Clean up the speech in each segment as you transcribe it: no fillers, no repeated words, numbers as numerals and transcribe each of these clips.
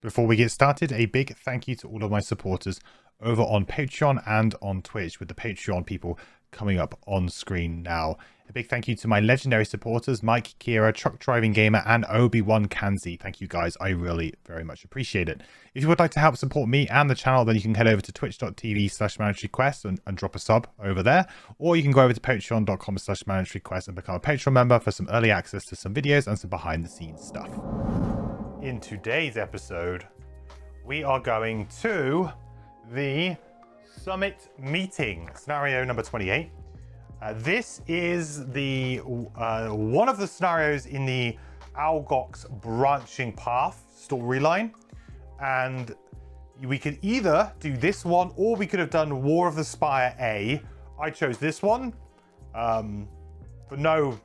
Before we get started, a big thank you to all of my supporters over on Patreon and on Twitch, with the Patreon people coming up on screen now. A big thank you to my legendary supporters, Mike, Kira, Truck Driving Gamer, and Obi-Wan Kanzi. Thank you guys, I really very much appreciate it. If you would like to help support me and the channel, then you can head over to twitch.tv/mandatoryquest and drop a sub over there. Or you can go over to patreon.com/mandatoryquest and become a Patreon member for some early access to some videos and some behind the scenes stuff. In today's episode, we are going to the Summit Meeting, scenario number 28. This is the one of the scenarios in the Algox branching path storyline, and we could either do this one or we could have done War of the Spire A. I chose this one for no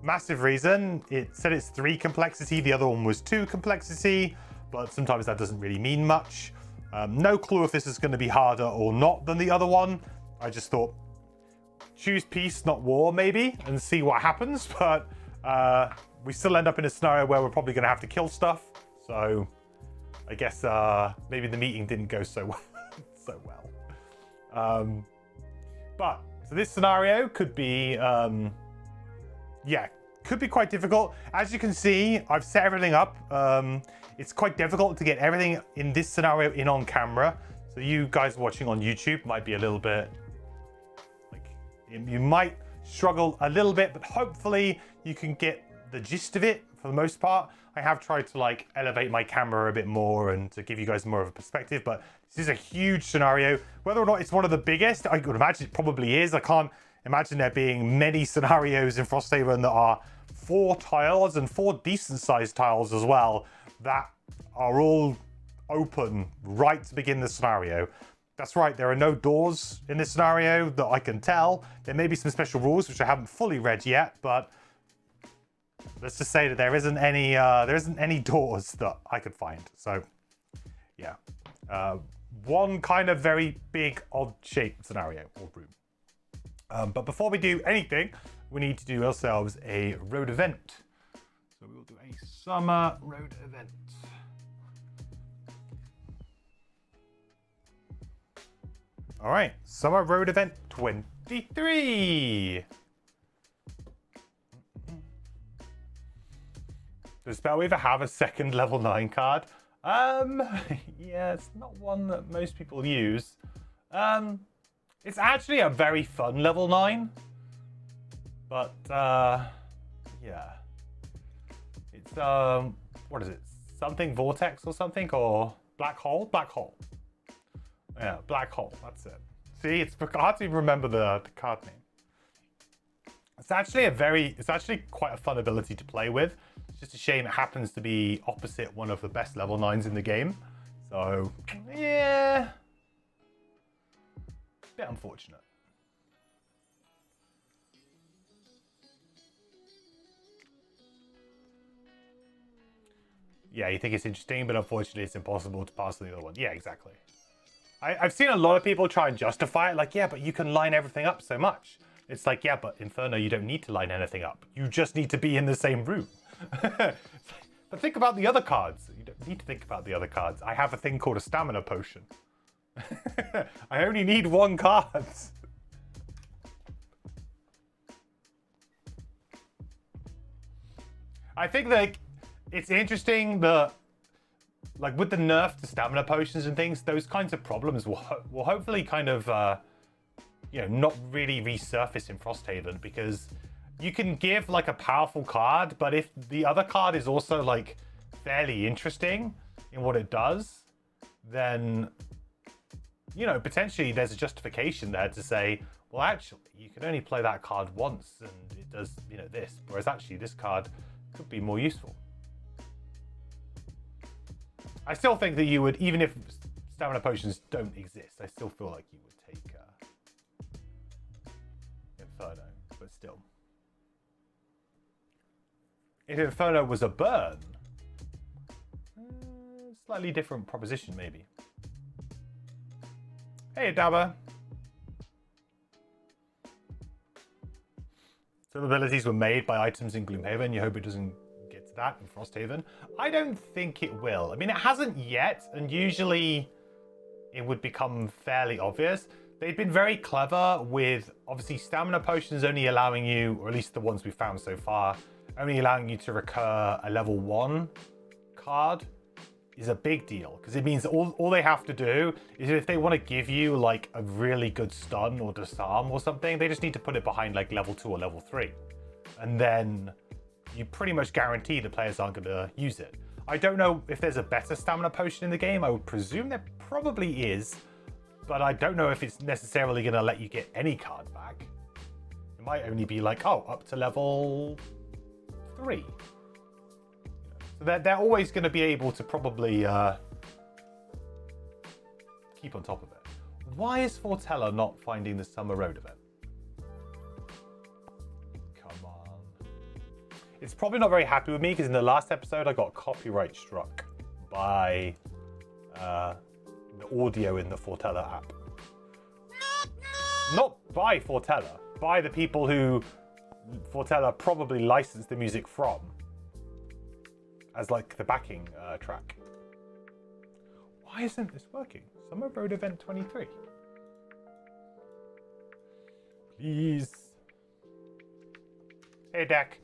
massive reason. It said it's 3 complexity, the other one was 2 complexity, but sometimes that doesn't really mean much. No clue if this is going to be harder or not than the other one. I just thought choose peace, not war, maybe, and see what happens. But we still end up in a scenario where we're probably going to have to kill stuff, so I guess maybe the meeting didn't go so well. But so this scenario could be could be quite difficult. As you can see, I've set everything up. It's quite difficult to get everything in this scenario in on camera. So you guys watching on YouTube might be a little bit like, you might struggle a little bit, but hopefully you can get the gist of it for the most part. I have tried to like elevate my camera a bit more and to give you guys more of a perspective, but this is a huge scenario. Whether or not it's one of the biggest, I would imagine it probably is. I can't imagine there being many scenarios in Frosthaven that are 4 tiles and 4 decent sized tiles as well that are all open right to begin the scenario. That's right, there are no doors in this scenario that I can tell. There may be some special rules which I haven't fully read yet, but let's just say that there isn't any doors that I could find. So yeah, one kind of very big odd shaped scenario or room. But before we do anything, we need to do ourselves a road event. So we will do a summer road event. All right, summer road event 23. Does Spellweaver have a second level 9 card? Yeah, it's not one that most people use. It's actually a very fun level 9. But, yeah. It's, what is it? Something Vortex or something? Or Black Hole? Black Hole. Yeah, Black Hole. That's it. See, it's hard to even remember the card name. It's actually quite a fun ability to play with. It's just a shame it happens to be opposite one of the best level 9s in the game. So, yeah. Bit unfortunate. Yeah, you think it's interesting, but unfortunately it's impossible to pass the other one. Yeah, exactly. I've seen a lot of people try and justify it, like, yeah, but you can line everything up so much. It's like, yeah, but Inferno, you don't need to line anything up. You just need to be in the same room. But think about the other cards. You don't need to think about the other cards. I have a thing called a stamina potion. I only need 1 card. I think that it's interesting that, like, with the nerf to stamina potions and things, those kinds of problems will hopefully kind of, you know, not really resurface in Frosthaven, because you can give like a powerful card, but if the other card is also like fairly interesting in what it does, then, you know, potentially there's a justification there to say, well, actually, you can only play that card once and it does, you know, this, whereas actually this card could be more useful. I still think that you would, even if stamina potions don't exist, I still feel like you would take Inferno, but still. If Inferno was a burn, slightly different proposition maybe. Hey, Dabba. Some abilities were made by items in Gloomhaven. You hope it doesn't get to that in Frosthaven? I don't think it will. I mean, it hasn't yet, and usually it would become fairly obvious. They've been very clever with, obviously, stamina potions only allowing you, or at least the ones we've found so far, only allowing you to recur a level 1 card is a big deal, because it means all they have to do is, if they want to give you like a really good stun or disarm or something, they just need to put it behind like level 2 or level 3. And then you pretty much guarantee the players aren't going to use it. I don't know if there's a better stamina potion in the game. I would presume there probably is, but I don't know if it's necessarily going to let you get any card back. It might only be like, oh, up to level 3. So they're always going to be able to probably keep on top of it. Why is Fortella not finding the Summer Road event? Come on. It's probably not very happy with me, because in the last episode I got copyright struck by the audio in the Fortella app. Not by Fortella, by the people who Fortella probably licensed the music from as like the backing track. Why isn't this working? Summer Road Event 23. Please. Hey, Deck.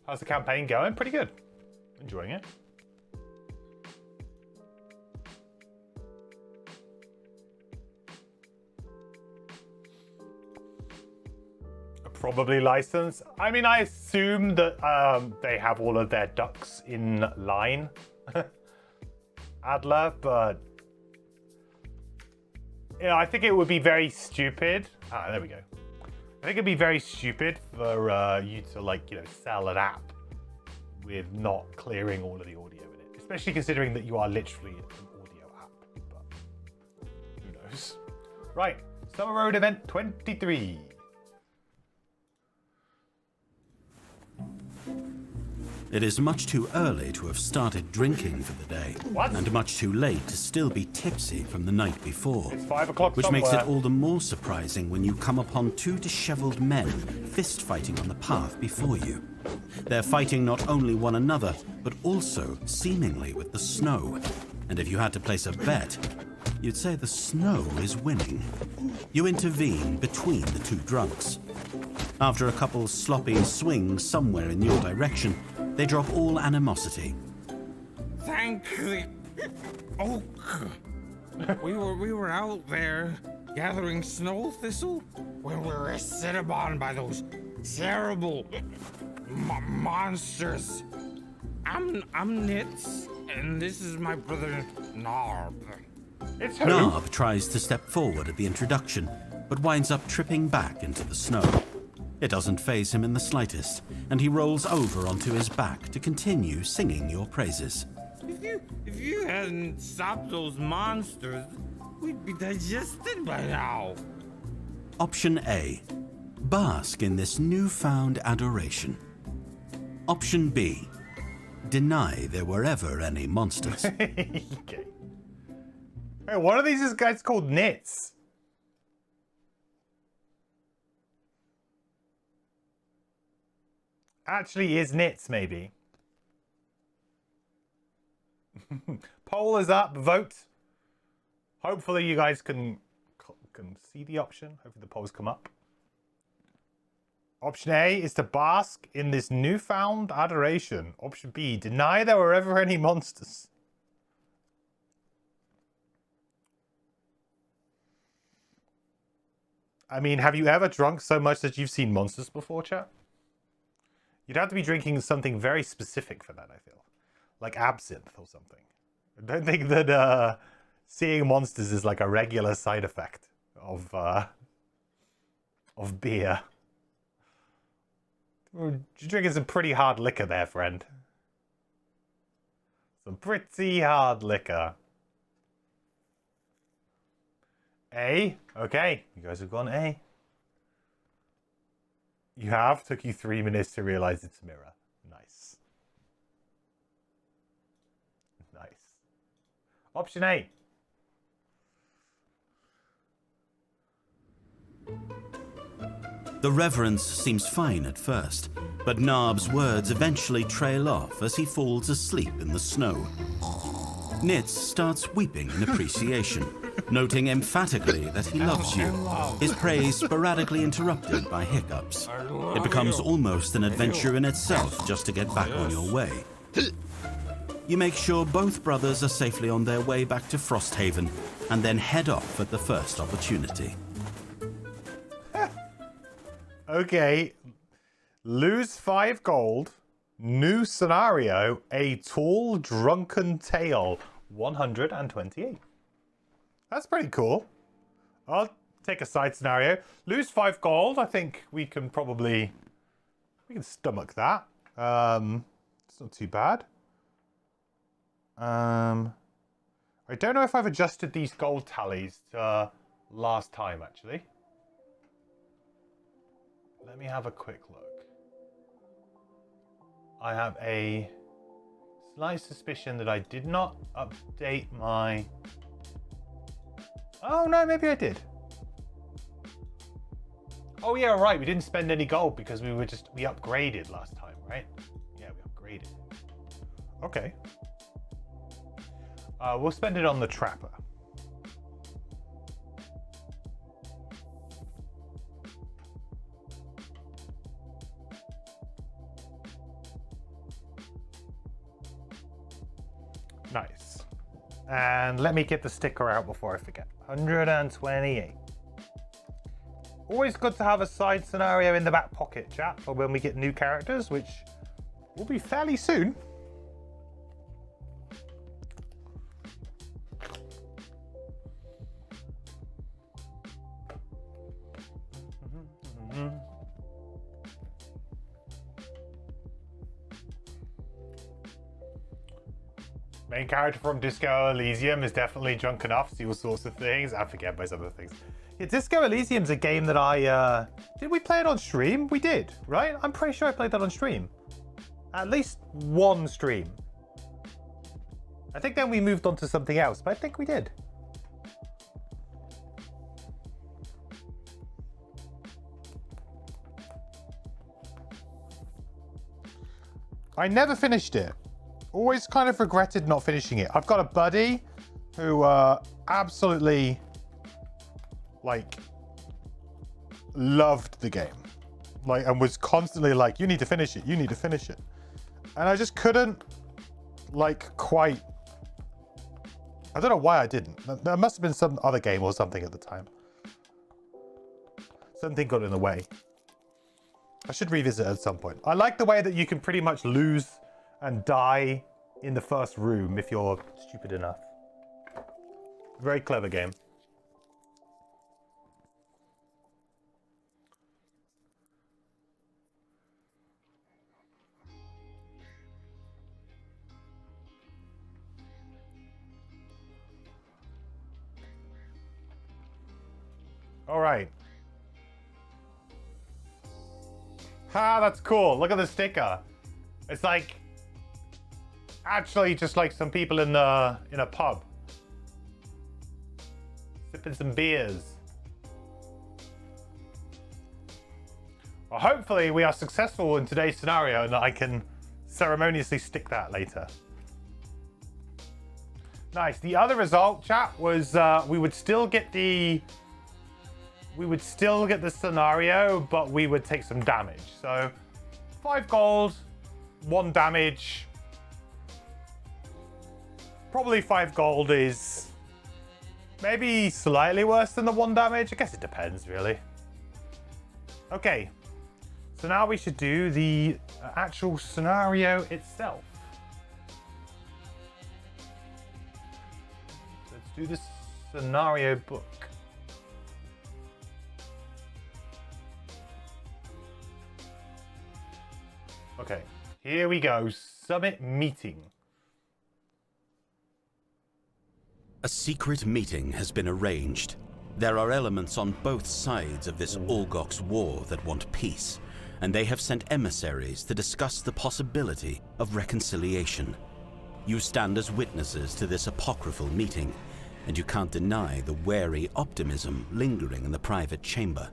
How's the campaign going? Pretty good. Enjoying it. Probably licensed. I mean, I assume that they have all of their ducks in line, Adler, but you know, I think it would be very stupid. There we go. I think it'd be very stupid for you to, like, you know, sell an app with not clearing all of the audio in it, especially considering that you are literally an audio app. But who knows? Right, Summer Road Event 23. It is much too early to have started drinking for the day. What? And much too late to still be tipsy from the night before. It's 5 o'clock Which somewhere. makes it all the more surprising when you come upon 2 disheveled men fist fighting on the path before you. They're fighting not only one another, but also seemingly with the snow. And if you had to place a bet, you'd say the snow is winning. You intervene between the 2 drunks. After a couple sloppy swings somewhere in your direction, they drop all animosity. Thank the oak. We were out there gathering snow thistle when we were set upon by those terrible monsters. I'm Nitz, and this is my brother Narb. It's who? Narb tries to step forward at the introduction, but winds up tripping back into the snow. It doesn't faze him in the slightest, and he rolls over onto his back to continue singing your praises. If you hadn't stopped those monsters, we'd be digested by now. Option A. Bask in this newfound adoration. Option B. Deny there were ever any monsters. Okay. Hey, one of these guys called Nits. Actually is Nits, maybe. Poll is up. Vote. Hopefully you guys can see the option. Hopefully the polls come up. Option A is to bask in this newfound adoration. Option B, deny there were ever any monsters. I mean, have you ever drunk so much that you've seen monsters before, chat? You'd have to be drinking something very specific for that, I feel. Like absinthe or something. I don't think that seeing monsters is like a regular side effect of beer. You're drinking some pretty hard liquor there, friend. Some pretty hard liquor. A? Okay, you guys have gone A. You have? Took you 3 minutes to realize it's a mirror. Nice. Nice. Option A. The reverence seems fine at first, But Narb's words eventually trail off as he falls asleep in the snow. Nitz starts weeping in appreciation, noting emphatically that he loves you, his praise sporadically interrupted by hiccups. It becomes almost an adventure in itself just to get back on your way. You make sure both brothers are safely on their way back to Frosthaven, and then head off at the first opportunity. Okay. Lose 5 gold. New scenario. A tall, drunken tale. 128. That's pretty cool. I'll take a side scenario. Lose 5 gold. I think we can probably... we can stomach that. It's not too bad. I don't know if I've adjusted these gold tallies to last time, actually. Let me have a quick look. I have a slight suspicion that I did not update my... oh, no, maybe I did. Oh, yeah, right. We didn't spend any gold because we upgraded last time, right? Yeah, we upgraded. Okay. We'll spend it on the Trapper. Nice. And let me get the sticker out before I forget. 128. Always good to have a side scenario in the back pocket, chat, for when we get new characters, which will be fairly soon. Main character from Disco Elysium is definitely drunk enough to see all sorts of things. I forget most other things. Yeah, Disco Elysium's a game that I... did we play it on stream? We did, right? I'm pretty sure I played that on stream. At least one stream. I think then we moved on to something else, but I think we did. I never finished it. Always kind of regretted not finishing it. I've got a buddy who absolutely, like, loved the game. Like, and was constantly like, you need to finish it, you need to finish it. And I just couldn't, like, quite... I don't know why I didn't. There must have been some other game or something at the time. Something got in the way. I should revisit it at some point. I like the way that you can pretty much lose and die in the first room if you're stupid enough. Very clever game. All right. Ha, that's cool. Look at the sticker. It's like actually just like some people in a pub sipping some beers. Well, hopefully we are successful in today's scenario and I can ceremoniously stick that later. Nice. The other result, chat, was we would still get the scenario, but we would take some damage. So 5 gold, 1 damage. Probably 5 gold is maybe slightly worse than the 1 damage. I guess it depends, really. Okay. So now we should do the actual scenario itself. Let's do the scenario book. Okay, here we go. Summit meeting. A secret meeting has been arranged. There are elements on both sides of this Olgok's war that want peace, and they have sent emissaries to discuss the possibility of reconciliation. You stand as witnesses to this apocryphal meeting, and you can't deny the wary optimism lingering in the private chamber.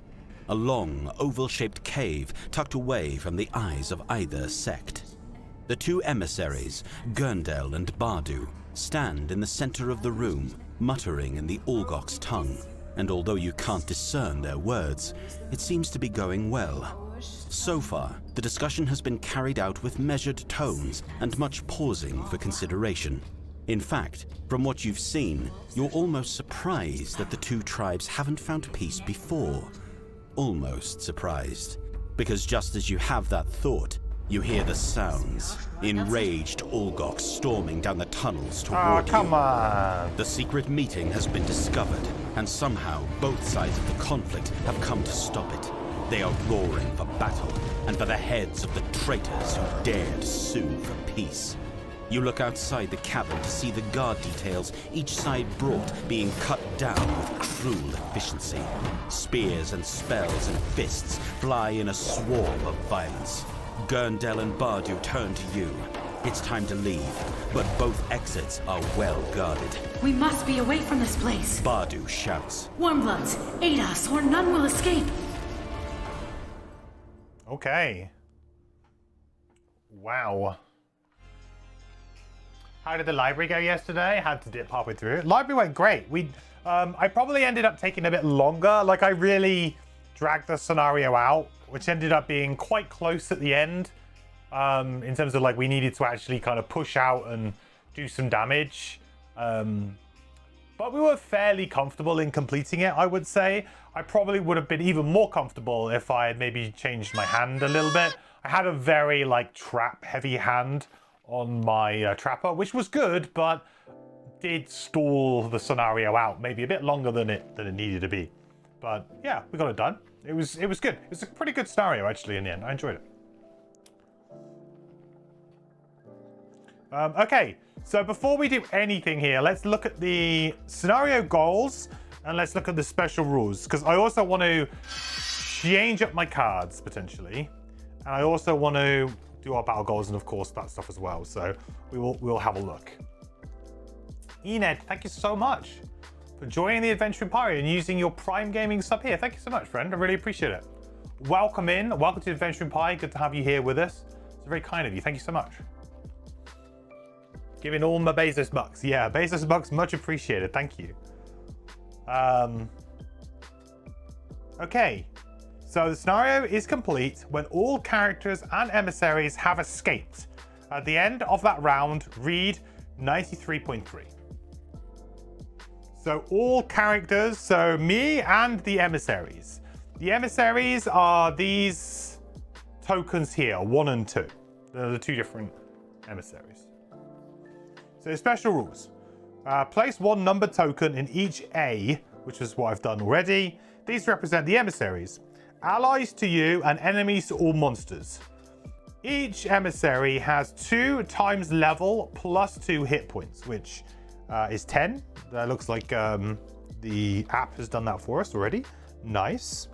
a long, oval-shaped cave tucked away from the eyes of either sect. The two emissaries, Gurndel and Bardu, stand in the center of the room, muttering in the Olgok's tongue, and although you can't discern their words, it seems to be going well. So far, the discussion has been carried out with measured tones and much pausing for consideration. In fact, from what you've seen, you're almost surprised that the two tribes haven't found peace before. Almost surprised. Because just as you have that thought, you hear the sounds. Enraged Olgoks storming down the tunnels toward you. Come on! The secret meeting has been discovered, and somehow both sides of the conflict have come to stop it. They are roaring for battle, and for the heads of the traitors who dared sue for peace. You look outside the cavern to see the guard details each side brought being cut down with cruel efficiency. Spears and spells and fists fly in a swarm of violence. Gurndel and Bardu turn to you. It's time to leave, but both exits are well guarded. We must be away from this place. Bardu shouts. Warmbloods, aid us or none will escape. Okay. Wow. How did the library go yesterday? Had to dip halfway through it. Library went great. I probably ended up taking a bit longer. Like, I really dragged the scenario out, which ended up being quite close at the end. In terms of, like, we needed to actually kind of push out and do some damage. But we were fairly comfortable in completing it, I would say. I probably would have been even more comfortable if I had maybe changed my hand a little bit. I had a very, like, trap-heavy hand on my trapper, which was good, but did stall the scenario out maybe a bit longer than it needed to be. But yeah, we got it done. It was good. It was a pretty good scenario actually in the end. I enjoyed it. Okay, so before we do anything here, let's look at the scenario goals and let's look at the special rules, because I also want to change up my cards potentially, and I also want to do our battle goals and of course that stuff as well. So we'll have a look. Ened, thank you so much for joining the Adventure Empire and using your Prime Gaming sub here. Thank you so much, friend. I really appreciate it. Welcome in. Welcome to the Adventure Empire. Good to have you here with us. It's very kind of you. Thank you so much. Giving all my Bezos bucks. Yeah, Bezos bucks, much appreciated. Thank you. Okay. So the scenario is complete when all characters and emissaries have escaped. At the end of that round, read 93.3. So all characters, so me and the emissaries. The emissaries are these tokens here, 1 and 2. They're the two different emissaries. So special rules. Place 1 number token in each A, which is what I've done already. These represent the emissaries. Allies to you and enemies to all monsters. Each emissary has 2 times level plus 2 hit points, which is 10. That looks like the app has done that for us already. Nice.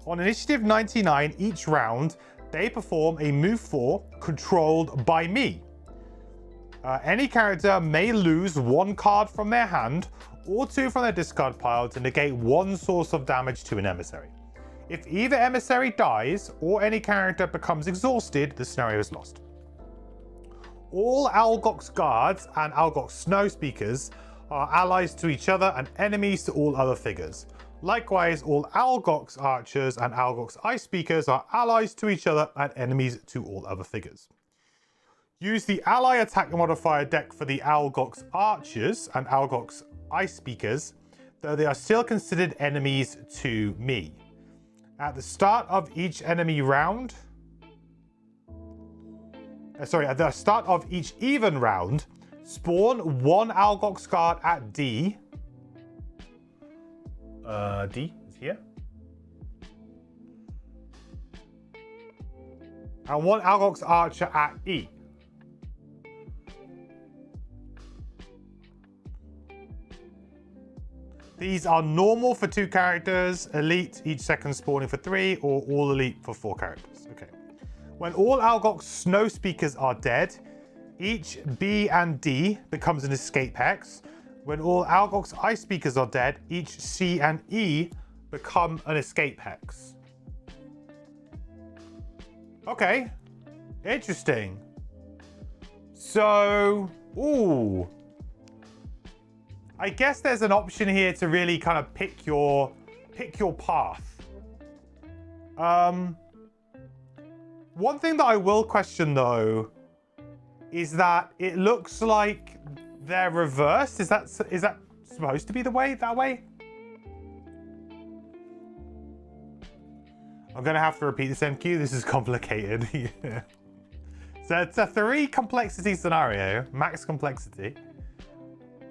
On initiative 99, each round, they perform a move 4 controlled by me. Any character may lose 1 card from their hand or 2 from their discard pile to negate 1 source of damage to an emissary. If either emissary dies or any character becomes exhausted, the scenario is lost. All Algok's guards and Algok's snow speakers are allies to each other and enemies to all other figures. Likewise, all Algok's archers and Algok's ice speakers are allies to each other and enemies to all other figures. Use the ally attack modifier deck for the Algok's archers and Algok's ice speakers, though they are still considered enemies to me. At the start of each enemy round, at the start of each even round, spawn 1 Algok's guard at D. D is here. And 1 Algok's archer at E. These are normal for 2 characters, elite each second spawning for 3, or all elite for 4 characters. Okay. When all Algok's snow speakers are dead, each B and D becomes an escape hex. When all Algok's ice speakers are dead, each C and E become an escape hex. Okay. Interesting. So, ooh. I guess there's an option here to really kind of pick your path. One thing that I will question though is that it looks like they're reversed. Is that supposed to be the way that way? I'm gonna have to repeat this, MQ. This is complicated. Yeah. So it's a 3 complexity scenario, max complexity.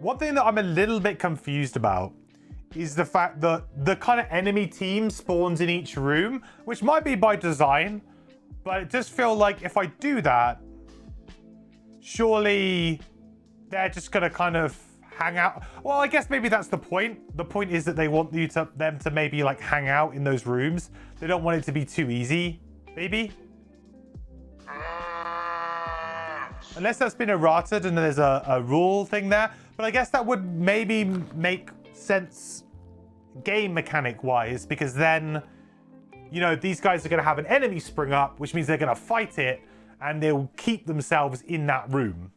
One thing that I'm a little bit confused about is the fact that the kind of enemy team spawns in each room, which might be by design, but it does feel like if I do that, surely they're just gonna kind of hang out. Well, I guess maybe that's the point. The point is that they want them to maybe like hang out in those rooms. They don't want it to be too easy, maybe. Unless that's been errated and there's a rule thing there. But I guess that would maybe make sense game mechanic wise, because then, you know, these guys are going to have an enemy spring up, which means they're going to fight it and they'll keep themselves in that room.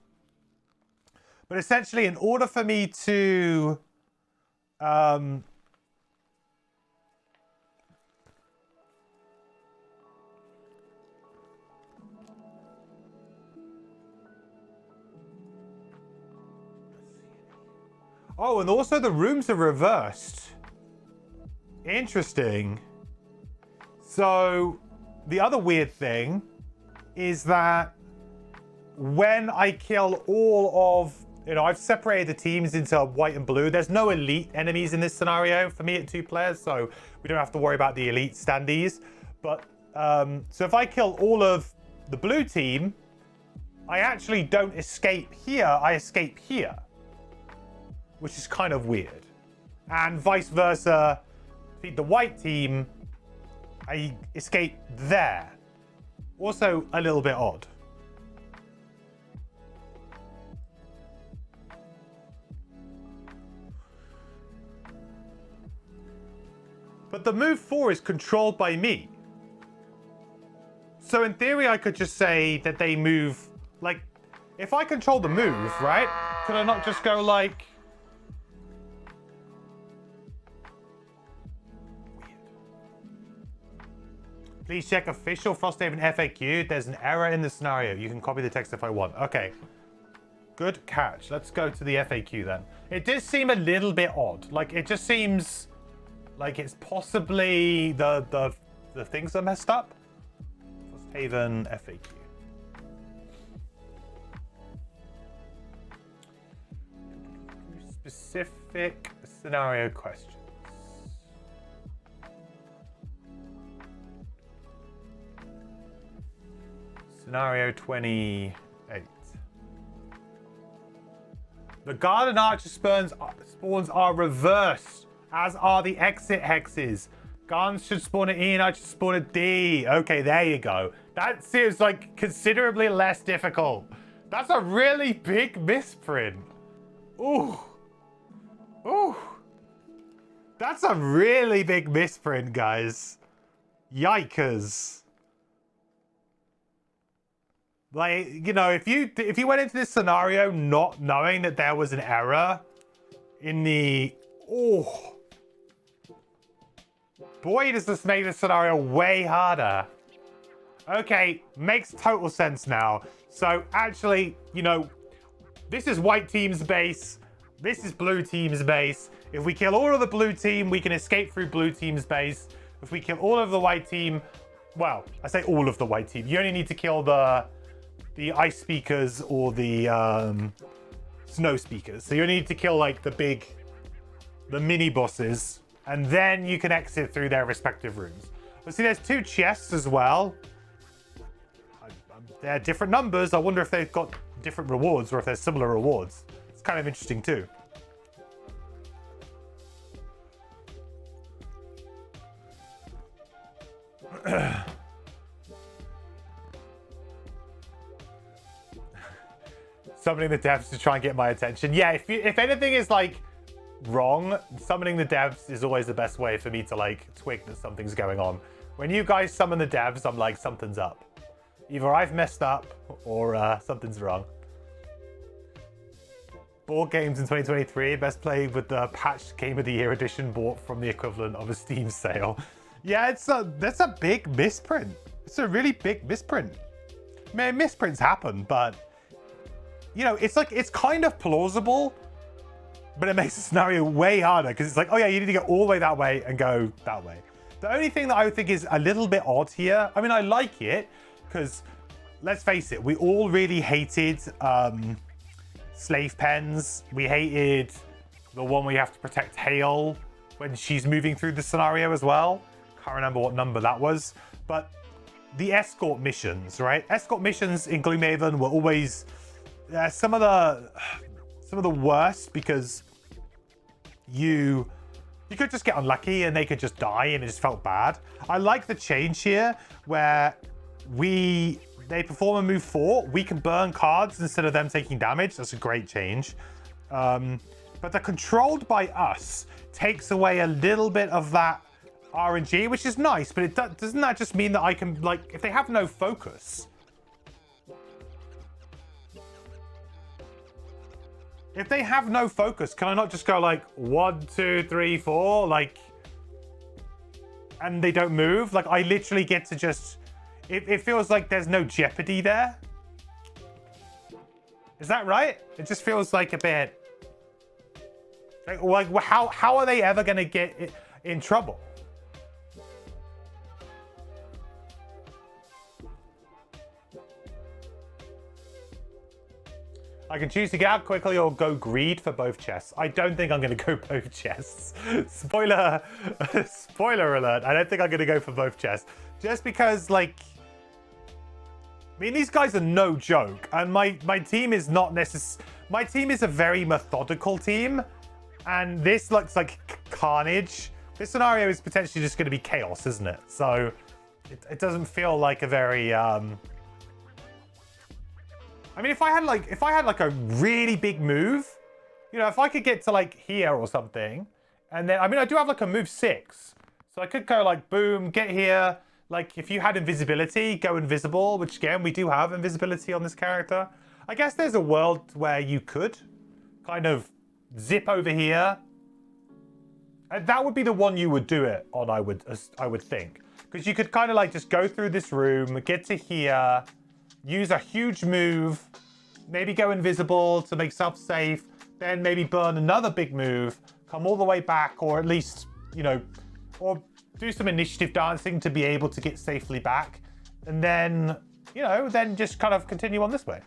But essentially, in order for me to oh, and also the rooms are reversed. Interesting. So the other weird thing is that when I kill all of, you know, I've separated the teams into white and blue. There's no elite enemies in this scenario for me at 2 players, so we don't have to worry about the elite standees. But so if I kill all of the blue team, I actually don't escape here, I escape here, which is kind of weird. And vice versa, defeat the white team, I escape there. Also a little bit odd. But the move 4 is controlled by me. So in theory, I could just say that they move, like, if I control the move, right? Could I not just go like... Weird. Please check official Frosthaven FAQ. There's an error in the scenario. You can copy the text if I want. Okay. Good catch. Let's go to the FAQ then. It does seem a little bit odd. Like, it just seems... like it's possibly the things are messed up. Frosthaven FAQ. Specific scenario questions. Scenario 28. The Garden Archer spawns are reversed, as are the exit hexes. Guns should spawn at E and I should spawn at D. Okay, there you go. That seems like considerably less difficult. That's a really big misprint. Ooh. Ooh. That's a really big misprint, guys. Yikers. Like, you know, if you went into this scenario not knowing that there was an error in the... Oh. Boy, does this make this scenario way harder. Okay, makes total sense now. So actually, you know, this is white team's base. This is blue team's base. If we kill all of the blue team, we can escape through blue team's base. If we kill all of the white team, well, I say all of the white team. You only need to kill the ice speakers or the snow speakers. So you only need to kill like the mini bosses, and then you can exit through their respective rooms. But see, there's 2 chests as well. They're different numbers. I wonder if they've got different rewards or if they're similar rewards. It's kind of interesting too. Summoning the devs to try and get my attention. Yeah, if anything is like wrong, summoning the devs is always the best way for me to like twig that something's going on. When you guys summon the devs, I'm like, something's up. Either I've messed up or something's wrong. Board games in 2023, best played with the patched Game of the Year edition bought from the equivalent of a Steam sale. Yeah, that's a big misprint. It's a really big misprint. Man, misprints happen, but you know, it's like, it's kind of plausible, but it makes the scenario way harder because it's like, oh yeah, you need to go all the way that way and go that way. The only thing that I would think is a little bit odd here, I mean, I like it because let's face it, we all really hated slave pens. We hated the one where you have to protect Hale when she's moving through the scenario as well. Can't remember what number that was, but the escort missions, right? Escort missions in Gloomhaven were always some of the worst because you could just get unlucky and they could just die and it just felt bad. I like the change here where they perform a move 4, we can burn cards instead of them taking damage. That's a great change. But the controlled by us takes away a little bit of that RNG, which is nice, but doesn't that just mean that I can, like, if they have no focus, can I not just go like 1, 2, 3, 4, like, and they don't move? Like, I literally get to just, it feels like there's no jeopardy there. Is that right? It just feels like a bit, like how are they ever going to get in trouble? I can choose to get out quickly or go greed for both chests. I don't think I'm going to go both chests. Spoiler alert. I don't think I'm going to go for both chests. Just because, like, I mean, these guys are no joke. And my team is not necessarily... My team is a very methodical team. And this looks like carnage. This scenario is potentially just going to be chaos, isn't it? So it doesn't feel like a very... I mean, if I had like a really big move, you know, if I could get to like here or something, and then, I mean, I do have like a move 6. So I could go like, boom, get here. Like if you had invisibility, go invisible, which again, we do have invisibility on this character. I guess there's a world where you could kind of zip over here. And that would be the one you would do it on, I would think. Because you could kind of like just go through this room, get to here, use a huge move, maybe go invisible to make yourself safe, then maybe burn another big move, come all the way back, or at least, you know, or do some initiative dancing to be able to get safely back, and then, you know, then just kind of continue on this way.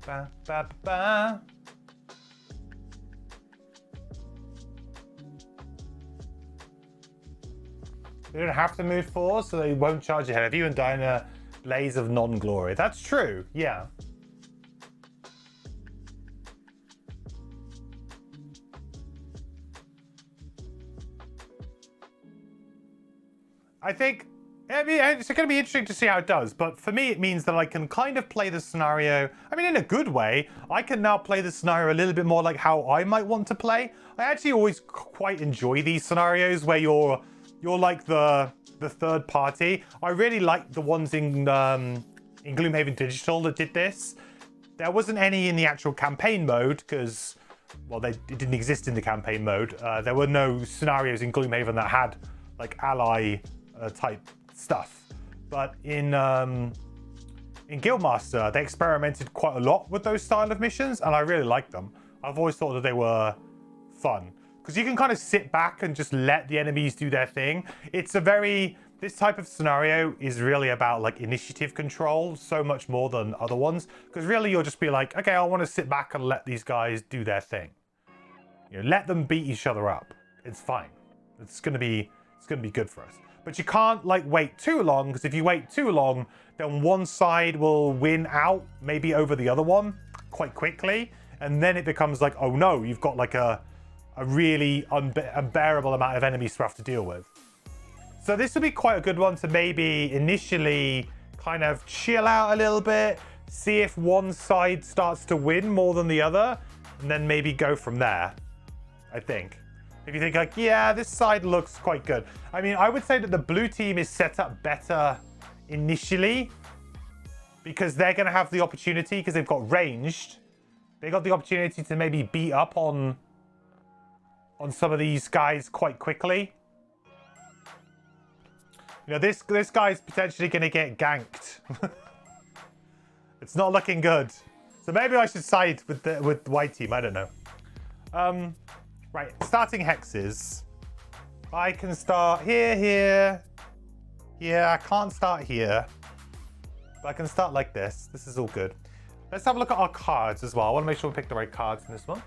Ba, ba, ba. You don't have to move 4, so they won't charge ahead of you and die in a blaze of non-glory. That's true, yeah. I think, I mean, it's going to be interesting to see how it does, but for me, it means that I can kind of play the scenario, I mean, in a good way. I can now play the scenario a little bit more like how I might want to play. I actually always quite enjoy these scenarios where you're like the third party. I really like the ones in Gloomhaven Digital that did this. There wasn't any in the actual campaign mode because, well, it didn't exist in the campaign mode. There were no scenarios in Gloomhaven that had like ally type stuff. But in Guildmaster, they experimented quite a lot with those style of missions, and I really liked them. I've always thought that they were fun because you can kind of sit back and just let the enemies do their thing. It's a very, this type of scenario is really about like initiative control so much more than other ones, because really you'll just be like, okay, I want to sit back and let these guys do their thing. You know, let them beat each other up. It's fine. It's gonna be good for us. But you can't like wait too long, because if you wait too long, then one side will win out maybe over the other one quite quickly. And then it becomes like, oh no, you've got like a really unbearable amount of enemy stuff to deal with. So this would be quite a good one to maybe initially kind of chill out a little bit, see if one side starts to win more than the other, and then maybe go from there, I think. If you think like, yeah, this side looks quite good. I mean, I would say that the blue team is set up better initially because they're going to have the opportunity, because they've got ranged. They got the opportunity to maybe beat up on some of these guys quite quickly. You know, this guy's potentially going to get ganked. It's not looking good. So maybe I should side with the white team. I don't know. Right, starting hexes. I can start here. I can't start here. But I can start like this. This is all good. Let's have a look at our cards as well. I want to make sure we pick the right cards in this one.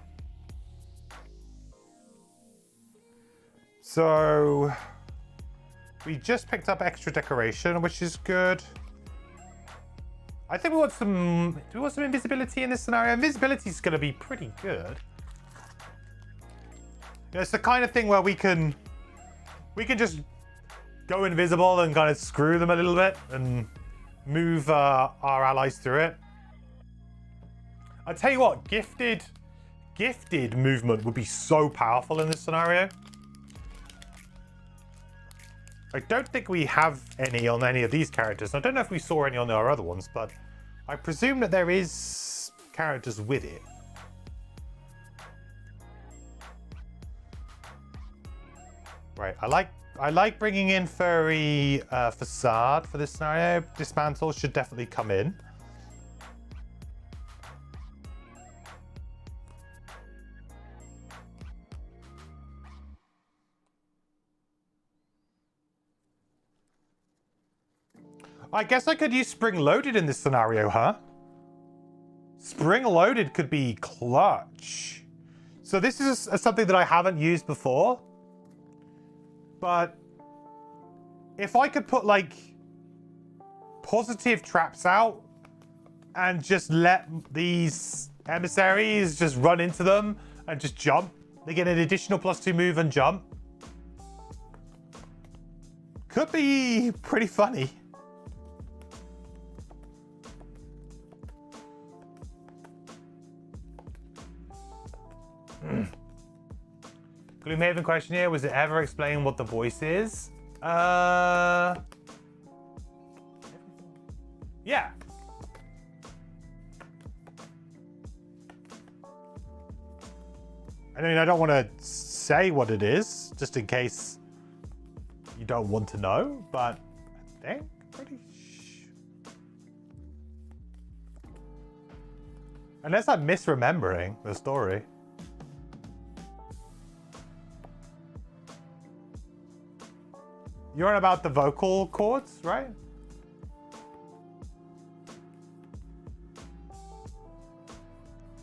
So we just picked up extra decoration, which is good. I think we want some. Do we want some invisibility in this scenario? Invisibility is going to be pretty good. You know, it's the kind of thing where we can just go invisible and kind of screw them a little bit and move our allies through it. I tell you what, gifted movement would be so powerful in this scenario. I don't think we have any on any of these characters. I don't know if we saw any on our other ones, but I presume that there is characters with it. Right, I like bringing in furry facade for this scenario. Dismantle should definitely come in. I guess I could use spring loaded in this scenario, huh? Spring loaded could be clutch. So this is something that I haven't used before. But if I could put like positive traps out and just let these emissaries just run into them and just jump, they get an additional +2 move and jump. Could be pretty funny. Gloomhaven question here, was it ever explained what the voice is? Yeah. I mean, I don't want to say what it is, just in case you don't want to know, but I think pretty unless I'm misremembering the story. You're on about the vocal cords, right?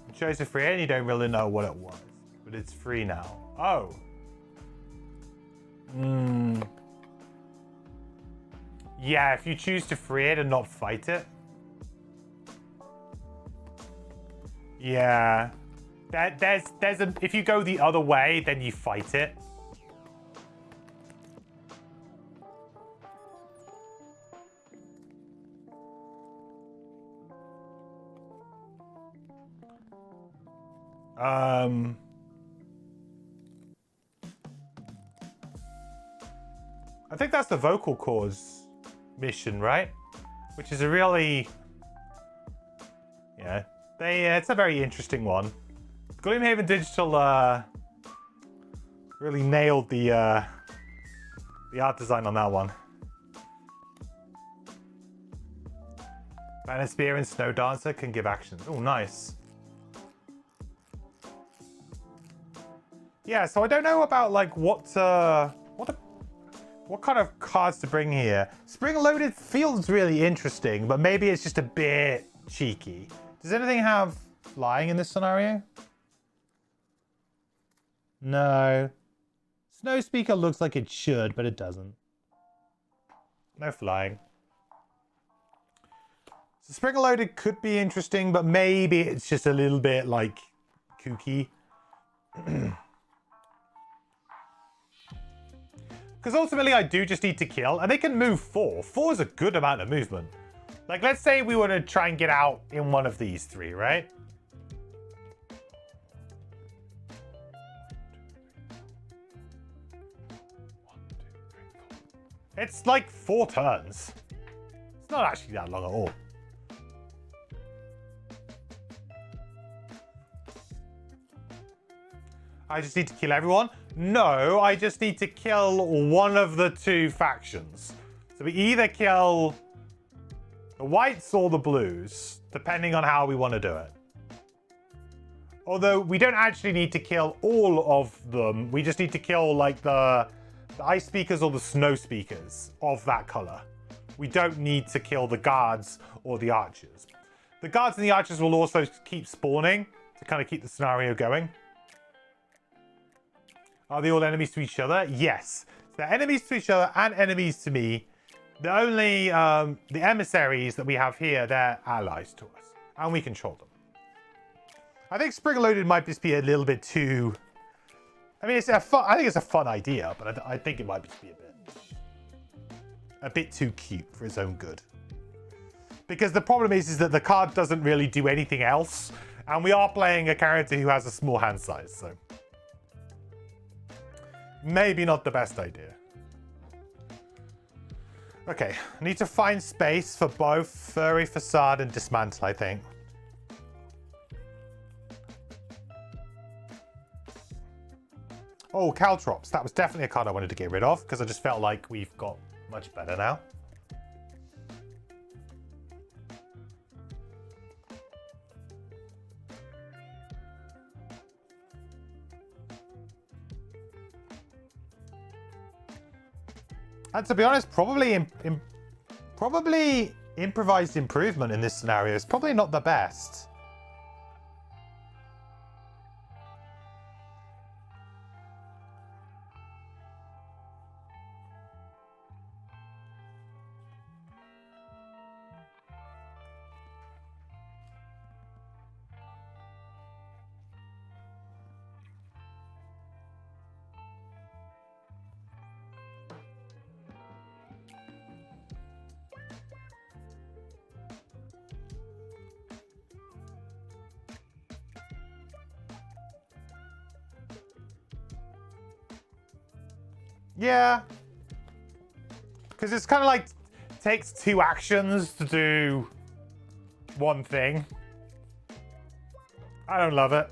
You chose it free and you don't really know what it was, but it's free now. Oh. Yeah, if you choose to free it and not fight it. Yeah. If you go the other way, then you fight it. I think that's the vocal cords mission, right? Which is a really, yeah, it's a very interesting one. Gloomhaven Digital really nailed the art design on that one. Banner Spear and Snow Dancer can give actions. Oh, nice. Yeah, so I don't know about like what kind of cards to bring here. Spring Loaded feels really interesting, but maybe it's just a bit cheeky. Does anything have flying in this scenario? No. Snow Speaker looks like it should, but it doesn't. No flying. So Spring Loaded could be interesting, but maybe it's just a little bit, like, kooky. Because ultimately I do just need to kill, and they can move 4. 4 is a good amount of movement. Like, let's say we want to try and get out in one of these 3, right? It's like 4 turns. It's not actually that long at all. I just need to kill everyone? No, I just need to kill one of the 2 factions. So we either kill the whites or the blues, depending on how we want to do it. Although we don't actually need to kill all of them. We just need to kill like the ice speakers or the snow speakers of that color. We don't need to kill the guards or the archers. The guards and the archers will also keep spawning to kind of keep the scenario going. Are they all enemies to each other? Yes. So they're enemies to each other and enemies to me. The only, the emissaries that we have here, they're allies to us. And we control them. I think Spring Loaded might just be a little bit too... I mean, I think it's a fun idea, but I think it might just be a bit too cute for its own good. Because the problem is that the card doesn't really do anything else. And we are playing a character who has a small hand size, so... maybe not the best idea. Okay, I need to find space for both Furry Facade and Dismantle, I think. Oh, Caltrops. That was definitely a card I wanted to get rid of, because I just felt like we've got much better now. And to be honest, probably improvised improvement in this scenario is probably not the best. Yeah. Because it's kind of like takes 2 actions to do one thing. I don't love it.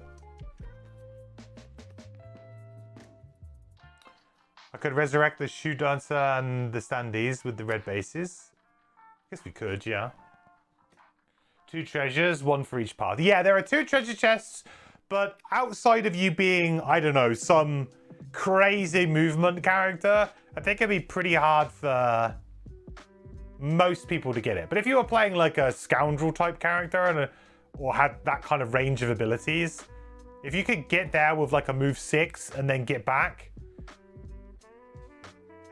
I could resurrect the Shoe Dancer and the Standees with the red bases. Guess we could, yeah. 2 treasures, 1 for each path. Yeah, there are 2 treasure chests, but outside of you being, I don't know, some crazy movement character, I think it'd be pretty hard for most people to get it. But if you were playing like a scoundrel type character or had that kind of range of abilities, if you could get there with like a move 6 and then get back,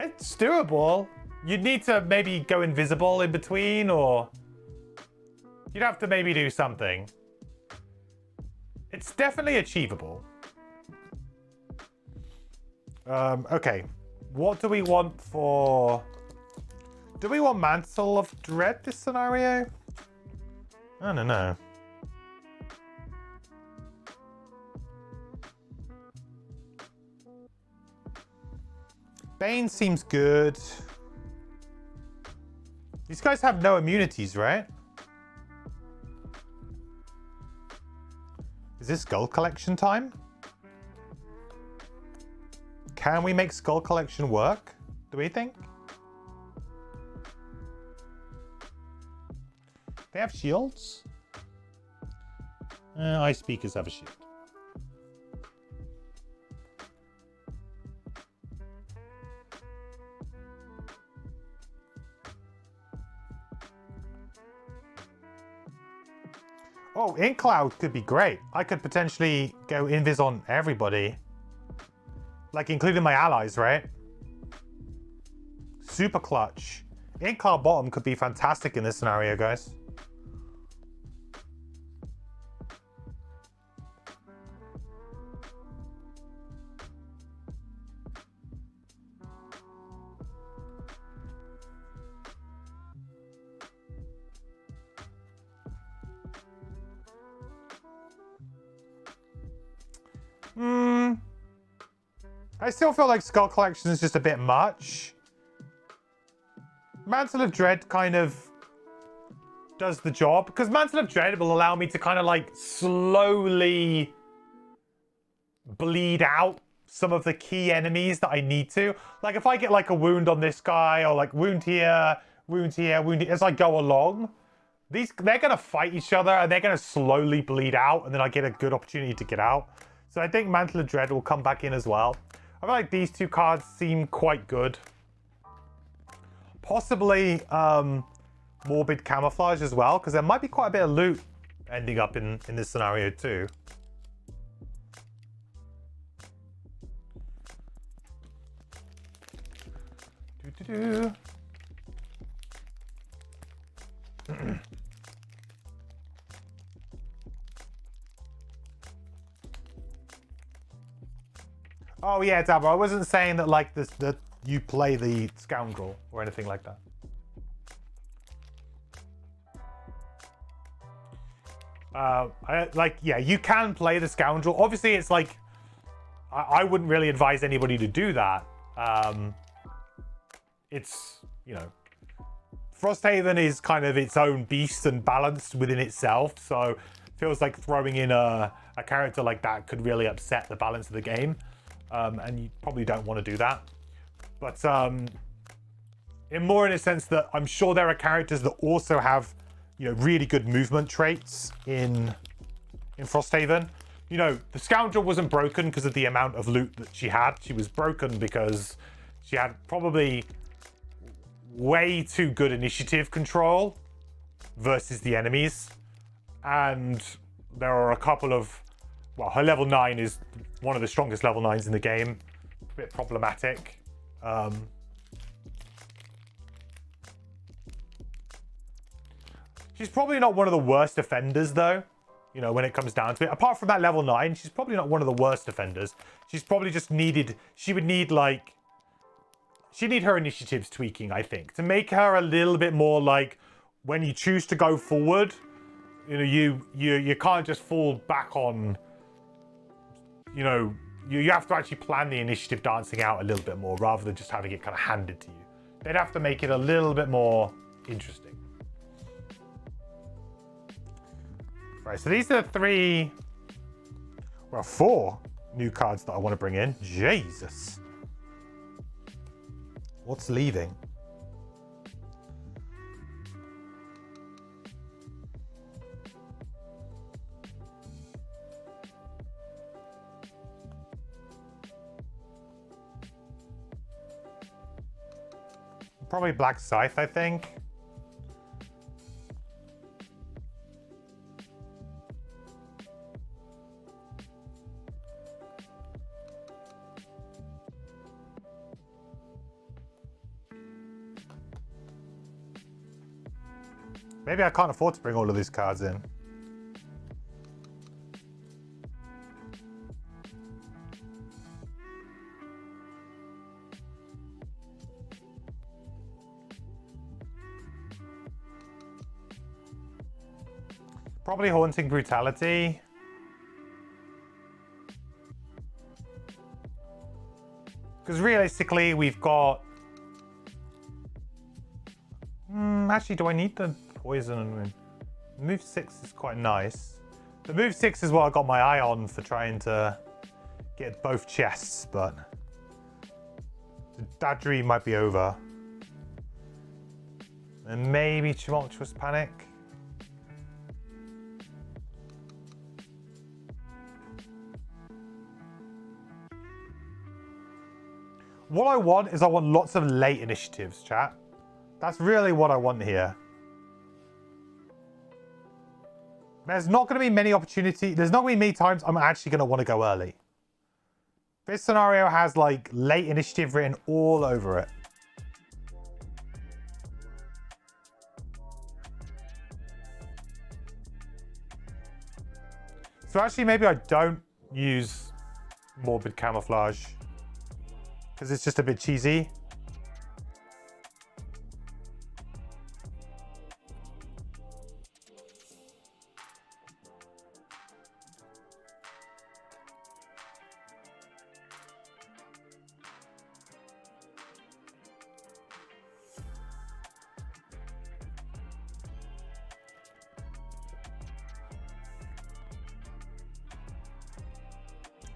it's doable. You'd need to maybe go invisible in between, or you'd have to maybe do something. It's definitely achievable. Okay, what do we want for... Do we want Mantle of Dread this scenario? I don't know. Bane seems good. These guys have no immunities, right? Is this Skull Collection time? Can we make Skull Collection work? Do we think? They have shields? Ice Speakers have a shield. Oh, Inkcloud could be great. I could potentially go invis on everybody. Like, including my allies, right? Super clutch. In-card bottom could be fantastic in this scenario, guys. I still feel like Skull Collection is just a bit much. Mantle of Dread kind of does the job, because Mantle of Dread will allow me to kind of like slowly bleed out some of the key enemies that I need to. Like if I get like a wound on this guy, or like wound here, wound here, wound here, as I go along, they're going to fight each other and they're going to slowly bleed out, and then I get a good opportunity to get out. So I think Mantle of Dread will come back in as well. I feel like these two cards seem quite good. Possibly Morbid Camouflage as well, because there might be quite a bit of loot ending up in this scenario too. Oh yeah, Dabber, I wasn't saying that like this that you play the Scoundrel or anything like that. Yeah, you can play the Scoundrel. Obviously, it's like I wouldn't really advise anybody to do that. It's, you know, Frosthaven is kind of its own beast and balanced within itself, so feels like throwing in a character like that could really upset the balance of the game. And you probably don't want to do that. But in a sense that I'm sure there are characters that also have, you know, really good movement traits in Frosthaven. You know, the Scoundrel wasn't broken because of the amount of loot that she had. She was broken because she had probably way too good initiative control versus the enemies. And there are a couple of, well, her level 9 is one of the strongest level 9s in the game. A bit problematic. She's probably not one of the worst offenders, though. You know, when it comes down to it. Apart from that level 9, she's probably not one of the worst offenders. She's probably just needed... She would need, like... She'd need her initiatives tweaking, I think. To make her a little bit more, like... When you choose to go forward, you know, you can't just fall back on... You know, you have to actually plan the initiative dancing out a little bit more rather than just having it kind of handed to you. They'd have to make it a little bit more interesting. Right, so these are the 4 new cards that I want to bring in. Jesus. What's leaving? Probably Black Scythe, I think. Maybe I can't afford to bring all of these cards in. Probably Haunting Brutality. Because realistically, we've got... actually, do I need the poison? Move 6 is quite nice. The move 6 is what I got my eye on for trying to get both chests, but... the Dadry might be over. And maybe Tumultuous Panic. What I want is I want lots of late initiatives, chat. That's really what I want here. There's not going to be many opportunities. There's not going to be many times I'm actually going to want to go early. This scenario has like late initiative written all over it. So actually, maybe I don't use Morbid Camouflage because it's just a bit cheesy.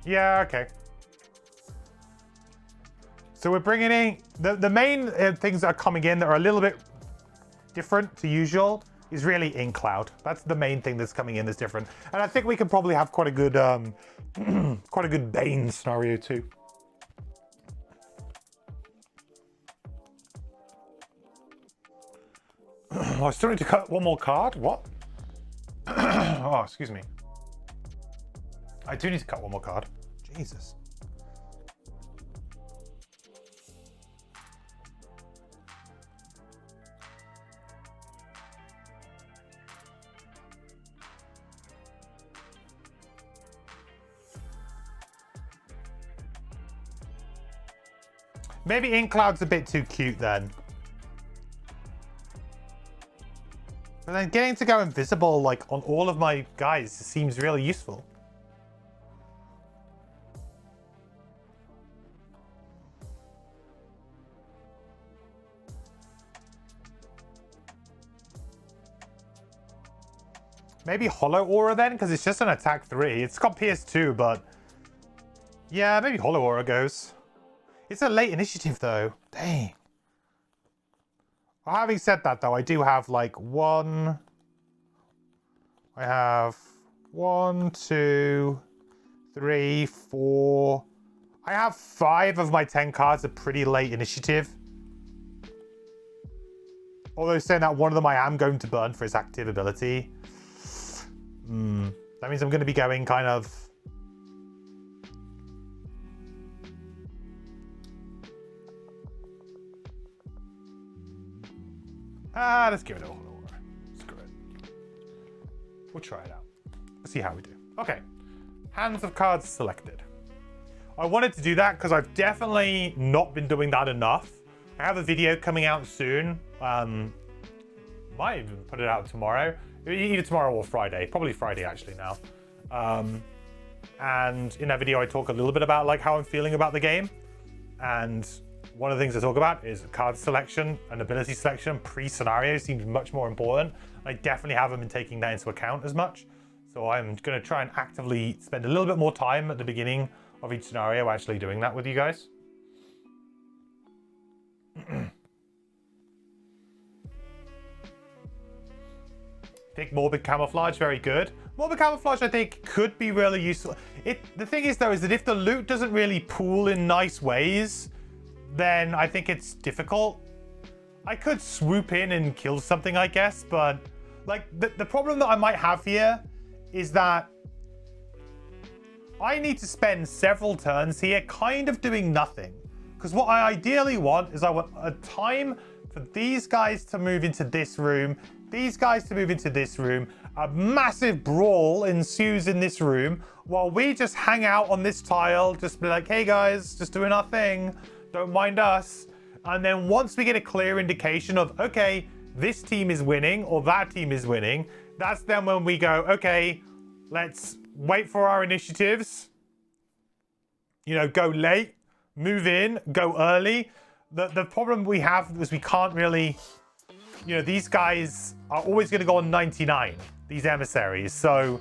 Yeah, okay. So we're bringing in the main things that are coming in that are a little bit different to usual is really in cloud. That's the main thing that's coming in that's different. And I think we can probably have quite a good quite a good Bane scenario too. Oh, I still need to cut one more card? What? Oh, excuse me. I do need to cut one more card. Jesus. Maybe InCloud's a bit too cute then. But then getting to go invisible like on all of my guys seems really useful. Maybe Hollow Aura then, because it's just an attack 3. It's got PS2, but yeah, maybe Hollow Aura goes. It's a late initiative though. Dang. Well, having said that though, I do have like I have 1, 2, 3, 4. I have 5 of my 10 cards are pretty late initiative. Although saying that one of them I am going to burn for its active ability. That means I'm going to be going kind of... let's give it a Hollow Aura. Screw it. We'll try it out. Let's see how we do. Okay. Hands of cards selected. I wanted to do that because I've definitely not been doing that enough. I have a video coming out soon. Might even put it out tomorrow. Either tomorrow or Friday. Probably Friday actually now. And in that video I talk a little bit about like how I'm feeling about the game. And one of the things I talk about is card selection and ability selection. Pre-scenario seems much more important. I definitely haven't been taking that into account as much. So I'm going to try and actively spend a little bit more time at the beginning of each scenario actually doing that with you guys. I think Morbid Camouflage, very good. Morbid Camouflage, I think, could be really useful. The thing is, though, is that if the loot doesn't really pool in nice ways, then I think it's difficult. I could swoop in and kill something, I guess, but like the problem that I might have here is that I need to spend several turns here kind of doing nothing. Because what I ideally want is I want a time for these guys to move into this room, these guys to move into this room, a massive brawl ensues in this room while we just hang out on this tile, just be like, hey guys, just doing our thing, don't mind us. And then once we get a clear indication of, okay, this team is winning or that team is winning, that's then when we go, okay, let's wait for our initiatives, you know, go late, move in, go early. The problem we have is we can't really, you know, these guys are always going to go on 99, these emissaries. So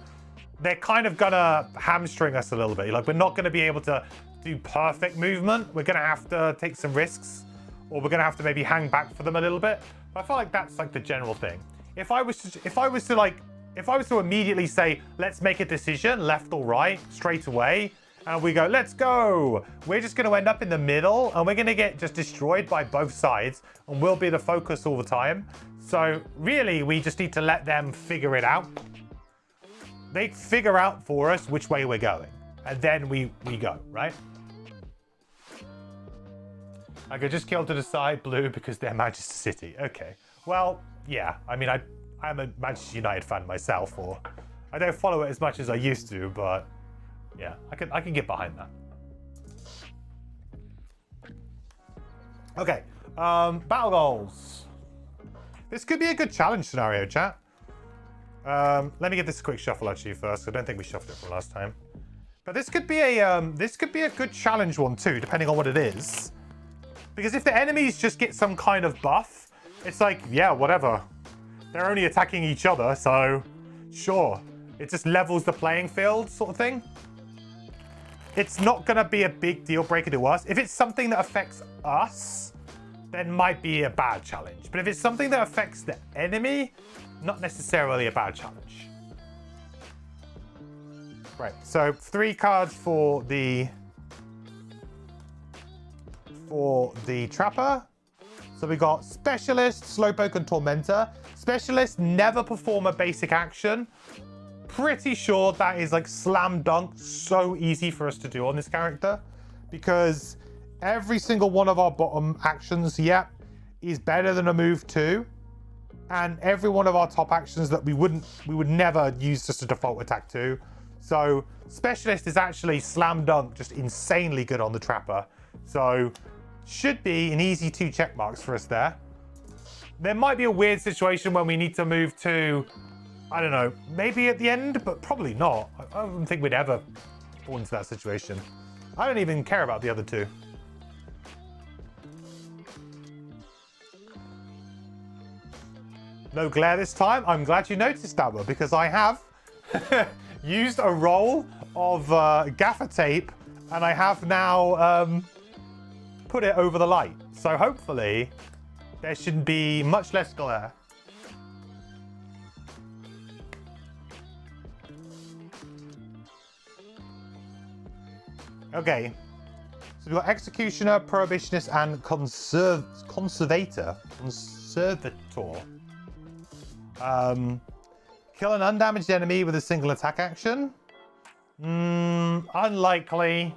they're kind of going to hamstring us a little bit. Like, we're not going to be able to do perfect movement. We're going to have to take some risks, or we're going to have to maybe hang back for them a little bit. But I feel like that's like the general thing. If I was to immediately say, let's make a decision, left or right, straight away, and we go, let's go. We're just going to end up in the middle and we're going to get just destroyed by both sides and we'll be the focus all the time. So really, we just need to let them figure it out. They figure out for us which way we're going. And then we go, right? I could just kill to the side blue because they're Manchester City. Okay. Well, yeah. I mean, I'm a Manchester United fan myself, or I don't follow it as much as I used to, but yeah, I can get behind that. Okay, battle goals. This could be a good challenge scenario, chat. Let me get this a quick shuffle actually first. I don't think we shuffled it from last time. But this could be a good challenge one too, depending on what it is. Because if the enemies just get some kind of buff, it's like, yeah, whatever. They're only attacking each other, so sure. It just levels the playing field sort of thing. It's not going to be a big deal breaker to us. If it's something that affects us, then might be a bad challenge. But if it's something that affects the enemy, not necessarily a bad challenge. Right, so 3 cards for the Trapper. So we got Specialist, Slowpoke, and Tormentor. Specialist never perform a basic action. Pretty sure that is like slam dunk, so easy for us to do on this character, because every single one of our bottom actions, yep, is better than a move 2, and every one of our top actions that we would never use just a default attack 2. So Specialist is actually slam dunk, just insanely good on the Trapper. So should be an easy 2 check marks for us there. There might be a weird situation when we need to move to, I don't know, maybe at the end, but probably not. I don't think we'd ever fall into that situation. I don't even care about the other 2. No glare this time. I'm glad you noticed that one, because I have used a roll of gaffer tape, and I have now put it over the light. So hopefully there should be much less glare. Okay, so we've got Executioner, Prohibitionist, and Conservator. Kill an undamaged enemy with a single attack action. Unlikely.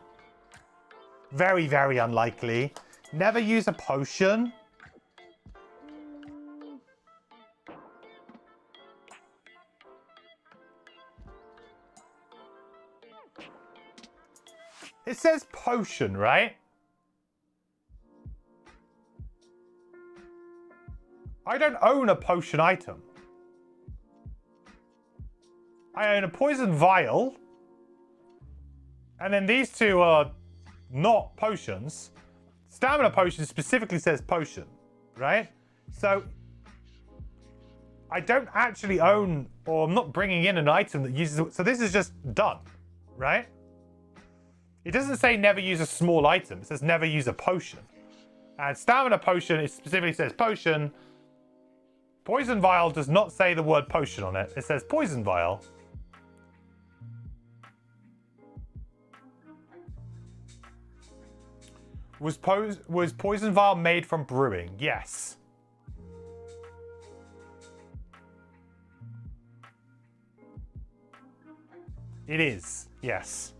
Very, very unlikely. Never use a potion. It says potion, right? I don't own a potion item. I own a poison vial. And then these 2 are not potions. Stamina potion specifically says potion, right? So I don't actually own, or I'm not bringing in an item that uses it. So this is just done, right? It doesn't say never use a small item. It says never use a potion. And stamina potion, it specifically says potion. Poison vial does not say the word potion on it. It says poison vial. Was poison vial made from brewing? Yes. It is, yes.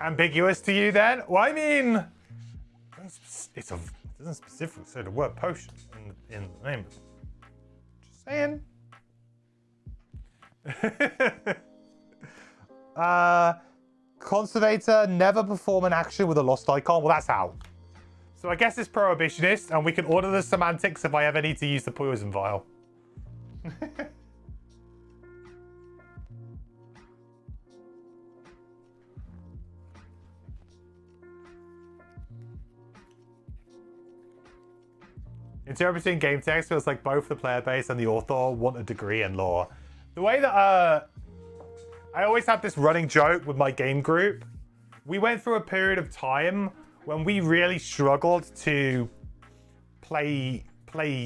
Ambiguous to you then? Well, I mean, it doesn't specifically say the word potion in the name. Just saying. Conservator, never perform an action with a lost icon. Well, that's out. So I guess it's Prohibitionist, and we can order the semantics if I ever need to use the poison vial. Interpreting game text feels like both the player base and the author want a degree in lore. The way that I always have this running joke with my game group. We went through a period of time when we really struggled to play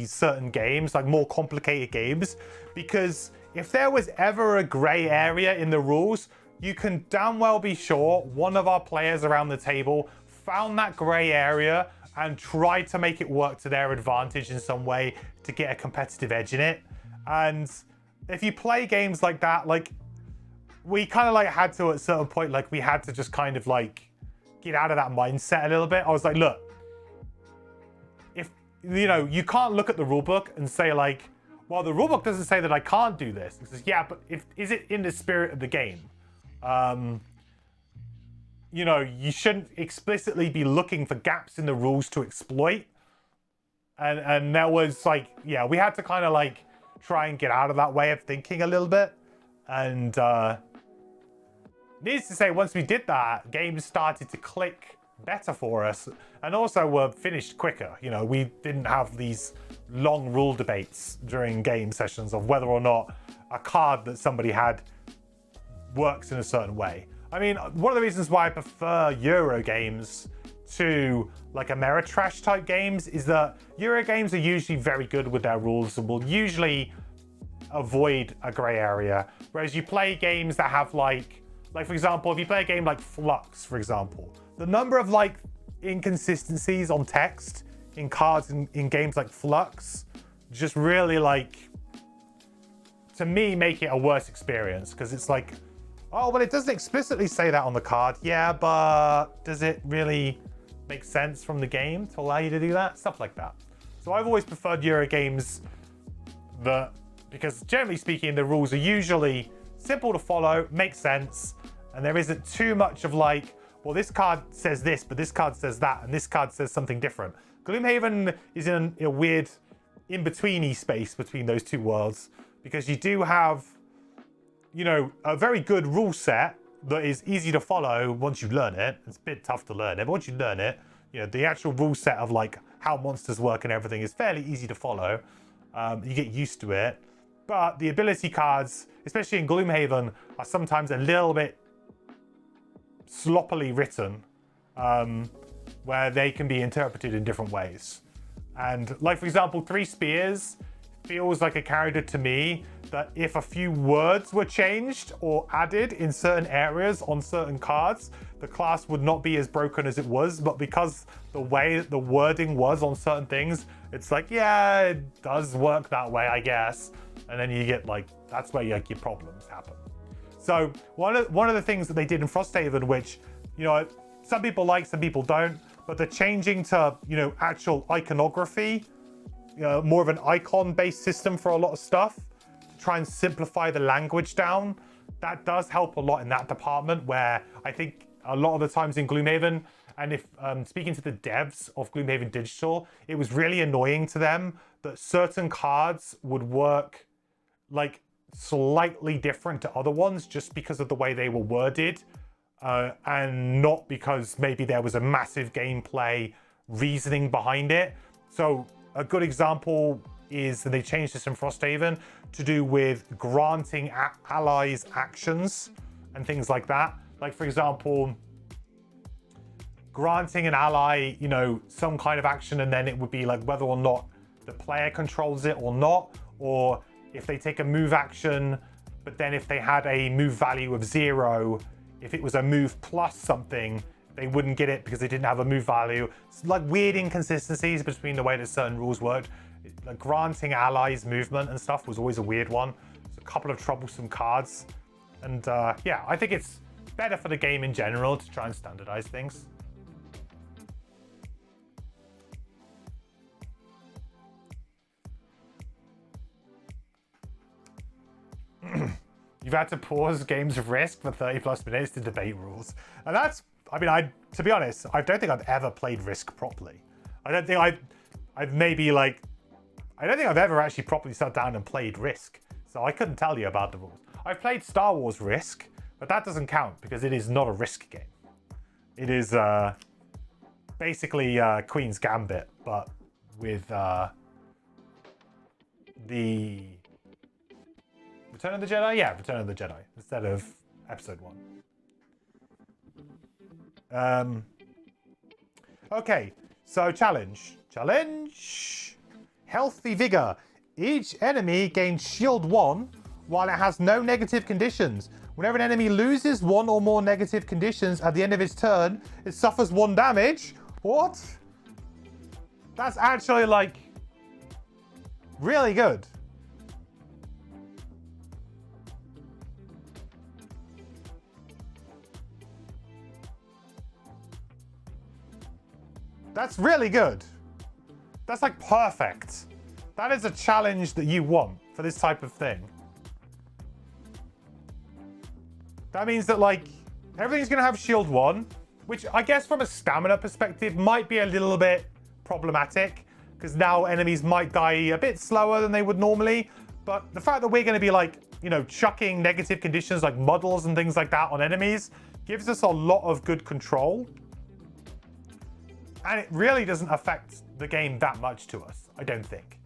certain games, like more complicated games, because if there was ever a gray area in the rules, you can damn well be sure one of our players around the table found that gray area and tried to make it work to their advantage in some way to get a competitive edge in it. And if you play games like that, like, we kind of like had to, at a certain point, like, we had to just kind of like get out of that mindset a little bit. I was like, look, you can't look at the rulebook and say like, well, the rulebook doesn't say that I can't do this. It says, yeah, but is it in the spirit of the game? You shouldn't explicitly be looking for gaps in the rules to exploit. And that was like, yeah, we had to kind of like try and get out of that way of thinking a little bit. And needless to say, once we did that, games started to click better for us, and also were finished quicker. We didn't have these long rule debates during game sessions of whether or not a card that somebody had works in a certain way. I mean, one of the reasons why I prefer Euro games to like Ameritrash type games is that Euro games are usually very good with their rules and will usually avoid a gray area, whereas you play games that have like for example, if you play a game like Flux, for example, the number of like inconsistencies on text in cards in games like Flux just really like, to me, make it a worse experience, because it's like, oh, well, it doesn't explicitly say that on the card. Yeah, but does it really make sense from the game to allow you to do that? Stuff like that. So I've always preferred Euro games because generally speaking, the rules are usually simple to follow, make sense, and there isn't too much of like, well, this card says this, but this card says that, and this card says something different. Gloomhaven is in a weird in-betweeny space between those two worlds, because you do have, a very good rule set that is easy to follow once you learn it. It's a bit tough to learn it, but once you learn it, the actual rule set of like how monsters work and everything is fairly easy to follow. You get used to it. But the ability cards, especially in Gloomhaven, are sometimes a little bit sloppily written, where they can be interpreted in different ways. And like, for example, 3 Spears feels like a character to me that if a few words were changed or added in certain areas on certain cards, the class would not be as broken as it was. But because the way that the wording was on certain things, it's like, yeah, it does work that way, I guess. And then you get like, that's where your problems happen. So one of the things that they did in Frosthaven, which, some people like, some people don't, but they're changing to, actual iconography, more of an icon-based system for a lot of stuff, to try and simplify the language down. That does help a lot in that department, where I think a lot of the times in Gloomhaven, and if speaking to the devs of Gloomhaven Digital, it was really annoying to them that certain cards would work like slightly different to other ones just because of the way they were worded, and not because maybe there was a massive gameplay reasoning behind it. So a good example is that they changed this in Frosthaven to do with granting allies actions and things like that. Like, for example, granting an ally, some kind of action, and then it would be like whether or not the player controls it or not, or if they take a move action, but then if they had a move value of 0, if it was a move plus something, they wouldn't get it because they didn't have a move value. It's like weird inconsistencies between the way that certain rules worked. Like granting allies movement and stuff was always a weird one. It's a couple of troublesome cards. And yeah, I think it's better for the game in general to try and standardize things. You've had to pause games of Risk for 30+ minutes to debate rules. And that's, to be honest, I don't think I've ever played Risk properly. I don't think I've ever actually properly sat down and played Risk. So I couldn't tell you about the rules. I've played Star Wars Risk, but that doesn't count because it is not a Risk game. It is basically Queen's Gambit, but with the Return of the Jedi? Yeah, Return of the Jedi, instead of Episode 1. Okay, so challenge. Healthy Vigor. Each enemy gains Shield 1 while it has no negative conditions. Whenever an enemy loses 1 or more negative conditions at the end of its turn, it suffers 1 damage. What? That's actually like really good. That's really good. That's like perfect. That is a challenge that you want for this type of thing. That means that like everything's going to have shield 1, which I guess from a stamina perspective might be a little bit problematic because now enemies might die a bit slower than they would normally. But the fact that we're going to be like, you know, chucking negative conditions like muddles and things like that on enemies gives us a lot of good control. And it really doesn't affect the game that much to us, I don't think.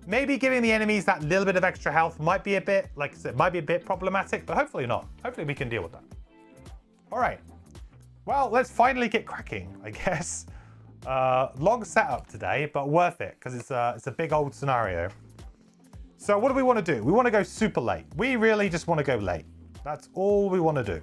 Maybe giving the enemies that little bit of extra health might be a bit, like I said, might be a bit problematic, but hopefully not. Hopefully we can deal with that. All right. Well, let's finally get cracking, I guess. Long setup today, but worth it because it's a big old scenario. So what do we want to do? We want to go super late. We really just want to go late. That's all we want to do.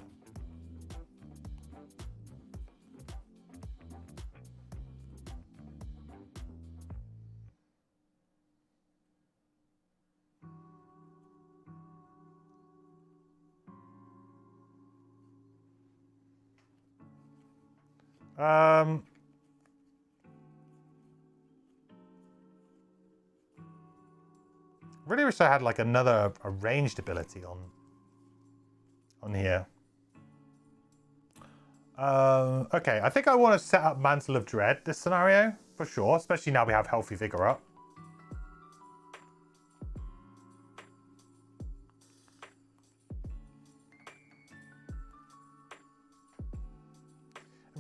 Really wish I had like a ranged ability on here. Okay, I think I want to set up Mantle of Dread this scenario for sure, especially now we have Healthy Vigor up.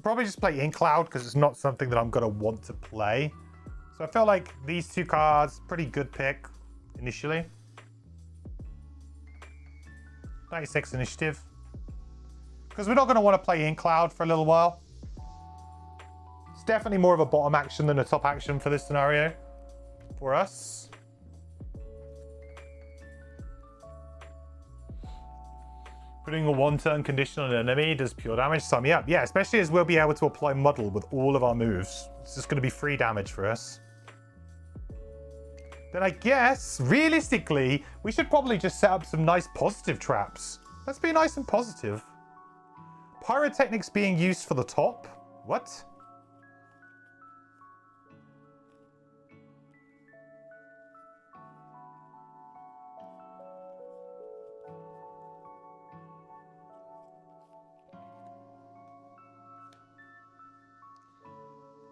Probably just play Inkcloud because it's not something that I'm going to want to play. So I feel like these two cards, pretty good pick initially. 96 initiative. Because we're not going to want to play Inkcloud for a little while. It's definitely more of a bottom action than a top action for this scenario for us. Putting a 1-turn condition on an enemy does pure damage. Sign me up. Yeah, especially as we'll be able to apply Muddle with all of our moves. It's just going to be free damage for us. Then I guess, realistically, we should probably just set up some nice positive traps. Let's be nice and positive. Pyrotechnics being used for the top? What?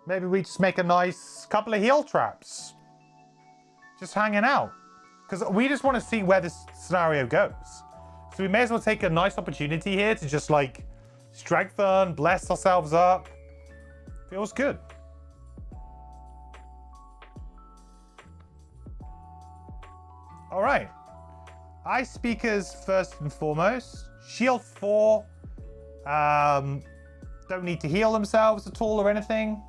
Maybe we just make a nice couple of heal traps. Just hanging out. Because we just want to see where this scenario goes. So we may as well take a nice opportunity here to just like strengthen, bless ourselves up. Feels good. All right. Ice speakers first and foremost. Shield 4. Don't need to heal themselves at all or anything.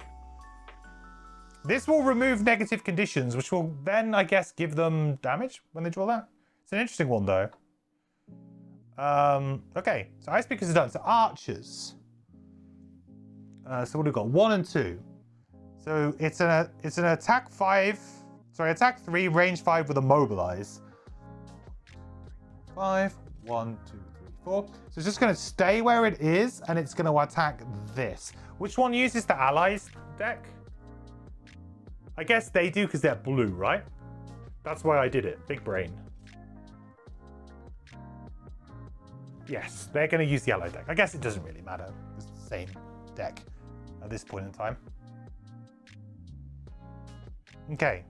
This will remove negative conditions, which will then, I guess, give them damage when they draw that. It's an interesting one, though. Okay, so ice speakers are done. So archers. So what have we got? 1 and 2. So it's an attack 5. Sorry, attack 3, range 5 with a mobilize. 5, 1, 2, 3, 4. So it's just going to stay where it is, and it's going to attack this. Which one uses the allies deck? I guess they do because they're blue, right? That's why I did it. Big brain. Yes, they're going to use the yellow deck. I guess it doesn't really matter. It's the same deck at this point in time. Okay.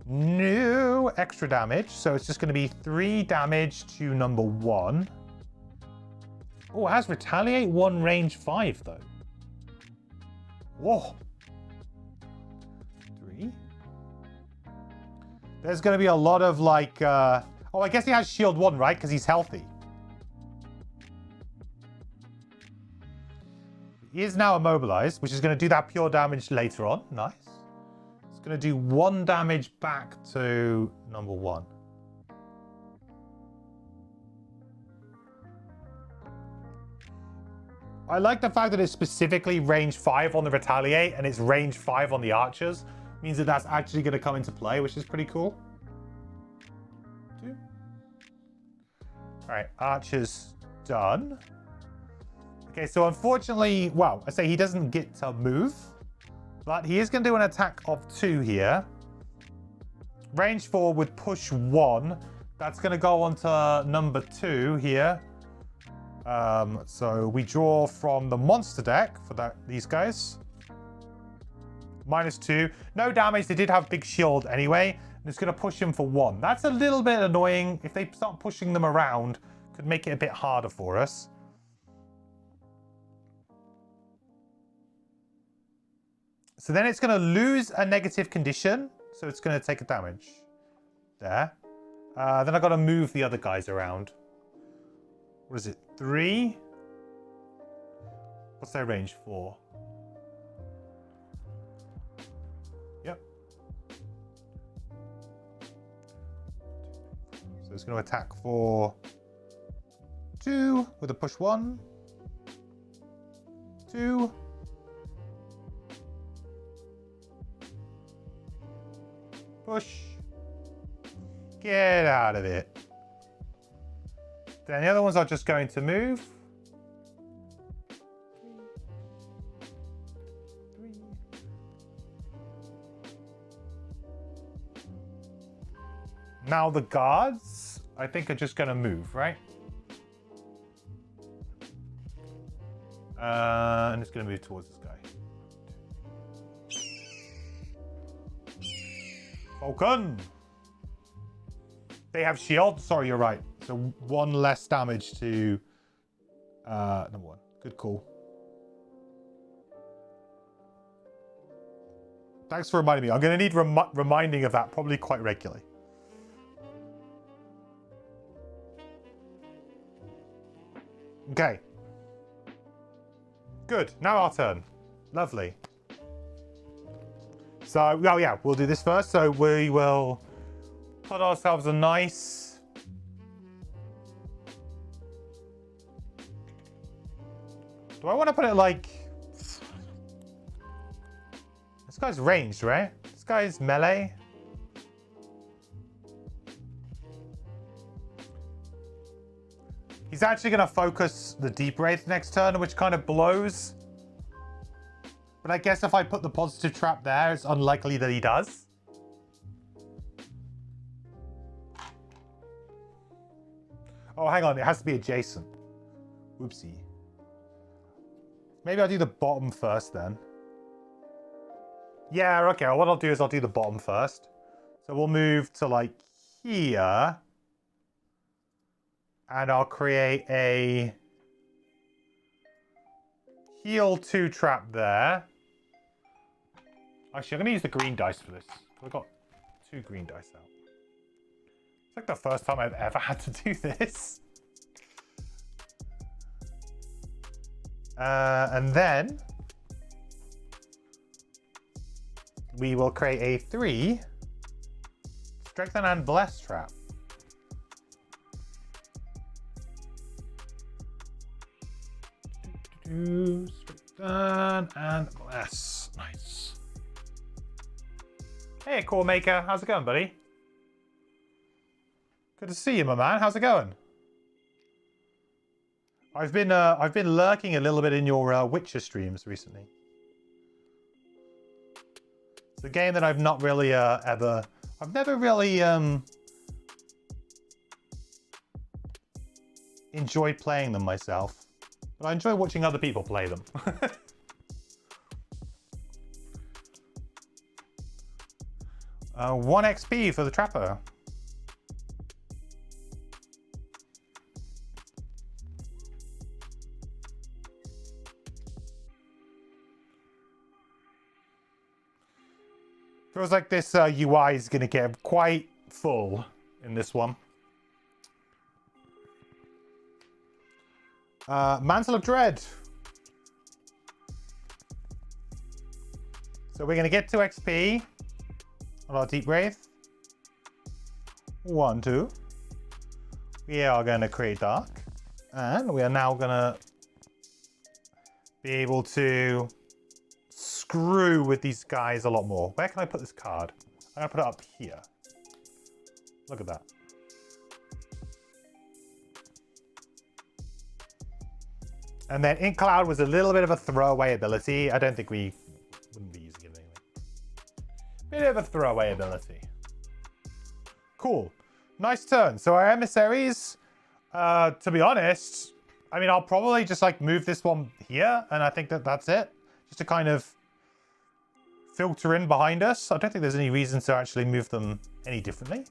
New extra damage. So it's just going to be 3 damage to number 1. Oh, it has Retaliate 1, range 5, though. Whoa. 3. There's going to be a lot of like... oh, I guess he has shield 1, right? Because he's healthy. He is now immobilized, which is going to do that pure damage later on. Nice. It's going to do 1 damage back to number 1. I like the fact that it's specifically range 5 on the Retaliate and it's range 5 on the Archers. Means that that's actually going to come into play, which is pretty cool. 2. All right, Archers done. Okay, so unfortunately, well, I say he doesn't get to move. But he is going to do an attack of 2 here. Range 4 with push 1. That's going to go on to number 2 here. So we draw from the monster deck for these guys. -2. No damage. They did have big shield anyway. And it's going to push him for 1. That's a little bit annoying. If they start pushing them around, could make it a bit harder for us. So then it's going to lose a negative condition. So it's going to take a damage. There. Then I've got to move the other guys around. What is it? 3? What's their range? 4. Yep. So it's going to attack for 2 with a push 1. 2. Push. Get out of it. Then the other ones are just going to move. 3. Now the guards, I think, are just going to move, right? And it's going to move towards this guy. Falcon! They have shield. Sorry, you're right. So 1 less damage to number 1. Good call. Thanks for reminding me. I'm going to need reminding of that probably quite regularly. Okay. Good. Now our turn. Lovely. So, oh yeah, we'll do this first. So we will put ourselves a nice... Do I want to put it like... This guy's ranged, right? This guy's melee. He's actually going to focus the Deep Wraith next turn, which kind of blows. But I guess if I put the positive trap there, it's unlikely that he does. Oh, hang on. It has to be adjacent. Whoopsie. Maybe I'll do the bottom first then. Yeah, okay. Well, what I'll do is I'll do the bottom first. So we'll move to like here. And I'll create a heal 2 trap there. Actually, I'm going to use the green dice for this. I've got 2 green dice out. It's like the first time I've ever had to do this. And then we will create a 3 strengthen and bless trap. Strengthen and bless. Nice. Hey, Core Maker. How's it going, buddy? Good to see you, my man. How's it going? I've been lurking a little bit in your Witcher streams recently. It's a game that I've not really I've never really enjoyed playing them myself, but I enjoy watching other people play them. 1 XP for the Trapper. Feels like this UI is going to get quite full in this one. Mantle of Dread. So we're going to get 2 XP on our Deep Wraith. 1, 2. We are going to create Dark. And we are now going to be able to screw with these guys a lot more. Where can I put this card? I'm going to put it up here. Look at that. And then Ink Cloud was a little bit of a throwaway ability. I don't think we wouldn't be using it anyway. Bit of a throwaway ability. Cool. Nice turn. So our emissaries, to be honest, I mean, I'll probably just like move this one here, and I think that that's it. Just to kind of filter in behind us. I don't think there's any reason to actually move them any differently.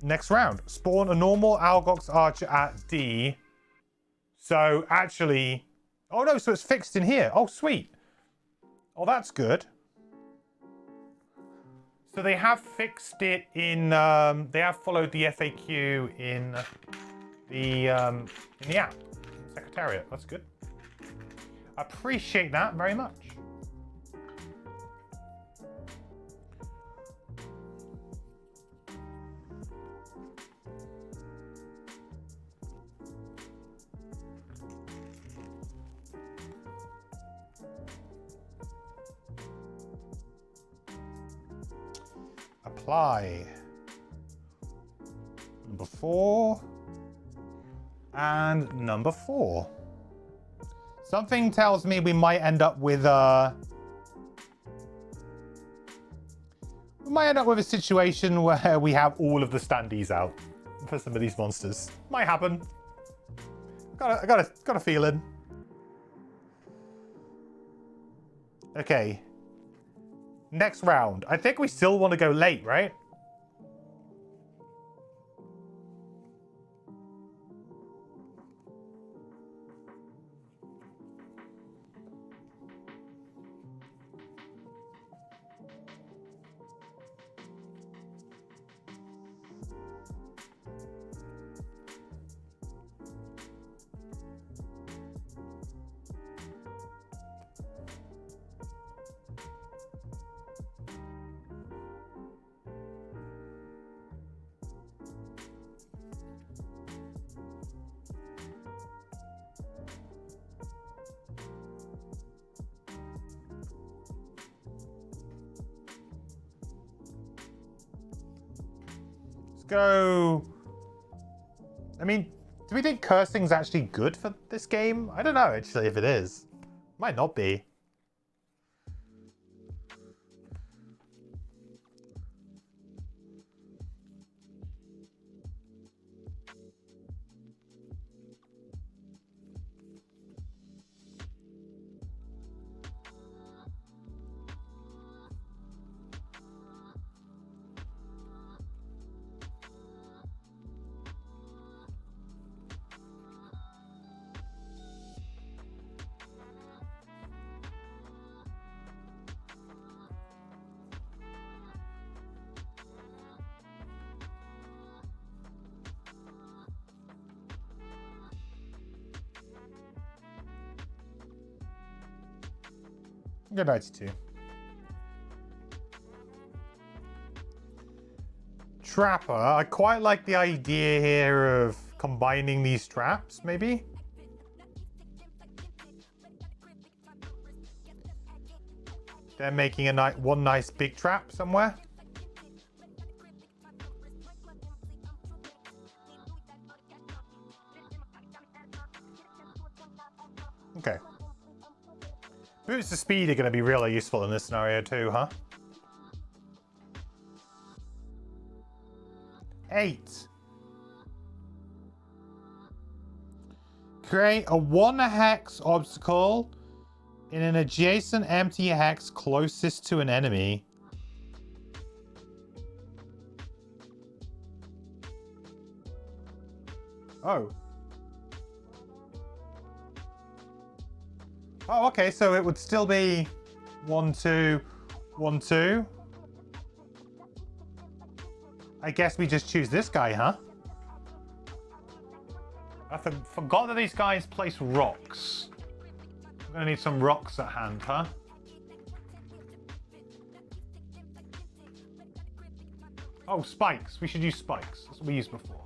Next round. Spawn a normal Algox Archer at D. So actually... Oh no, so it's fixed in here. Oh, sweet. Oh, that's good. So they have fixed it in... they have followed the FAQ in the app. Secretariat. That's good. I appreciate that very much. Apply. Number 4. And number 4. Something tells me we might end up with a situation where we have all of the standees out for some of these monsters. Might happen. I got a feeling. Okay. Next round. I think we still want to go late, right? Go. I mean, do we think cursing's actually good for this game? I don't know actually if it is. Might not be. Good night to you. Trapper. I quite like the idea here of combining these traps, maybe. They're making a one nice big trap somewhere. Okay. Boots of speed are going to be really useful in this scenario too, huh? 8. Create a 1 hex obstacle in an adjacent empty hex closest to an enemy. Oh. Oh, okay, so it would still be 1, 2, 1, 2. I guess we just choose this guy, huh? I forgot that these guys place rocks. I'm gonna need some rocks at hand, huh? Oh, spikes. We should use spikes. That's what we used before.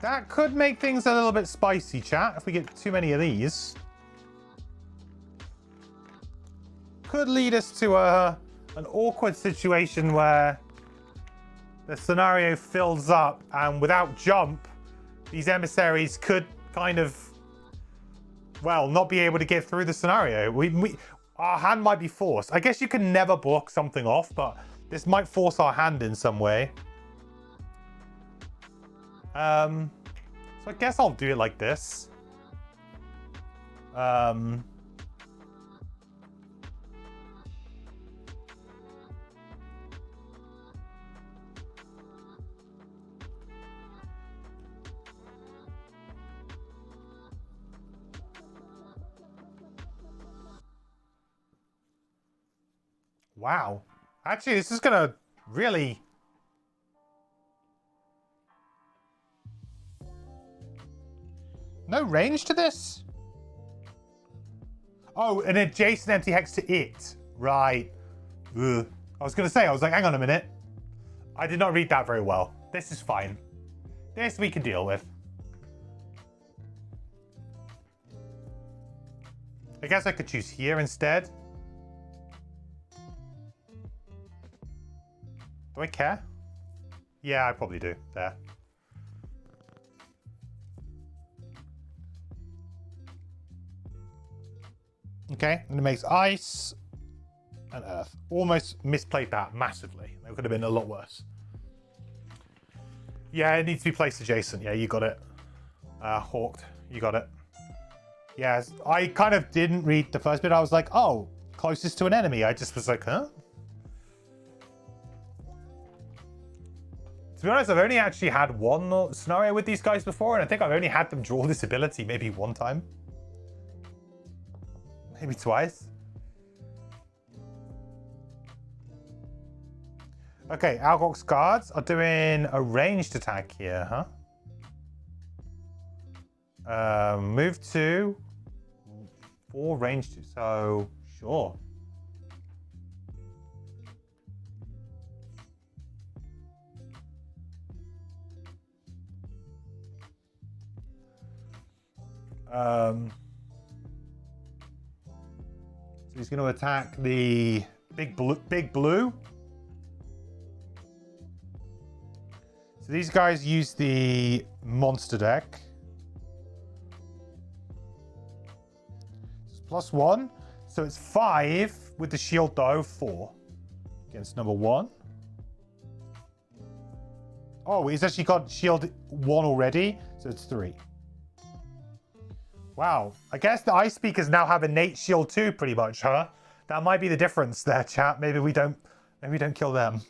That could make things a little bit spicy, chat, if we get too many of these. Could lead us to a an awkward situation where the scenario fills up and without jump, these emissaries could kind of, well, not be able to get through the scenario. Our hand might be forced. I guess you can never block something off, but this might force our hand in some way. So I guess I'll do it like this. Wow. Actually, this is gonna really... No range to this? Oh, an adjacent empty hex to it. Right. Ugh. I was gonna say, I was like, hang on a minute. I did not read that very well. This is fine. This we can deal with. I guess I could choose here instead. Do I care? Yeah, I probably do. There. Okay, and it makes ice and earth. Almost misplayed that massively. That could have been a lot worse. Yeah, it needs to be placed adjacent. Yeah, you got it. Hawked, you got it. Yes, I kind of didn't read the first bit. I was like, oh, closest to an enemy. I just was like, huh? To be honest, I've only actually had one scenario with these guys before, and I think I've only had them draw this ability maybe one time. Maybe twice. Okay, Algok's guards are doing a ranged attack here, huh? Move 2. 4 range 2, so sure. So he's going to attack the big blue. So these guys use the monster deck. It's +1. So it's 5 with the shield though, 4 against number 1. Oh, he's actually got shield 1 already, so it's 3. Wow, I guess the ice speakers now have innate shield 2 pretty much, huh? That might be the difference there, chat. Maybe we don't kill them.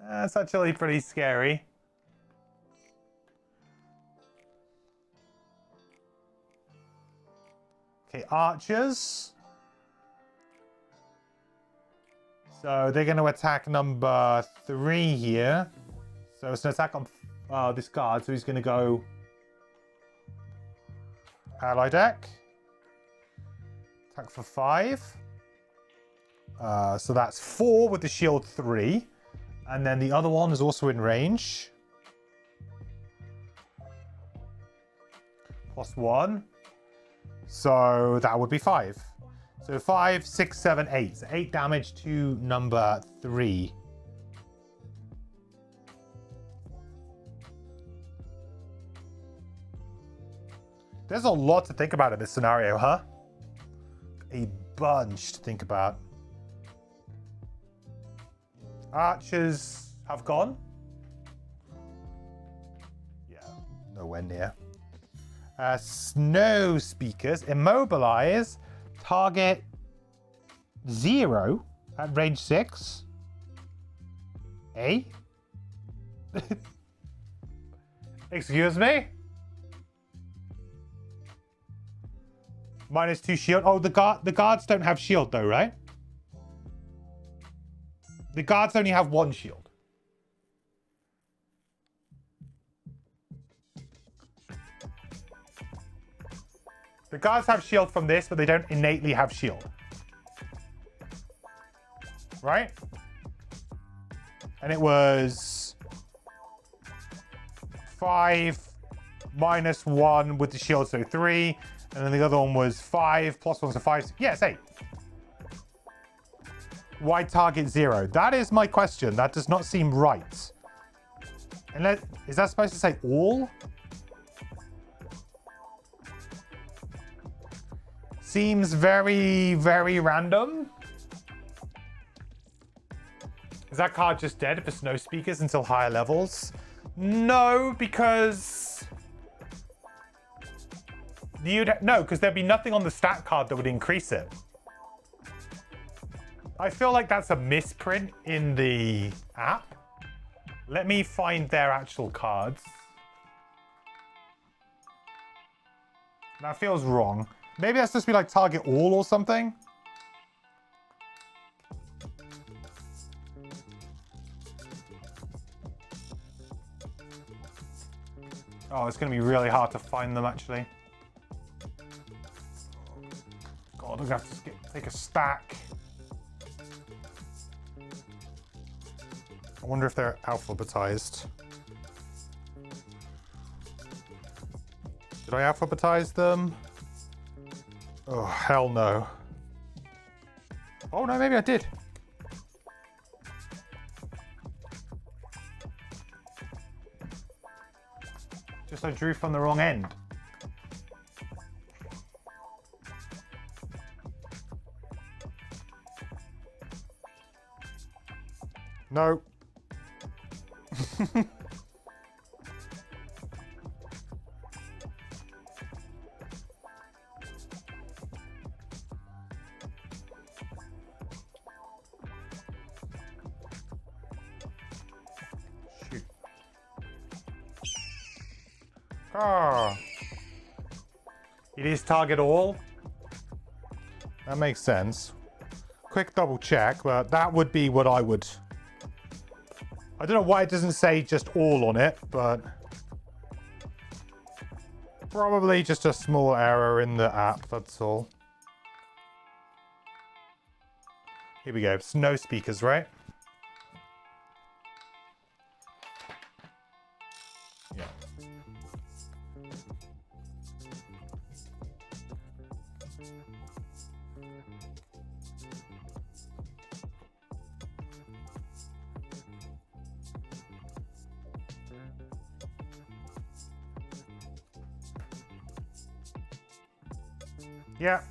That's actually pretty scary. Okay, archers. So they're going to attack number 3 here. So it's an attack on this guard. So he's going to go ally deck. Attack for 5. So that's 4 with the shield 3. And then the other one is also in range. +1. So that would be 5. So 5, 6, 7, 8. So 8 damage to number 3. There's a lot to think about in this scenario, huh? A bunch to think about. Archers have gone. Yeah, nowhere near. Snow speakers immobilize target 0 at range 6. Excuse me? -2 shield. Oh, the guards don't have shield though, right? The guards only have 1 shield. The guards have shield from this, but they don't innately have shield. Right? And it was 5 -1 with the shield, so 3. And then the other one was 5 +1, so 5. Yeah, it's 8. Why target 0? That is my question. That does not seem right. Is that supposed to say all? Seems very, very random. Is that card just dead for snow speakers until higher levels? No, because... No, because there'd be nothing on the stat card that would increase it. I feel like that's a misprint in the app. Let me find their actual cards. That feels wrong. Maybe that's supposed to be like target all or something. Oh, it's going to be really hard to find them actually. God, I'm going to have to take a stack. I wonder if they're alphabetized. Did I alphabetize them? Oh, hell no. Oh, no, maybe I did. Just I drew from the wrong end. No. Shoot. Ah. It is target all. That makes sense. Quick double check, but that would be what I would... I don't know why it doesn't say just all on it, but probably just a small error in the app, that's all. Here we go. Snow speakers, right? Yeah. Yeah.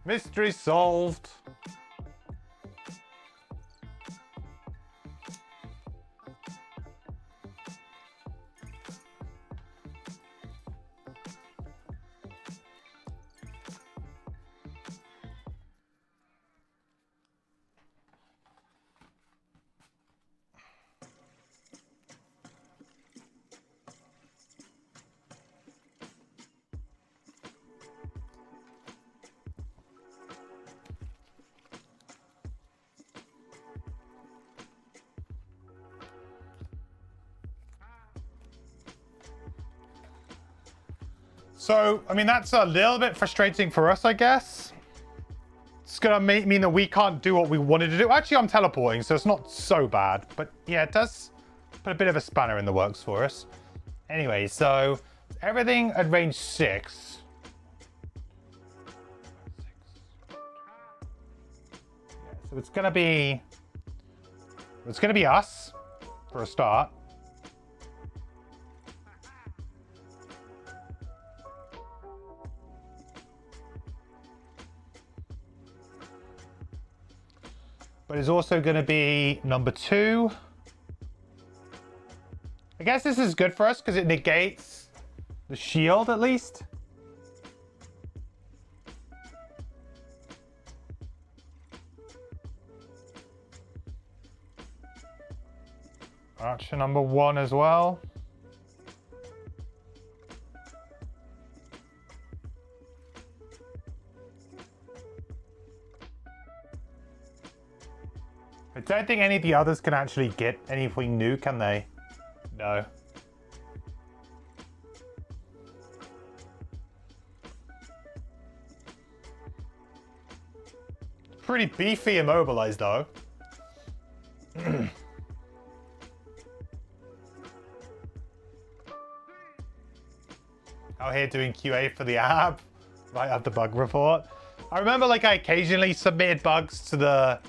Mystery solved. So, I mean, that's a little bit frustrating for us, I guess. It's going to mean that we can't do what we wanted to do. Actually, I'm teleporting, so it's not so bad. But yeah, it does put a bit of a spanner in the works for us. Anyway, so everything at range 6. Yeah, so it's going to be us for a start. But it's also going to be number 2. I guess this is good for us because it negates the shield at least. Archer number 1 as well. I don't think any of the others can actually get anything new, can they? No. Pretty beefy immobilized though. out here doing QA for the app. Right up the bug report. I remember like I occasionally submitted bugs to the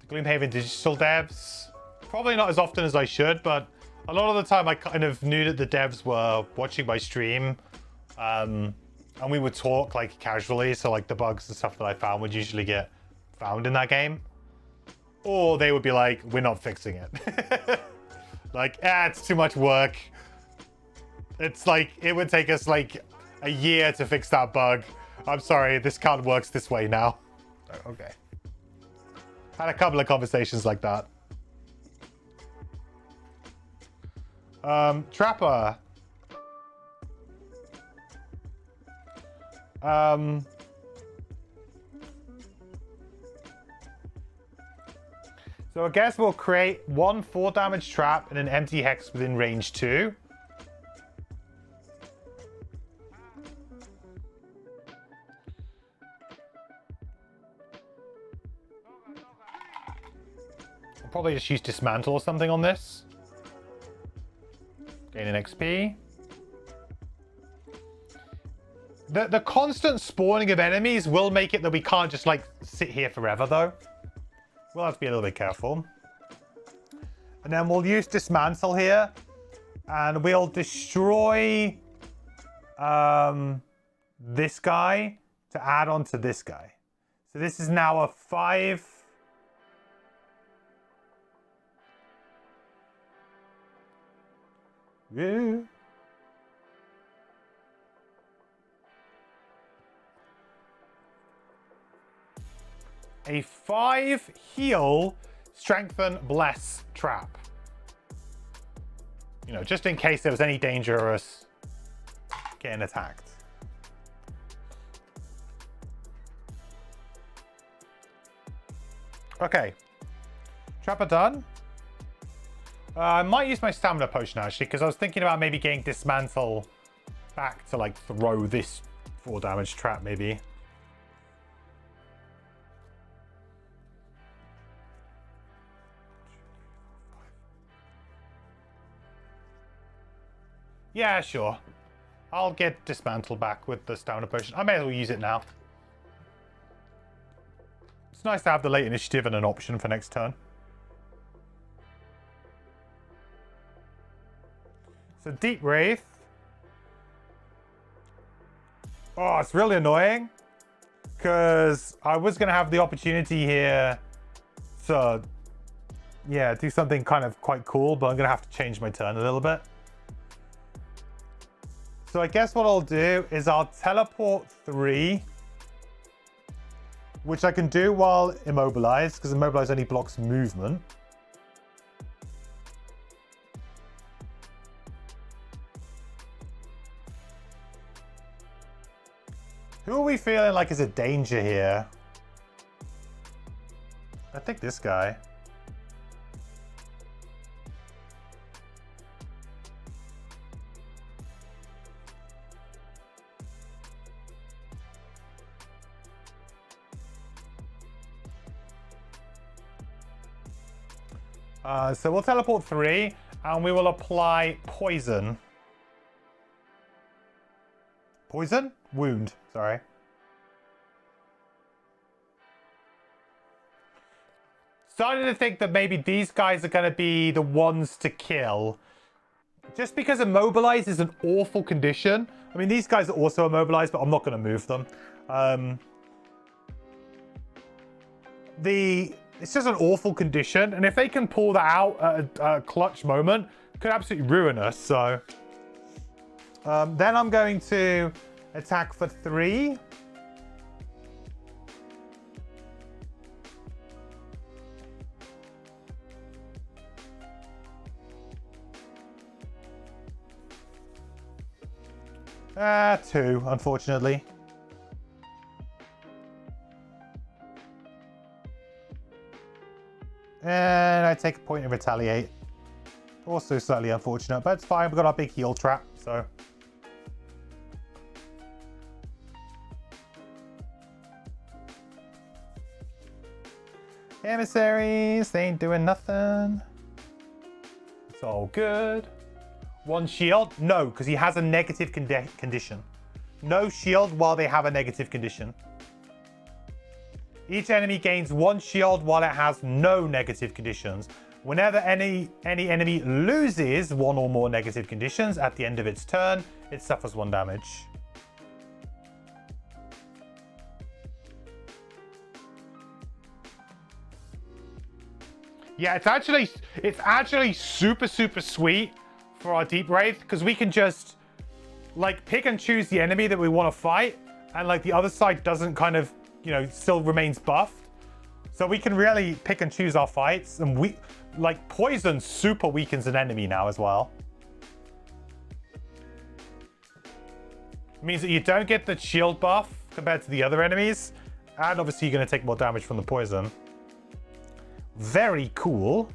Gloomhaven digital devs. Probably not as often as I should, but a lot of the time I kind of knew that the devs were watching my stream. And we would talk like casually. So like the bugs and stuff that I found would usually get found in that game. Or they would be like, we're not fixing it. Like, it's too much work. It's like, it would take us like a year to fix that bug. I'm sorry, this card works this way now. Okay. Had a couple of conversations like that. Trapper. So I guess we'll create one 4 damage trap and an empty hex within range 2. I'll probably just use dismantle or something on this. Gain an XP. The constant spawning of enemies will make it that we can't just like sit here forever though. We'll have to be a little bit careful. And then we'll use dismantle here. And we'll destroy this guy to add on to this guy. So this is now a 5. Yeah. A 5 heal, strengthen, bless trap. You know, just in case there was any danger of us getting attacked. Okay. Trapper done. I might use my stamina potion actually, because I was thinking about maybe getting dismantle back to like throw this 4 damage trap maybe. Yeah, sure. I'll get dismantle back with the stamina potion. I may as well use it now. It's nice to have the late initiative and an option for next turn. So Deep Wraith. Oh, it's really annoying. Because I was going to have the opportunity here to, yeah, do something kind of quite cool. But I'm going to have to change my turn a little bit. So I guess what I'll do is I'll teleport 3. Which I can do while immobilized. Because immobilized only blocks movement. Who are we feeling like is a danger here? I think this guy. So we'll teleport 3 and we will apply poison. Poison? Wound, sorry. Starting to think that maybe these guys are going to be the ones to kill. Just because immobilized is an awful condition. I mean, these guys are also immobilized, but I'm not going to move them. It's just an awful condition. And if they can pull that out at a clutch moment, it could absolutely ruin us. So then I'm going to attack for 3. Two, unfortunately. And I take a point and retaliate. Also slightly unfortunate, but it's fine. We've got our big heal trap, so. Emissaries, they ain't doing nothing. It's all good. 1 shield? No, because he has a negative condition. No shield while they have a negative condition. Each enemy gains 1 shield while it has no negative conditions. Whenever any enemy loses 1 or more negative conditions at the end of its turn, it suffers 1 damage. Yeah, it's actually super sweet for our deep wraith, because we can just like pick and choose the enemy that we want to fight, and like the other side doesn't kind of, you know, still remains buffed. So we can really pick and choose our fights, and we like poison super weakens an enemy now as well. It means that you don't get the shield buff compared to the other enemies, and obviously you're going to take more damage from the poison. Very cool.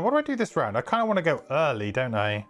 What do I do this round? I kind of want to go early, don't I?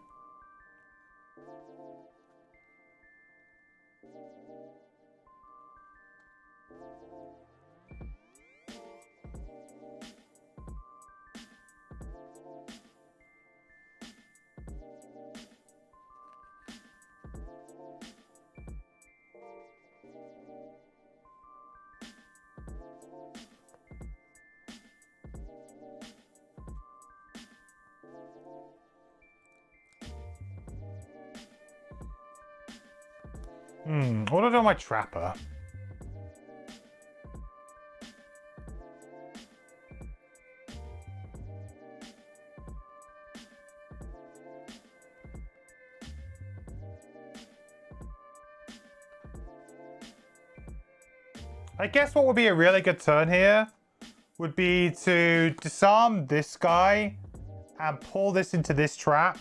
What do I do on my trapper? I guess what would be a really good turn here would be to disarm this guy and pull this into this trap.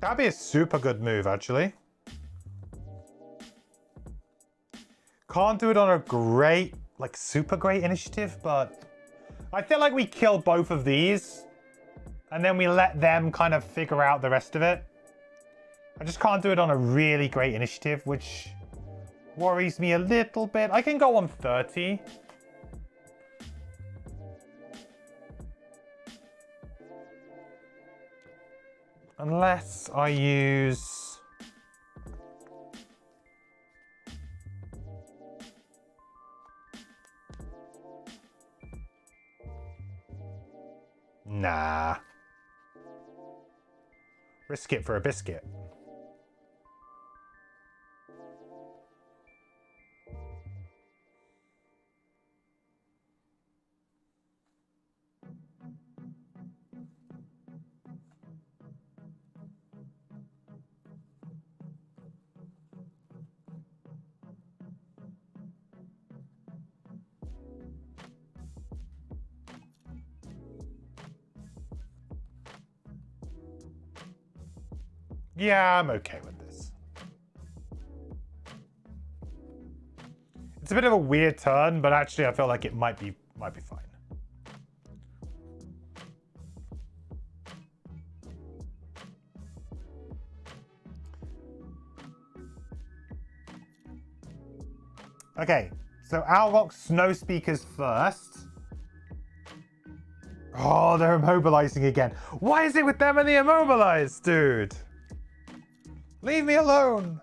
That'd be a super good move, actually. Can't do it on a great, like super great initiative, but I feel like we kill both of these and then we let them kind of figure out the rest of it. I just can't do it on a really great initiative, which worries me a little bit. I can go on 30. Unless I use... Nah. Risk it for a biscuit. Yeah, I'm okay with this. It's a bit of a weird turn, but actually I feel like it might be fine. Okay, so Alrock Snow Speakers first. Oh, they're immobilizing again. Why is it with them and the immobilized, dude? Leave me alone.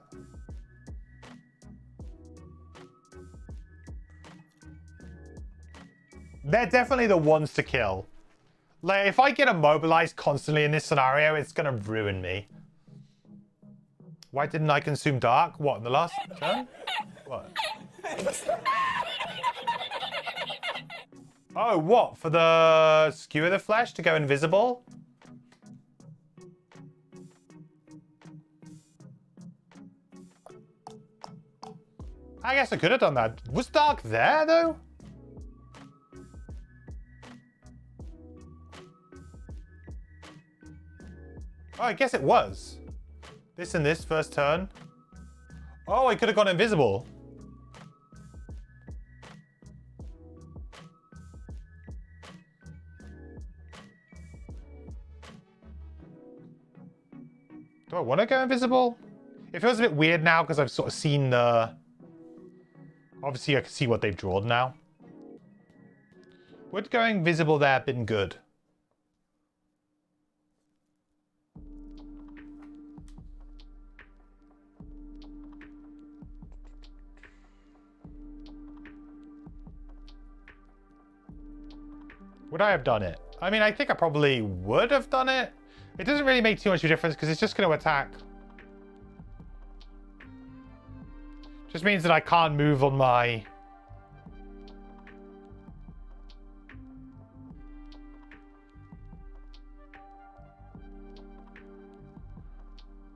They're definitely the ones to kill. Like, if I get immobilized constantly in this scenario, it's gonna ruin me. Why didn't I consume dark? What, in the last turn? What? Oh, what? For the skewer the flesh to go invisible? I guess I could have done that. Was dark there, though? Oh, I guess it was. This and this first turn. Oh, I could have gone invisible. Do I want to go invisible? It feels a bit weird now because I've sort of seen the... Obviously, I can see what they've drawn now. Would going visible there have been good? Would I have done it? I mean, I think I probably would have done it. It doesn't really make too much of a difference because it's just going to attack. Just means that I can't move on my...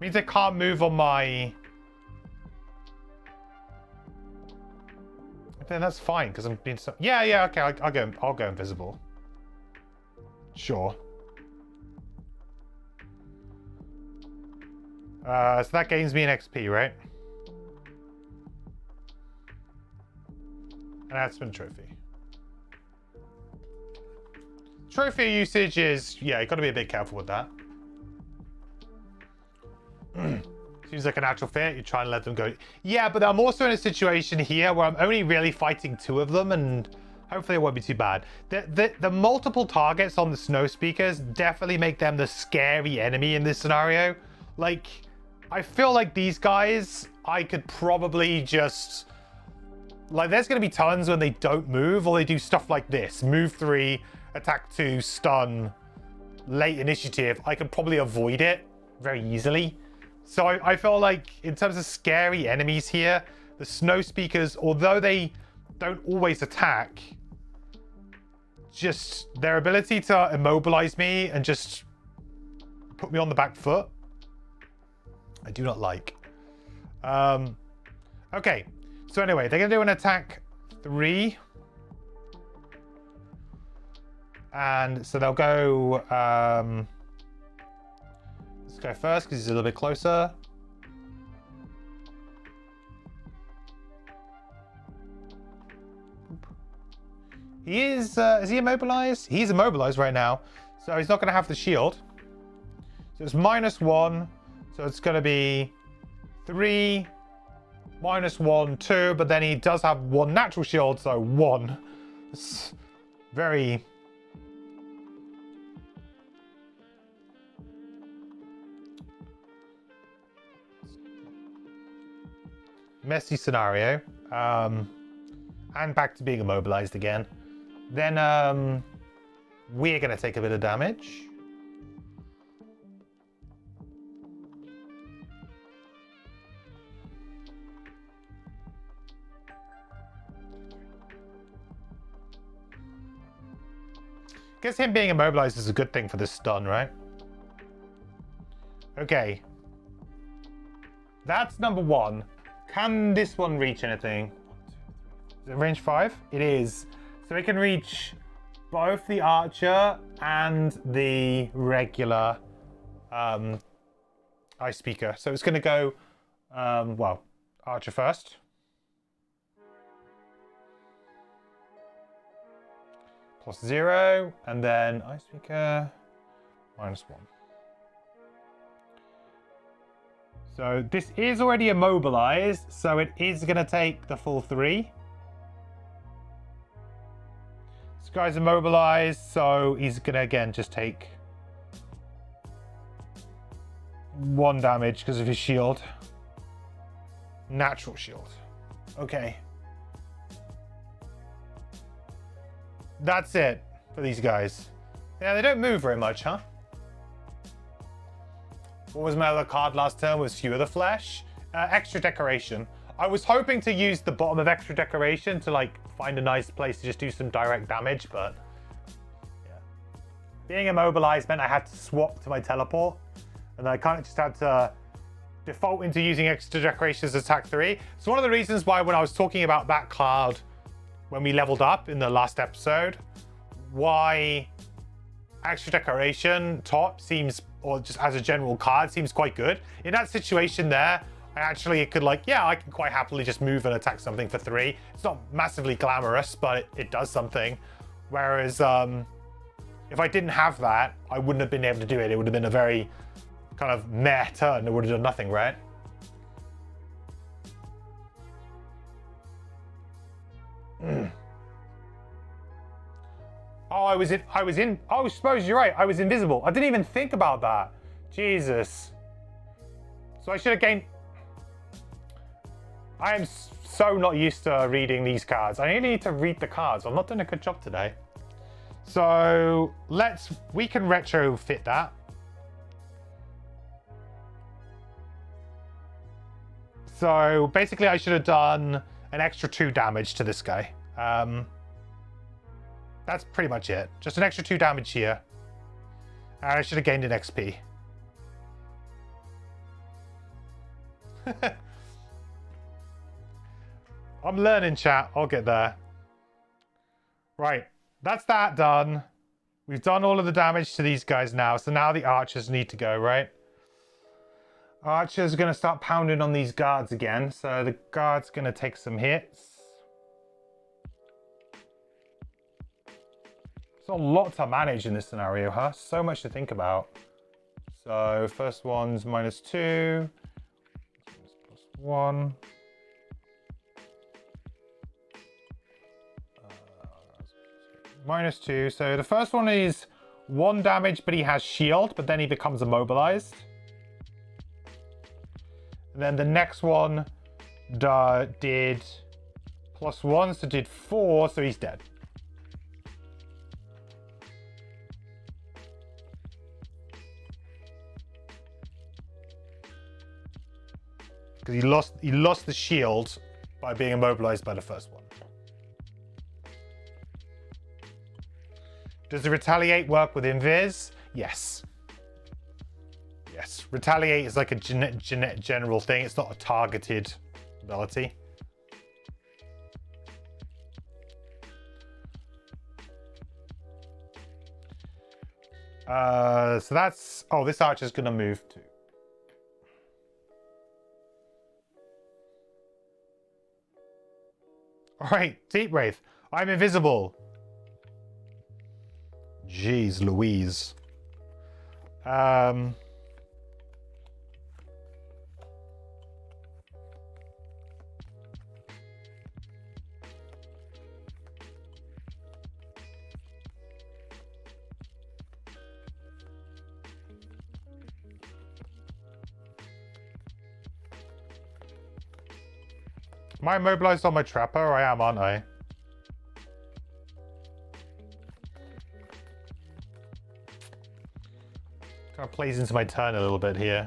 Means I can't move on my... Then that's fine because I'm being so... Yeah, okay, I'll go invisible. Sure. So that gains me an XP, right? And that's been a trophy. Trophy usage is... Yeah, you got to be a bit careful with that. Seems like a natural fit. You're trying to let them go. Yeah, but I'm also in a situation here where I'm only really fighting 2 of them, and hopefully it won't be too bad. The multiple targets on the snow speakers definitely make them the scary enemy in this scenario. Like, I feel like these guys, I could probably just... Like, there's going to be tons when they don't move, or they do stuff like this. Move 3, attack 2, stun, late initiative. I could probably avoid it very easily. So I feel like in terms of scary enemies here, the snow speakers, although they don't always attack, just their ability to immobilize me and just put me on the back foot, I do not like. Okay, so anyway, they're going to do an attack 3. And so they'll go... Let's go first because he's a little bit closer. He is he immobilized? He's immobilized right now. So he's not going to have the shield. So it's -1. So it's going to be 3, -1, 2. But then he does have 1 natural shield, so 1. It's very... messy scenario. And back to being immobilized again. Then we're going to take a bit of damage. Guess him being immobilized is a good thing for this stun, right? Okay. That's number 1. Can this one reach anything? Is it range 5? It is. So it can reach both the archer and the regular ice speaker. So it's going to go, well, archer first. +0. And then ice speaker -1. So this is already immobilized, so it is going to take the full 3. This guy's immobilized, so he's going to, again, just take 1 damage because of his shield. Natural shield. Okay. That's it for these guys. Yeah, they don't move very much, huh? What was my other card last turn? Was Few of the Flesh. Extra Decoration. I was hoping to use the bottom of Extra Decoration to like find a nice place to just do some direct damage, but yeah. Being immobilized meant I had to swap to my teleport, and I kind of just had to default into using Extra Decoration as attack 3. It's one of the reasons why when I was talking about that card when we leveled up in the last episode, why Extra Decoration top seems or just as a general card seems quite good. In that situation there, I actually could like, yeah, I can quite happily just move and attack something for 3. It's not massively glamorous, but it does something. Whereas if I didn't have that, I wouldn't have been able to do it. It would have been a very kind of meh turn. It would have done nothing, right? Oh, I suppose you're right. I was invisible. I didn't even think about that. Jesus. So I should have gained... I am so not used to reading these cards. I only need to read the cards. I'm not doing a good job today. So we can retrofit that. So basically I should have done an extra 2 damage to this guy. That's pretty much it. Just an extra 2 damage here. And I should have gained an XP. I'm learning, chat. I'll get there. Right. That's that done. We've done all of the damage to these guys now. So now the archers need to go, right? Archer's going to start pounding on these guards again. So the guard's going to take some hits. There's a lot to manage in this scenario, huh? So much to think about. So first one's -2. +1. -2. So the first one is 1 damage, but he has shield, but then he becomes immobilized. And then the next one did +1, so did 4, so he's dead. Because he lost the shield by being immobilized by the first one. Does the retaliate work with invis? Yes. Yes. Retaliate is like a general thing. It's not a targeted ability. So that's... Oh, this archer's going to move too. Alright, Deep Wraith. I'm invisible. Jeez Louise. Am I immobilized on my trapper? I am, aren't I? Kind of plays into my turn a little bit here.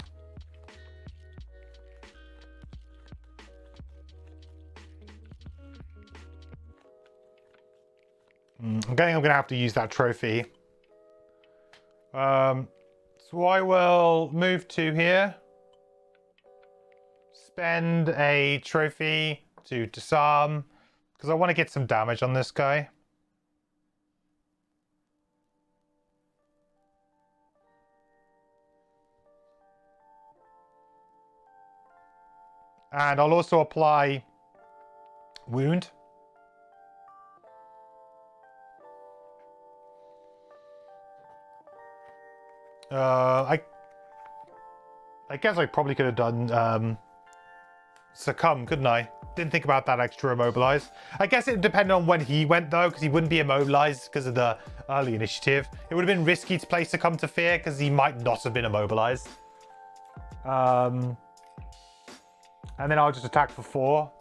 I'm going to have to use that trophy. So I will move to here. Spend a trophy to disarm, because I want to get some damage on this guy. And I'll also apply wound. I guess I probably could have done succumb, couldn't I? Didn't think about that extra immobilize. I guess it depended on when he went though, because he wouldn't be immobilized because of the early initiative. It would have been risky to play succumb to fear because he might not have been immobilized. And then I'll just attack for 4.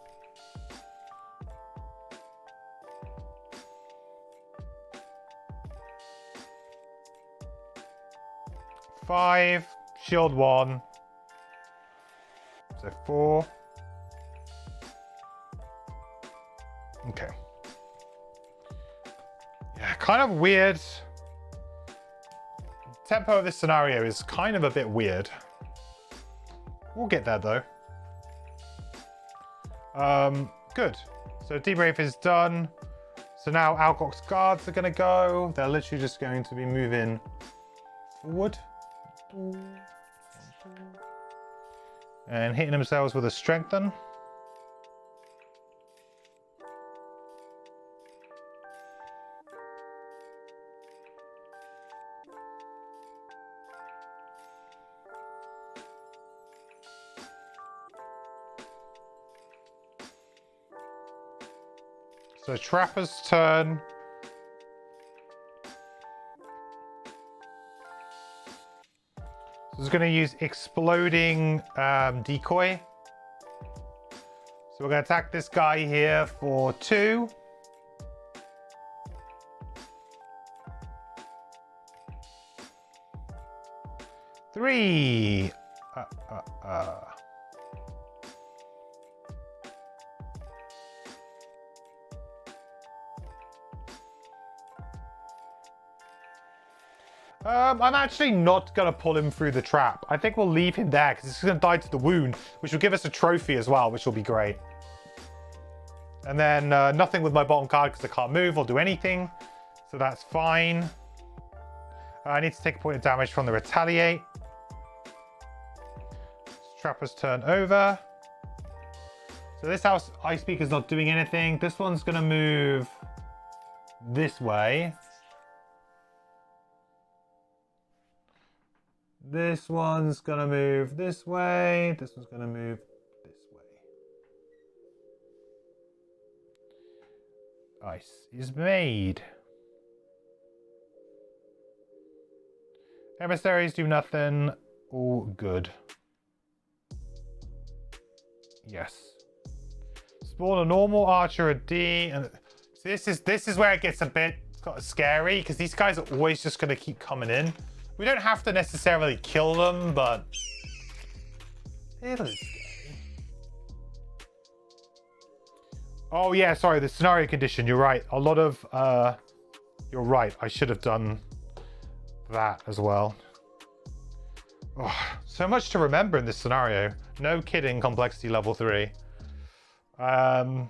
Five, shield 1. So 4. Okay. Yeah, kind of weird. Tempo of this scenario is kind of a bit weird. We'll get there though. Good. So Deep Wraith is done. So now Algok's guards are going to go. They're literally just going to be moving forward. And hitting themselves with a strengthen. So Trapper's turn. So it's going to use exploding decoy. So we're going to attack this guy here for 2. Three. I'm actually not going to pull him through the trap. I think we'll leave him there because he's going to die to the wound, which will give us a trophy as well, which will be great. And then nothing with my bottom card because I can't move or do anything. So that's fine. I need to take a point of damage from the retaliate. Trapper's turn over. So this house Ice Speaker is not doing anything. This one's going to move this way. This one's going to move this way. This one's going to move this way. Ice is made. Emissaries do nothing. All good. Yes. Spawn a normal archer at D. And so this is where it gets a bit scary because these guys are always just going to keep coming in. We don't have to necessarily kill them, but it is scary. Oh yeah, sorry, the scenario condition. You're right. A lot of you're right. I should have done that as well. Oh, so much to remember in this scenario. No kidding, complexity level 3. I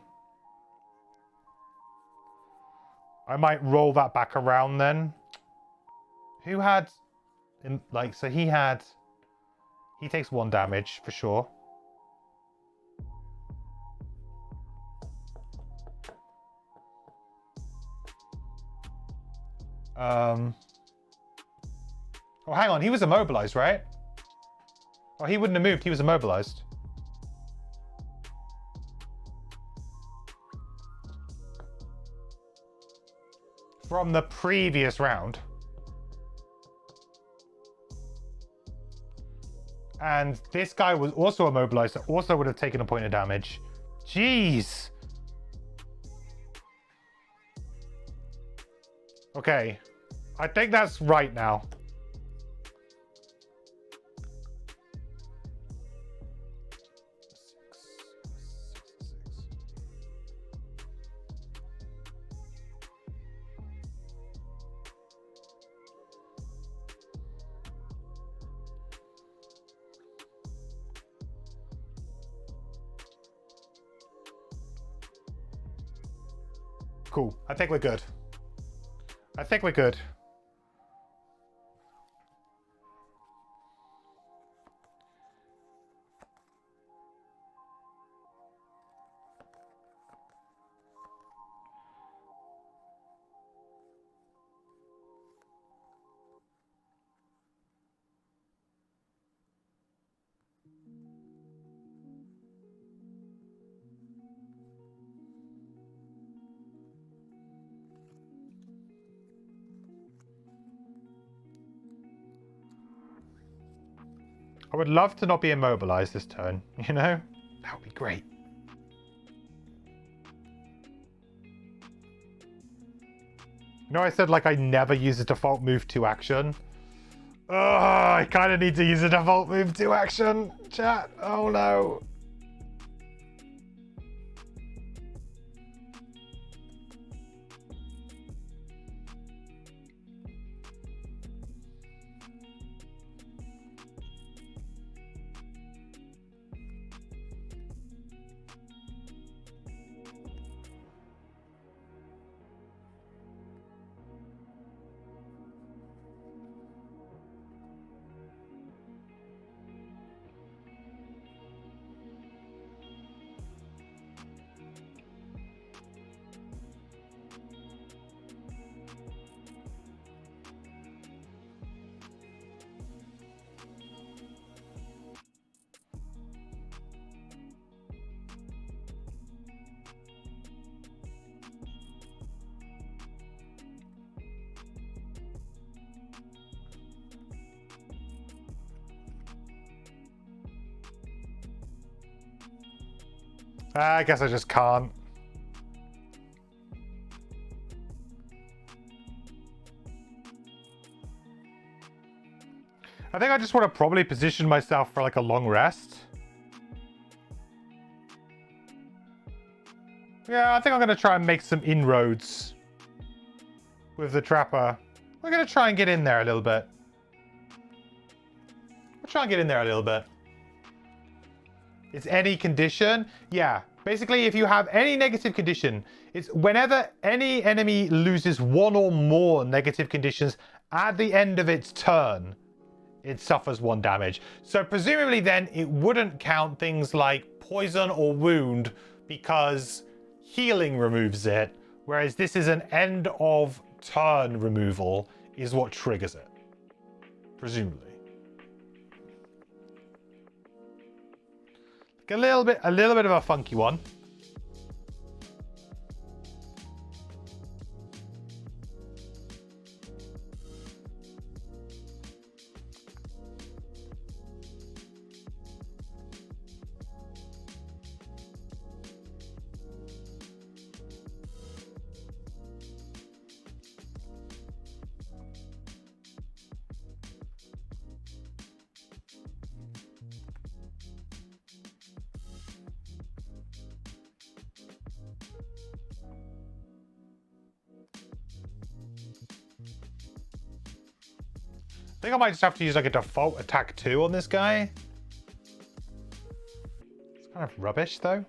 might roll that back around then. Who had, like, so he takes 1 damage for sure. Oh, hang on, he was immobilized, right? Oh, he wouldn't have moved, he was immobilized. From the previous round. And this guy was also immobilized, so also would have taken a point of damage. Jeez. Okay. I think that's right now. Cool. I think we're good. I think we're good. I would love to not be immobilized this turn, you know? That would be great. You know, I said like I never use a default move to action. Oh, I kind of need to use a default move to action, chat. Oh no. I guess I just can't. I think I just want to probably position myself for like a long rest. Yeah, I think I'm going to try and make some inroads with the trapper. We're going to try and get in there a little bit. We'll try and get in there a little bit. It's any condition. Yeah, basically if you have any negative condition, it's whenever any enemy loses one or more negative conditions at the end of its turn, it suffers 1 damage. So presumably then it wouldn't count things like poison or wound because healing removes it, whereas this is an end of turn removal is what triggers it, presumably. Like a little bit of a funky one. I think I might just have to use like a default attack 2 on this guy. It's kind of rubbish though.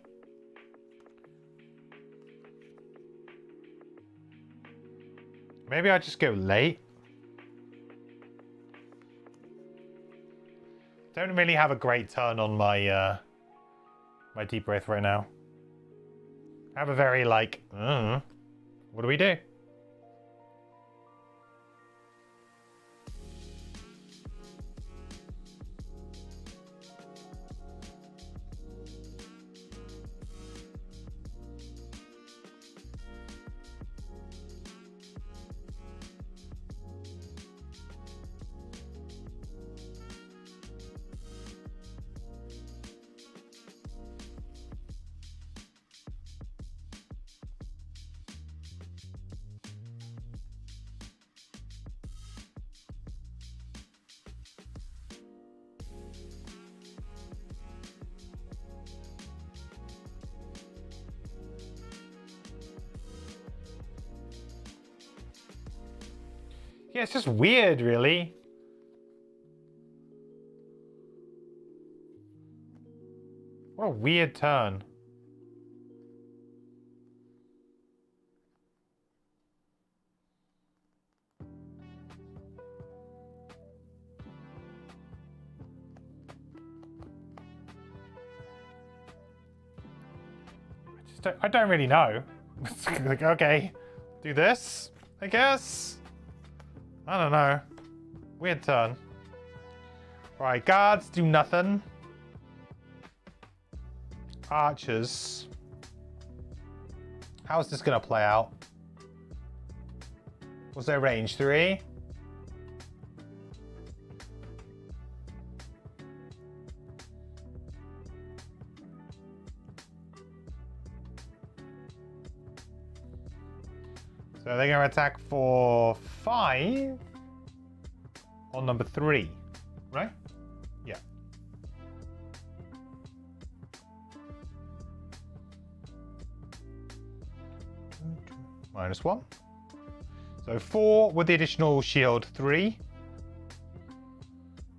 Maybe I just go late. Don't really have a great turn on my my deep breath right now. I have a very like, what do we do? Yeah, it's just weird, really. What a weird turn. I don't really know. It's like, okay, do this, I guess. I don't know. Weird turn. Right, guards do nothing. Archers. How's this gonna play out? What's their range? 3? So they're going to attack for 5 on number 3, right? Yeah. -1. So 4 with the additional shield 3.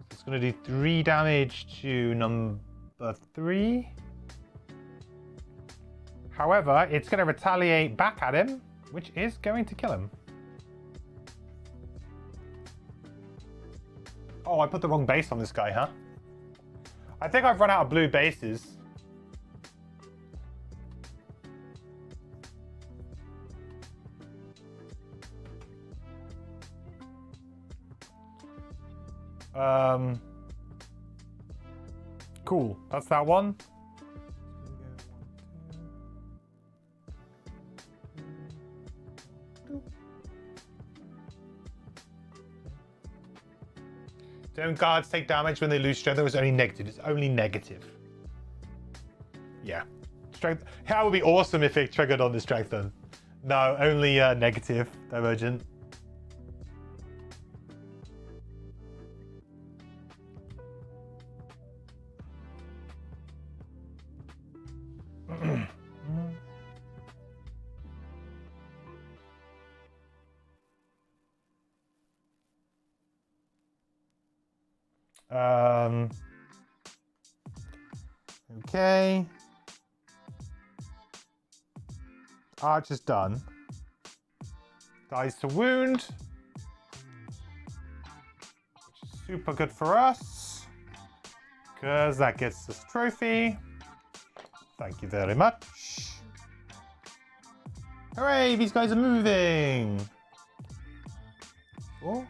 It's going to do 3 damage to number 3. However, it's going to retaliate back at him, which is going to kill him. Oh, I put the wrong base on this guy, huh? I think I've run out of blue bases. Cool. That's that one. Don't guards take damage when they lose strength? It was only negative. It's only negative. Yeah, strength. That would be awesome if it triggered on the strengthen. No, only negative divergent. Okay. Arch is done. Dies to wound. Which is super good for us. Because that gets us trophy. Thank you very much. Hooray, these guys are moving. Four.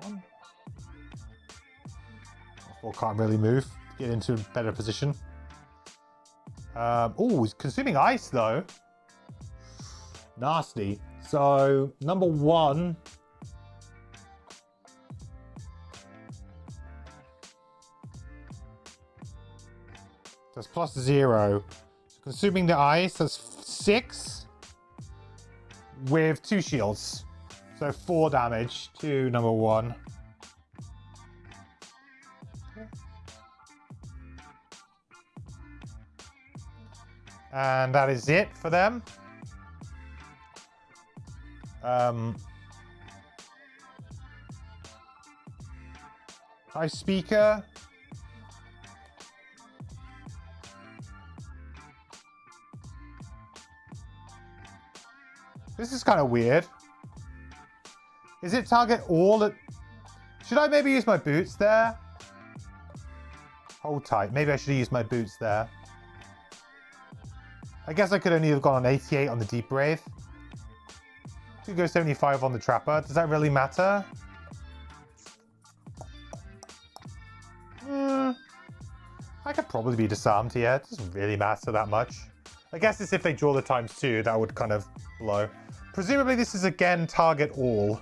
One. Four can't really move. Get into a better position. Oh, he's consuming ice though. Nasty. So, number one. That's plus 0. So consuming the ice, that's 6. With 2 shields. So 4 damage to number 1. And that is it for them. Hi, speaker. This is kind of weird. Is it target all at... Should I maybe use my boots there? Hold tight. Maybe I should use my boots there. I guess I could only have gone on 88 on the Deep Wraith. Could go 75 on the Trapper. Does that really matter? I could probably be disarmed here. It doesn't really matter that much. I guess it's if they draw the ×2, that would kind of blow. Presumably this is again target all.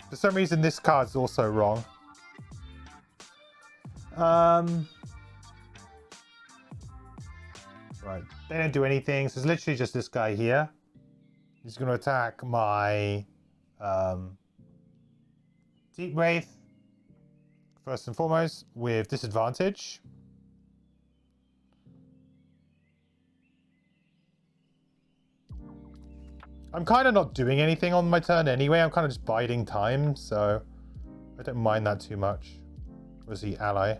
For some reason this card's also wrong. Right, they don't do anything, so it's literally just this guy here. He's going to attack my Deep Wraith, first and foremost, with disadvantage. I'm kind of not doing anything on my turn anyway. I'm kind of just biding time, so I don't mind that too much. Where's the ally?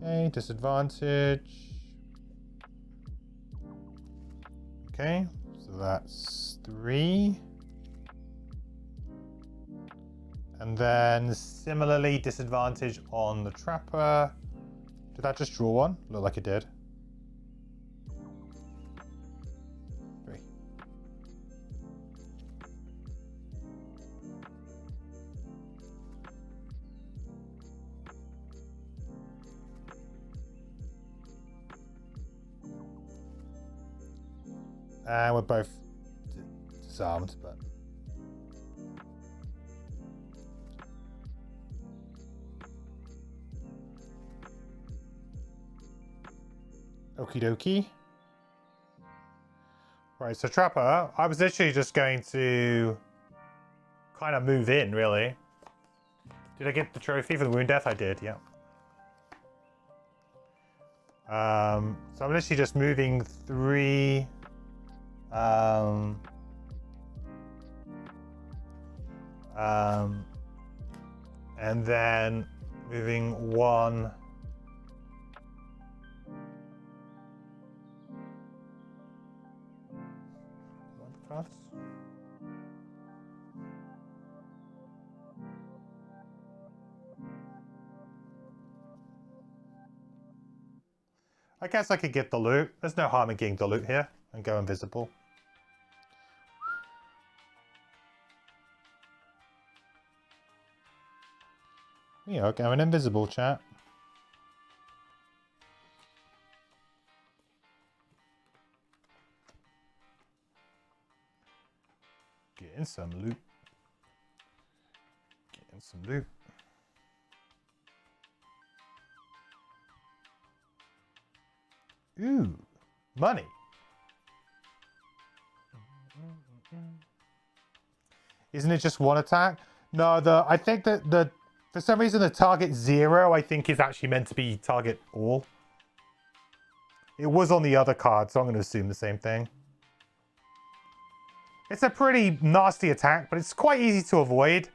Okay, disadvantage. Okay, so that's 3. And then similarly, disadvantage on the Trapper. Did that just draw one? Looked like it did. 3. And we're both disarmed, but... Okie dokie. Right, so Trapper, I was literally just going to kind of move in, really. Did I get the trophy for the wound death? I did, yeah. So I'm literally just moving 3... and then moving 1... I guess I could get the loot. There's no harm in getting the loot here and go invisible. Yeah, going invisible, chat. Getting some loot. Getting some loot. Ooh, money. Isn't it just one attack? No, I think that for some reason the target 0 I think is actually meant to be target all. It was on the other card, so I'm going to assume the same thing. It's a pretty nasty attack, but it's quite easy to avoid.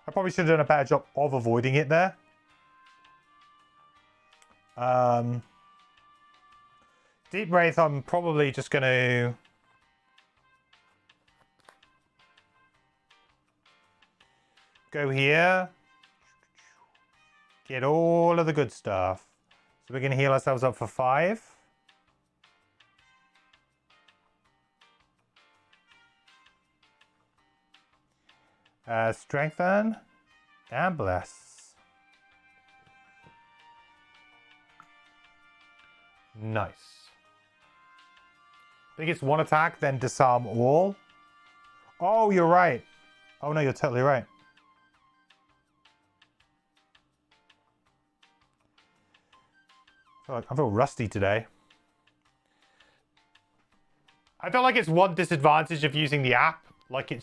I probably should have done a better job of avoiding it there. Deep Wraith, I'm probably just going to... go here. Get all of the good stuff. So we're going to heal ourselves up for 5. Strengthen and bless. Nice. I think it's one attack, then disarm all. Oh, you're right. Oh no, you're totally right. I feel rusty today. I feel like it's one disadvantage of using the app. Like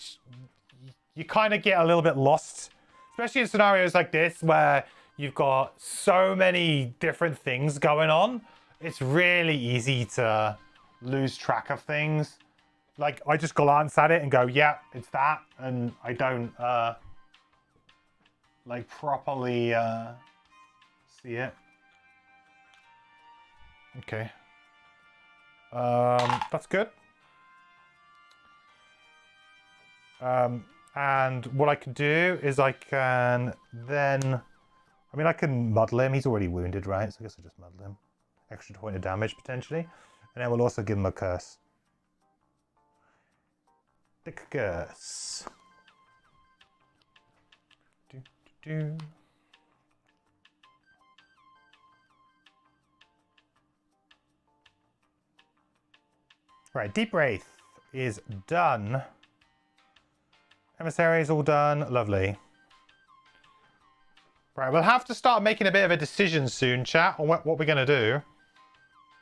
you kind of get a little bit lost, especially in scenarios like this where you've got so many different things going on. It's really easy to lose track of things. Like I just glance at it and go, yeah, it's that. And I don't like properly see it. Okay. That's good. And what I can do is I can then... I mean, I can muddle him. He's already wounded, right? So I guess I'll just muddle him. Extra point of damage, potentially. And then we'll also give him a curse. The curse. Do. Right, Deep Wraith is done. Emissary is all done. Lovely. Right, we'll have to start making a bit of a decision soon, chat, on what we're going to do.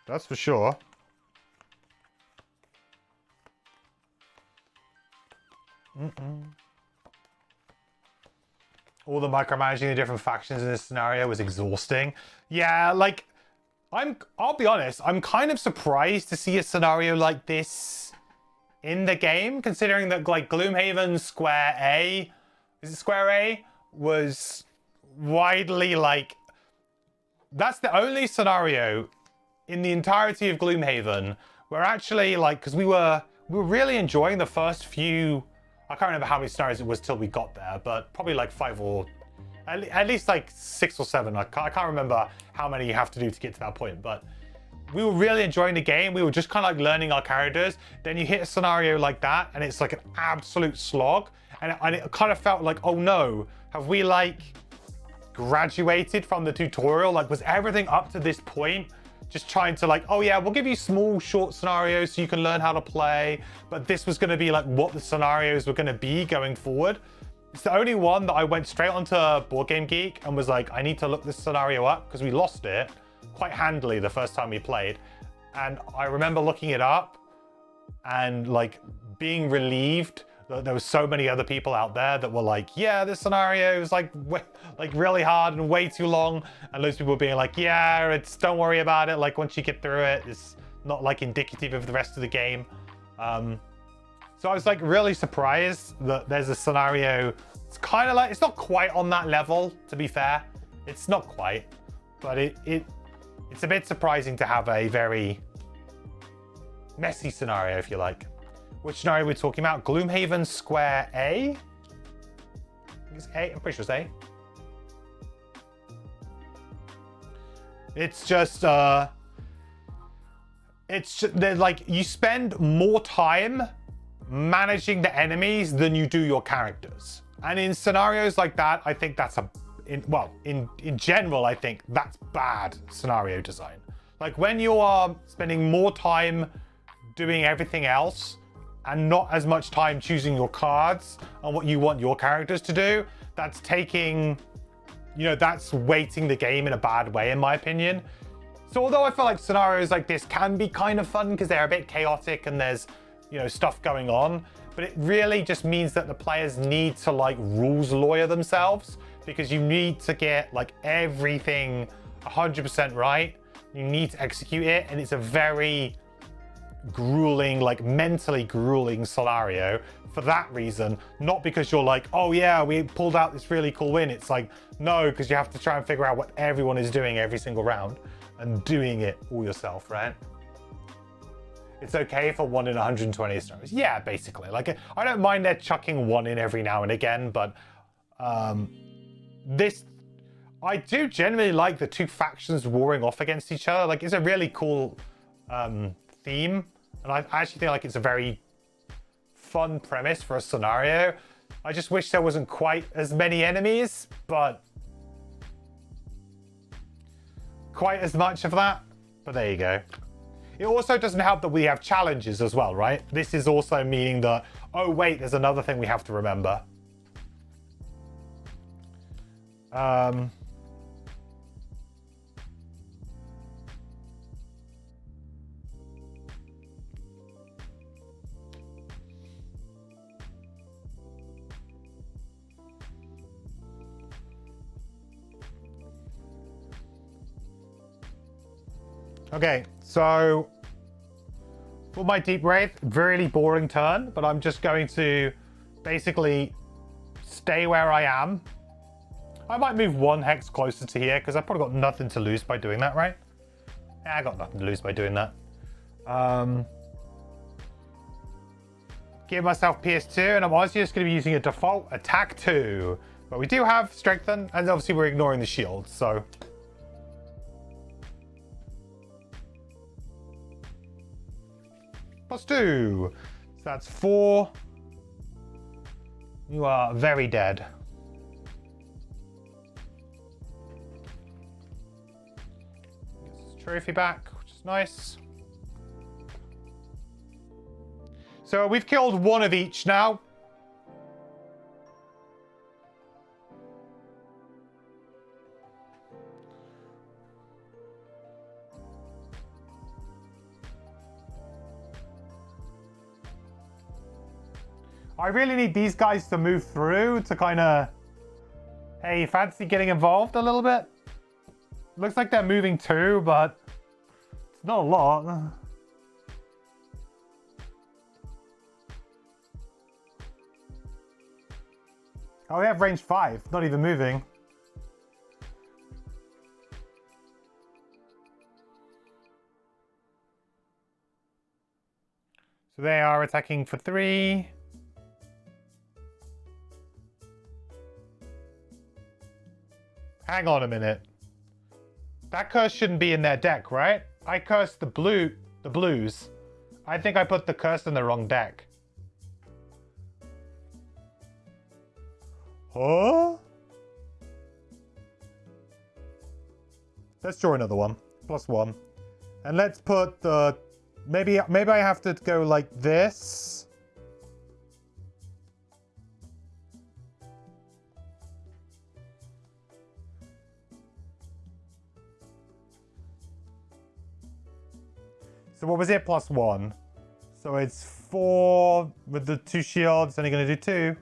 That's for sure. All the micromanaging the different factions in this scenario was exhausting. Yeah, like... I'll be honest, I'm kind of surprised to see a scenario like this in the game, considering that like Gloomhaven Square A, is it Square A, was widely like, that's the only scenario in the entirety of Gloomhaven where actually like, because we were really enjoying the first few, I can't remember how many scenarios it was till we got there, but probably like 5 or at least like 6 or 7. I can't remember how many you have to do to get to that point, but we were really enjoying the game. We were just kind of like learning our characters. Then you hit a scenario like that and it's like an absolute slog. And it kind of felt like, oh no, have we like graduated from the tutorial? Like was everything up to this point just trying to like, oh yeah, we'll give you small short scenarios so you can learn how to play. But this was going to be like what the scenarios were going to be going forward. It's the only one that I went straight onto Boardgame Geek and was like, I need to look this scenario up because we lost it quite handily the first time we played. And I remember looking it up and like being relieved that there was so many other people out there that were like, yeah, this scenario is like really hard and way too long. And those people being like, yeah, don't worry about it. Like once you get through it, it's not like indicative of the rest of the game. So I was like really surprised that there's a scenario. It's kind of like, it's not quite on that level, to be fair. It's not quite, but it's a bit surprising to have a very messy scenario, if you like. Which scenario are we talking about? Gloomhaven Square A? I think it's A, I'm pretty sure it's A. It's just, like, you spend more time managing the enemies than you do your characters. And in scenarios like that, I think that's in general, I think that's bad scenario design. Like when you are spending more time doing everything else and not as much time choosing your cards and what you want your characters to do, that's taking, that's weighting the game in a bad way, in my opinion. So although I feel like scenarios like this can be kind of fun because they're a bit chaotic and there's, you know, stuff going on, but it really just means that the players need to like rules lawyer themselves, because you need to get like everything 100% right. You need to execute it, and it's a very grueling, like mentally grueling scenario for that reason, not because you're like, oh yeah, we pulled out this really cool win. It's like, no, because you have to try and figure out what everyone is doing every single round and doing it all yourself, right? It's okay for 1 in 120 scenarios. Yeah, basically. Like, I don't mind they're chucking one in every now and again, but this, I do generally like the two factions warring off against each other. Like, it's a really cool theme, and I actually think like it's a very fun premise for a scenario. I just wish there wasn't quite as many enemies, but quite as much of that. But there you go. It also doesn't help that we have challenges as well, right? This is also meaning that, oh wait, there's another thing we have to remember. Okay, so for my Deep Wraith, really boring turn, but I'm just going to basically stay where I am. I might move 1 hex closer to here because I've probably got nothing to lose by doing that, right? Yeah, I got nothing to lose by doing that. Give myself PS2, and I'm honestly just going to be using a default attack 2. But we do have strengthen, and obviously we're ignoring the shield, so... +2. So that's 4. You are very dead. Get this trophy back, which is nice. So we've killed 1 of each now. I really need these guys to move through to kind of, hey, fancy getting involved a little bit? Looks like they're moving too, but it's not a lot. Oh, they have range 5, not even moving. So they are attacking for 3. Hang on a minute. That curse shouldn't be in their deck, right? I cursed the blues. I think I put the curse in the wrong deck. Huh? Let's draw another one. +1. And let's put the... Maybe I have to go like this. So what was it? +1. So it's 4 with the 2 shields. Only going to do 2.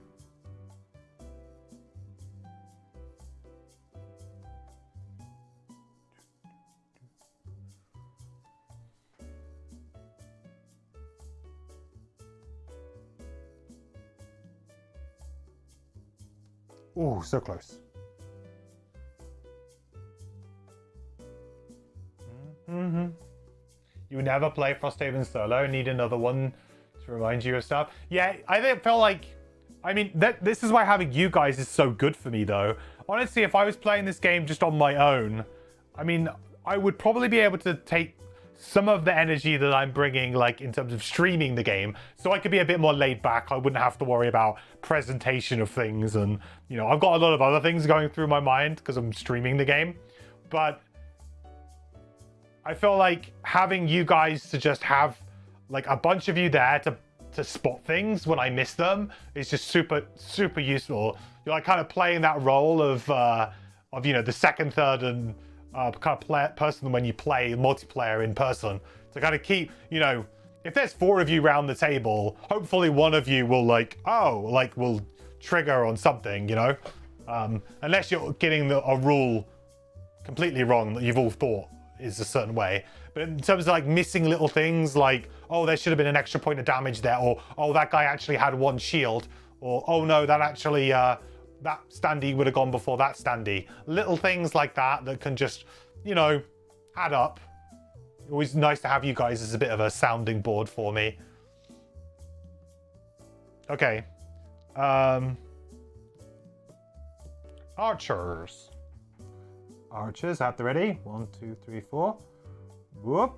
Ooh, so close. You never play Frosthaven solo. Need another one to remind you of stuff. Yeah, I felt like... I mean, this is why having you guys is so good for me, though. Honestly, if I was playing this game just on my own, I mean, I would probably be able to take some of the energy that I'm bringing, like, in terms of streaming the game, so I could be a bit more laid back. I wouldn't have to worry about presentation of things, and, you know, I've got a lot of other things going through my mind because I'm streaming the game. But I feel like having you guys to just have, like, a bunch of you there to spot things when I miss them is just super, super useful. You're, like, kind of playing that role of you know, the second, third, and kind of person than when you play multiplayer in person. To kind of keep, you know, if there's 4 of you around the table, hopefully one of you will will trigger on something, you know, unless you're getting a rule completely wrong that you've all thought is a certain way. But in terms of like missing little things like, oh, there should have been an extra point of damage there, or oh, that guy actually had 1 shield, or oh no, that actually that standee would have gone before that standee. Little things like that that can just, you know, add up. Always nice to have you guys as a bit of a sounding board for me. Okay. Archers. Archers at the ready. 1, 2, 3, 4. Whoop.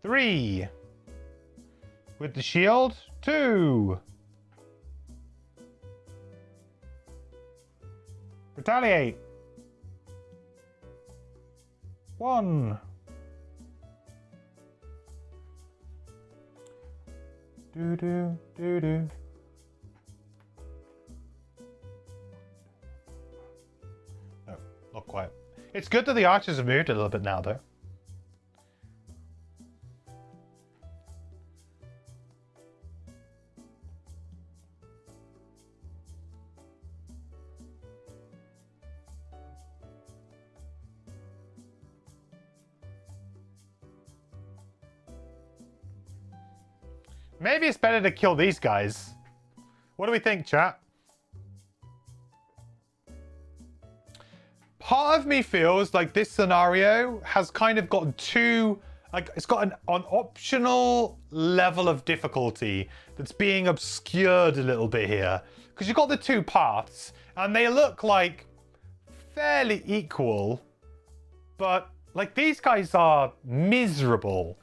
Three. With the shield. 2. Retaliate. 1. Do. No, not quite. It's good that the archers have moved a little bit now, though. Maybe it's better to kill these guys. What do we think, chat? Part of me feels like this scenario has kind of got it's got an optional level of difficulty that's being obscured a little bit here. Because you've got the 2 paths, and they look like fairly equal, but like these guys are miserable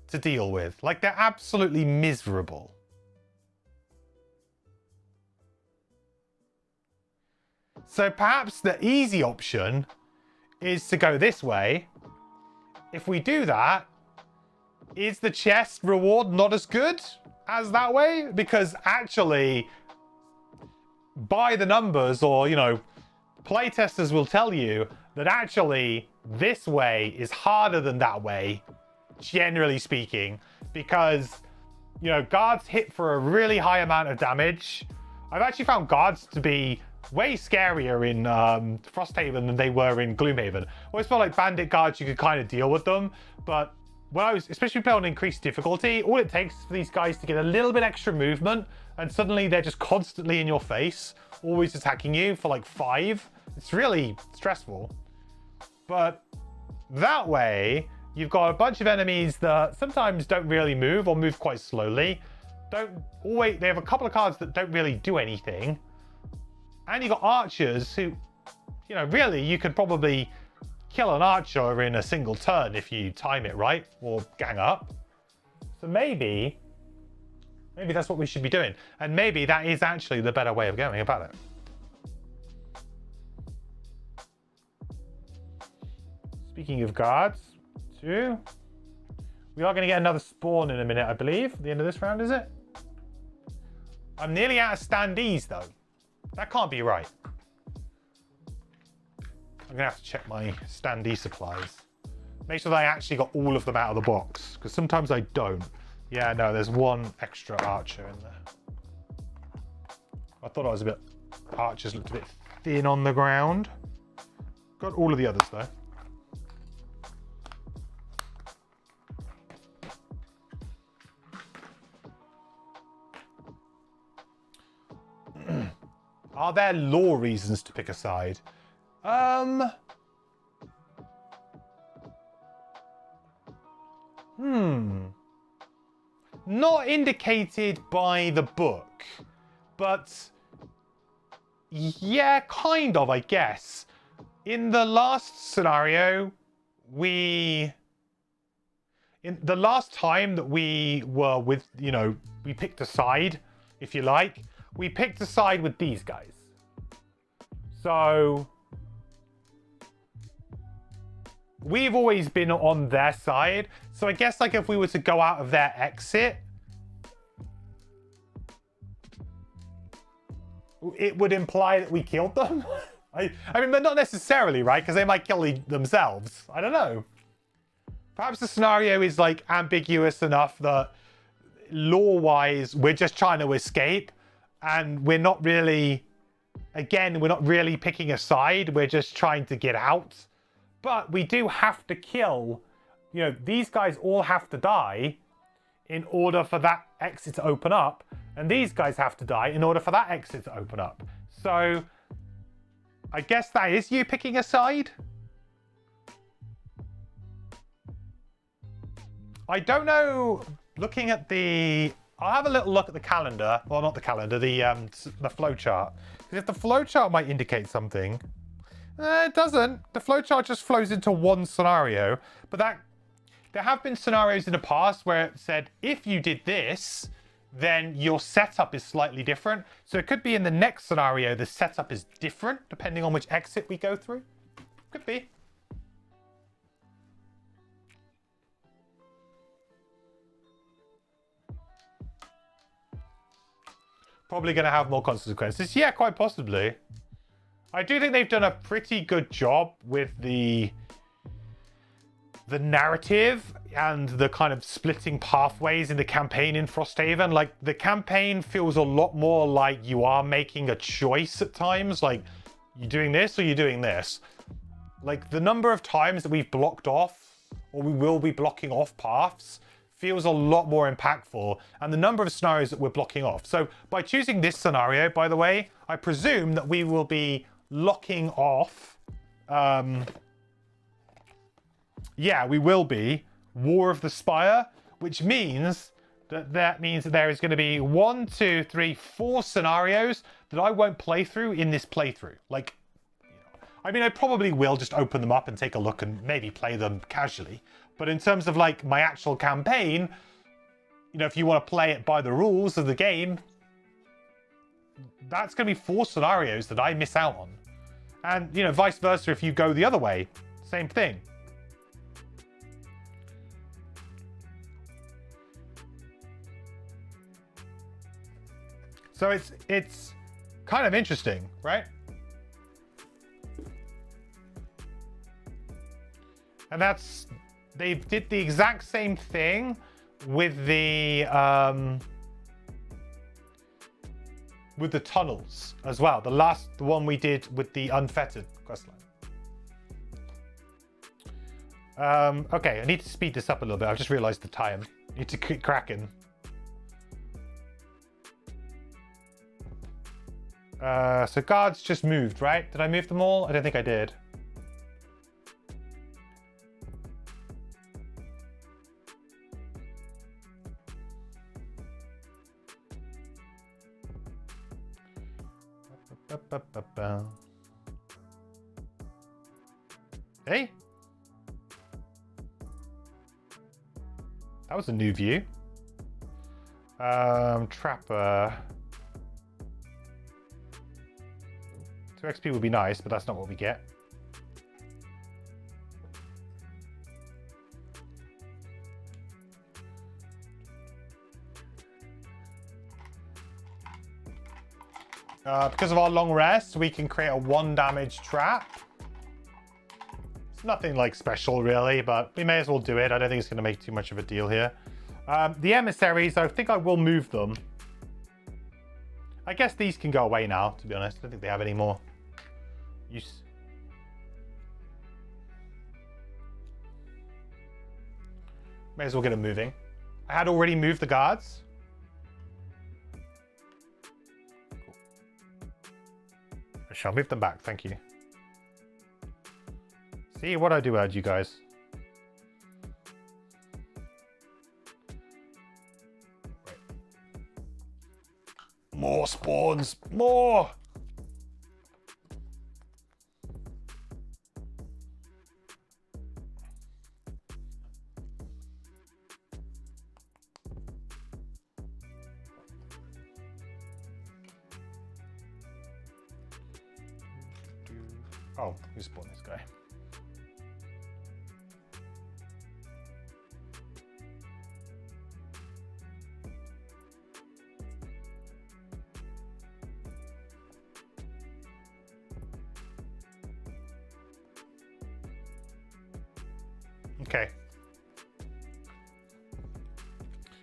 to deal with. Like, they're absolutely miserable. So perhaps the easy option is to go this way. If we do that, is the chest reward not as good as that way? Because actually, by the numbers, or, you know, playtesters will tell you that actually this way is harder than that way, generally speaking, because, you know, guards hit for a really high amount of damage. I've actually found guards to be way scarier in Frosthaven than they were in Gloomhaven. I always felt like bandit guards, you could kind of deal with them, but when I was, especially playing on increased difficulty, all it takes is for these guys to get a little bit extra movement, and suddenly they're just constantly in your face, always attacking you for like 5. It's really stressful. But that way, you've got a bunch of enemies that sometimes don't really move, or move quite slowly. They have a couple of cards that don't really do anything. And you've got archers who, you know, really you could probably kill an archer in a single turn if you time it right, or gang up. So maybe that's what we should be doing. And maybe that is actually the better way of going about it. Speaking of guards, 2. We are going to get another spawn in a minute, I believe. At the end of this round, is it? I'm nearly out of standees, though. That can't be right. I'm going to have to check my standee supplies. Make sure that I actually got all of them out of the box, because sometimes I don't. Yeah, no, there's 1 extra archer in there. I thought I was a bit... Archers looked a bit thin on the ground. Got all of the others, though. Are there lore reasons to pick a side? Not indicated by the book, but yeah, kind of, I guess. In the last scenario, in the last time that we were with, you know, we picked a side, if you like, we picked a side with these guys. So we've always been on their side. So I guess like if we were to go out of their exit, it would imply that we killed them. I mean, but not necessarily, right? Because they might kill themselves. I don't know. Perhaps the scenario is like ambiguous enough that lore-wise, we're just trying to escape and we're not really, again, we're not really picking a side. We're just trying to get out. But we do have to kill, you know, these guys all have to die in order for that exit to open up. And these guys have to die in order for that exit to open up. So I guess that is you picking a side. I don't know, looking at the, I'll have a little look at the calendar. Well, not the calendar, the flowchart. Because if the flowchart might indicate something, it doesn't. The flowchart just flows into one scenario. But there have been scenarios in the past where it said, if you did this, then your setup is slightly different. So it could be in the next scenario, the setup is different depending on which exit we go through. Could be. Probably going to have more consequences. Yeah, quite possibly. I do think they've done a pretty good job with the narrative and the kind of splitting pathways in the campaign in Frosthaven. Like, the campaign feels a lot more like you are making a choice at times. Like, you're doing this or you're doing this. Like, the number of times that we've blocked off, or we will be blocking off paths, feels a lot more impactful, and the number of scenarios that we're blocking off. So by choosing this scenario, by the way, I presume that we will be locking off, yeah, we will be War of the Spire, which means that there is going to be 1, 2, 3, 4 scenarios that I won't play through in this playthrough. Like, I mean, I probably will just open them up and take a look and maybe play them casually. But in terms of like my actual campaign, you know, if you want to play it by the rules of the game, that's going to be 4 scenarios that I miss out on. And, you know, vice versa if you go the other way, same thing. So it's kind of interesting, right? And they did the exact same thing with the tunnels as well. The one we did with the Unfettered questline. Okay, I need to speed this up a little bit. I've just realized the time. I need to keep cracking. So guards just moved, right? Did I move them all? I don't think I did. Hey, that was a new view. Trapper. 2 XP would be nice, but that's not what we get. Because of our long rest, we can create a 1 damage trap. It's nothing like special really, but we may as well do it. I don't think it's going to make too much of a deal here. The emissaries, I think I will move them. I guess these can go away now, to be honest. I don't think they have any more use. May as well get them moving. I had already moved the guards. Cool. I shall move them back, thank you. See what I do urge you guys. Right. More spawns, more! Oh, we spawned this guy.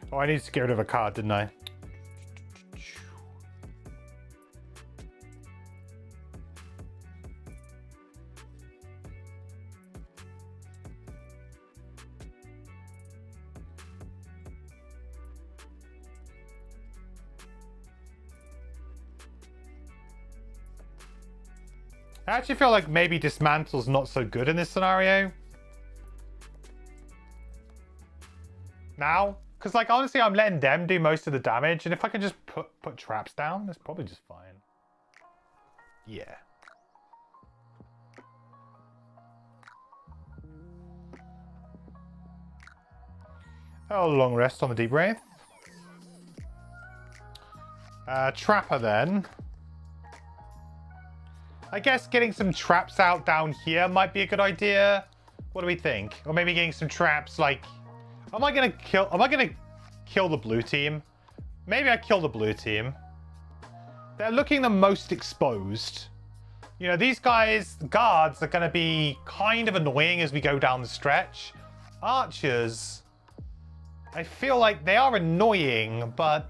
Oh, I need to get rid of a card, didn't I? I actually feel like maybe Dismantle's not so good in this scenario. Now? Because, like, honestly, I'm letting them do most of the damage. And if I can just put traps down, that's probably just fine. Yeah. Oh, long rest on the deep wraith. Trapper, then. I guess getting some traps out down here might be a good idea. What do we think? Or maybe getting some traps like... Am I gonna kill the blue team? Maybe I kill the blue team. They're looking the most exposed. You know, these guys, guards, are gonna be kind of annoying as we go down the stretch. Archers, I feel like they are annoying, but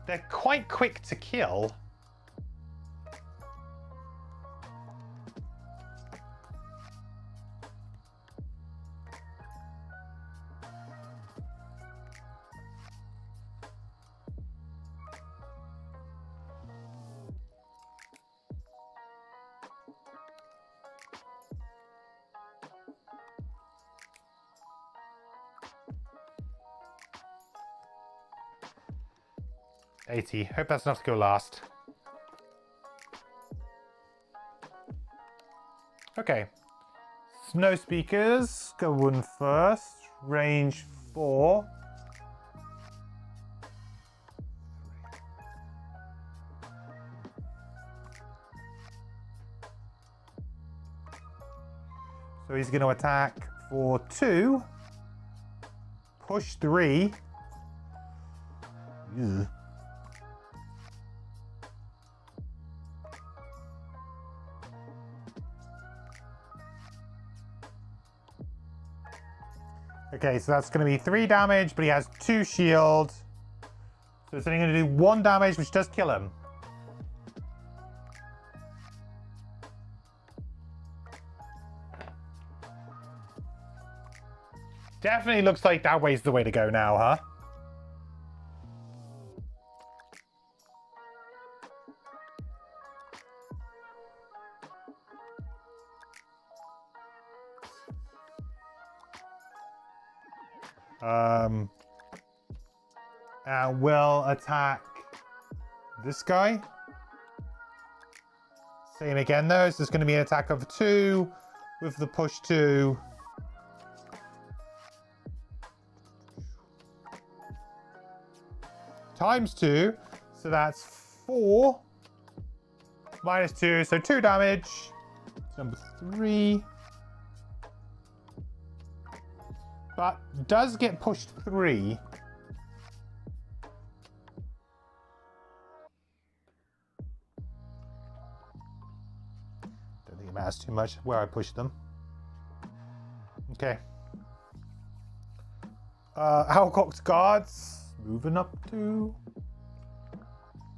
they're quite quick to kill. $80. Hope that's enough to go last. Okay. Snow speakers. Go one first. Range 4. So he's going to attack for 2. Push 3. Ugh. Okay, so that's going to be 3 damage, but he has 2 shield. So it's only going to do 1 damage, which does kill him. Definitely looks like that way's the way to go now, huh? And we'll attack this guy. Same again though, so there's going to be an attack of 2 with the push 2. Times 2, so that's 4. Minus 2, so 2 damage. Number 3. But does get pushed 3. Don't think it matters too much where I push them. Okay. Howcock's guards moving up to.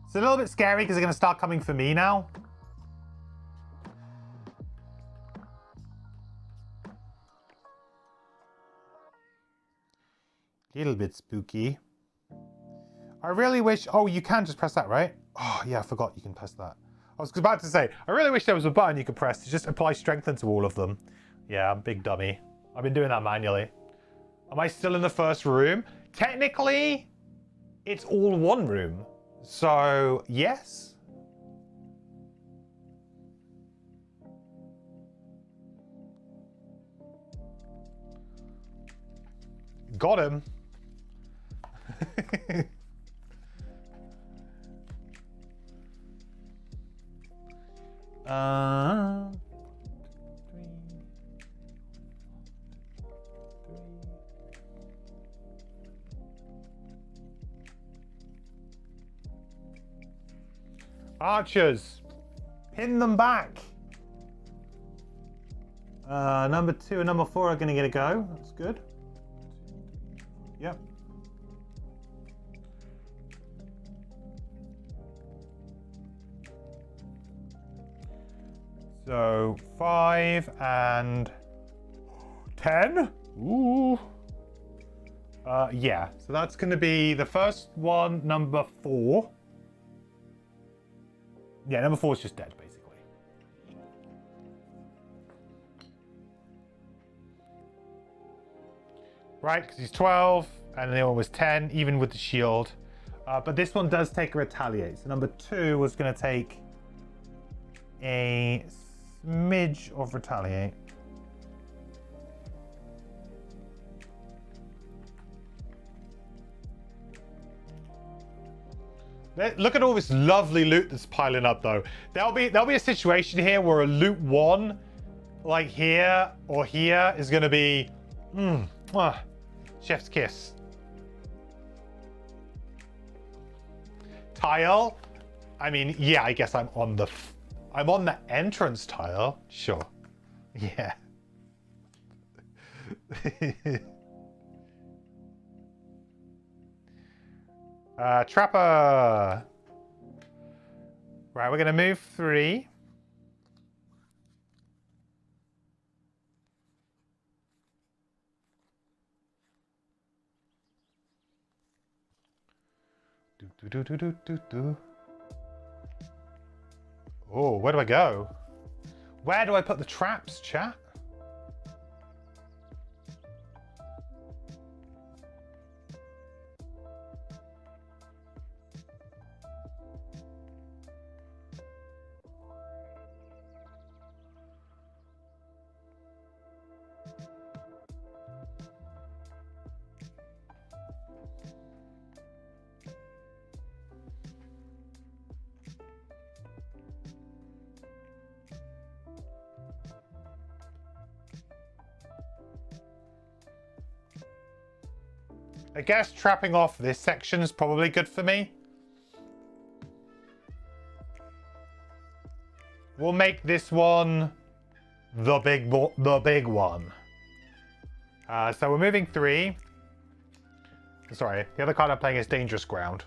It's a little bit scary because they're going to start coming for me now. Little bit spooky. I really wish... Oh, you can just press that, right? Oh, yeah, I forgot you can press that. I was about to say, I really wish there was a button you could press to just apply strengthen to all of them. Yeah, I'm a big dummy. I've been doing that manually. Am I still in the first room? Technically, it's all one room. So, yes. Got him. Archers, pin them back. Number 2 and number 4 are going to get a go. That's good. Yep. So 5 and 10. Ooh. Yeah, so that's going to be the first one, number 4. Yeah, number 4 is just dead, basically. Right, because he's 12, and the other one was 10, even with the shield. But this one does take a retaliate. So number 2 was going to take a smidge of retaliate. Look at all this lovely loot that's piling up, though. There'll be a situation here where a loot 1, like here or here, is going to be chef's kiss. Tile. I mean, yeah, I guess I'm on the entrance tile. Sure. Yeah. Trapper. Right, we're going to move 3. Oh, where do I go? Where do I put the traps, chat? I guess trapping off this section is probably good for me. We'll make this one the big one. So we're moving 3. Sorry, the other card I'm playing is Dangerous Ground.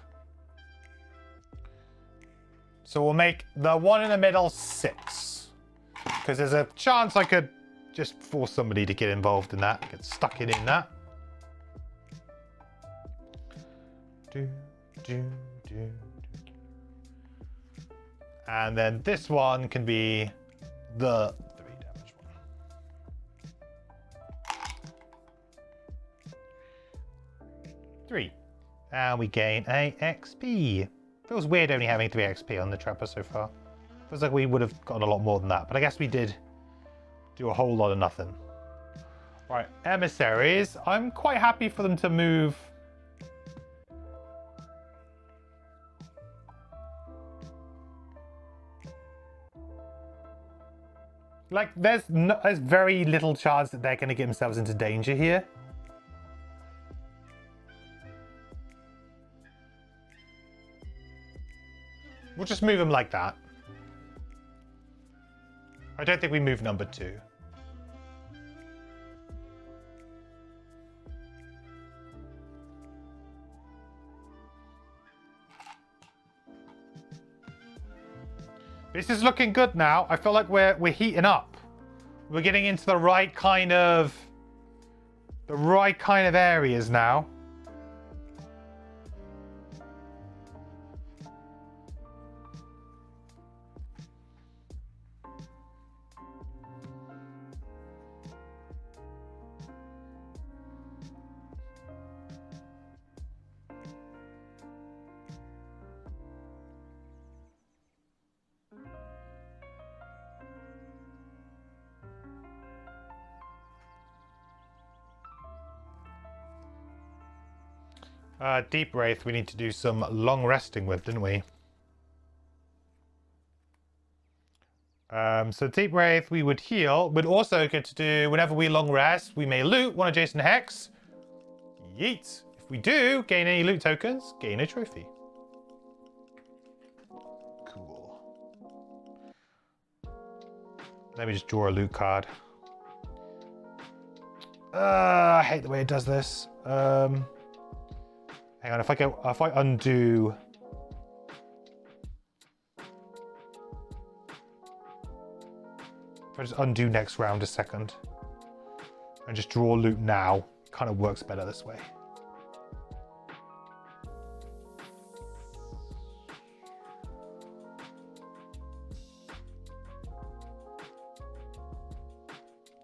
So we'll make the one in the middle 6. Because there's a chance I could just force somebody to get involved in that, get stuck in that. And then this one can be the 3 damage one. Three. And we gain a XP. Feels weird only having 3 XP on the Trapper so far. Feels like we would have gotten a lot more than that, but I guess we did do a whole lot of nothing. Right, emissaries. I'm quite happy for them to move. Like, there's very little chance that they're going to get themselves into danger here. We'll just move them like that. I don't think we move number 2. This is looking good now. I feel like we're heating up. We're getting into the right kind of areas now. Deep Wraith, we need to do some long resting with, didn't we? So Deep Wraith, we would heal. We'd also get to do, whenever we long rest, we may loot one adjacent hex. Yeet. If we do gain any loot tokens, gain a trophy. Cool. Let me just draw a loot card. I hate the way it does this. Hang on, if I undo. I just undo next round a second and just draw loot now, kind of works better this way.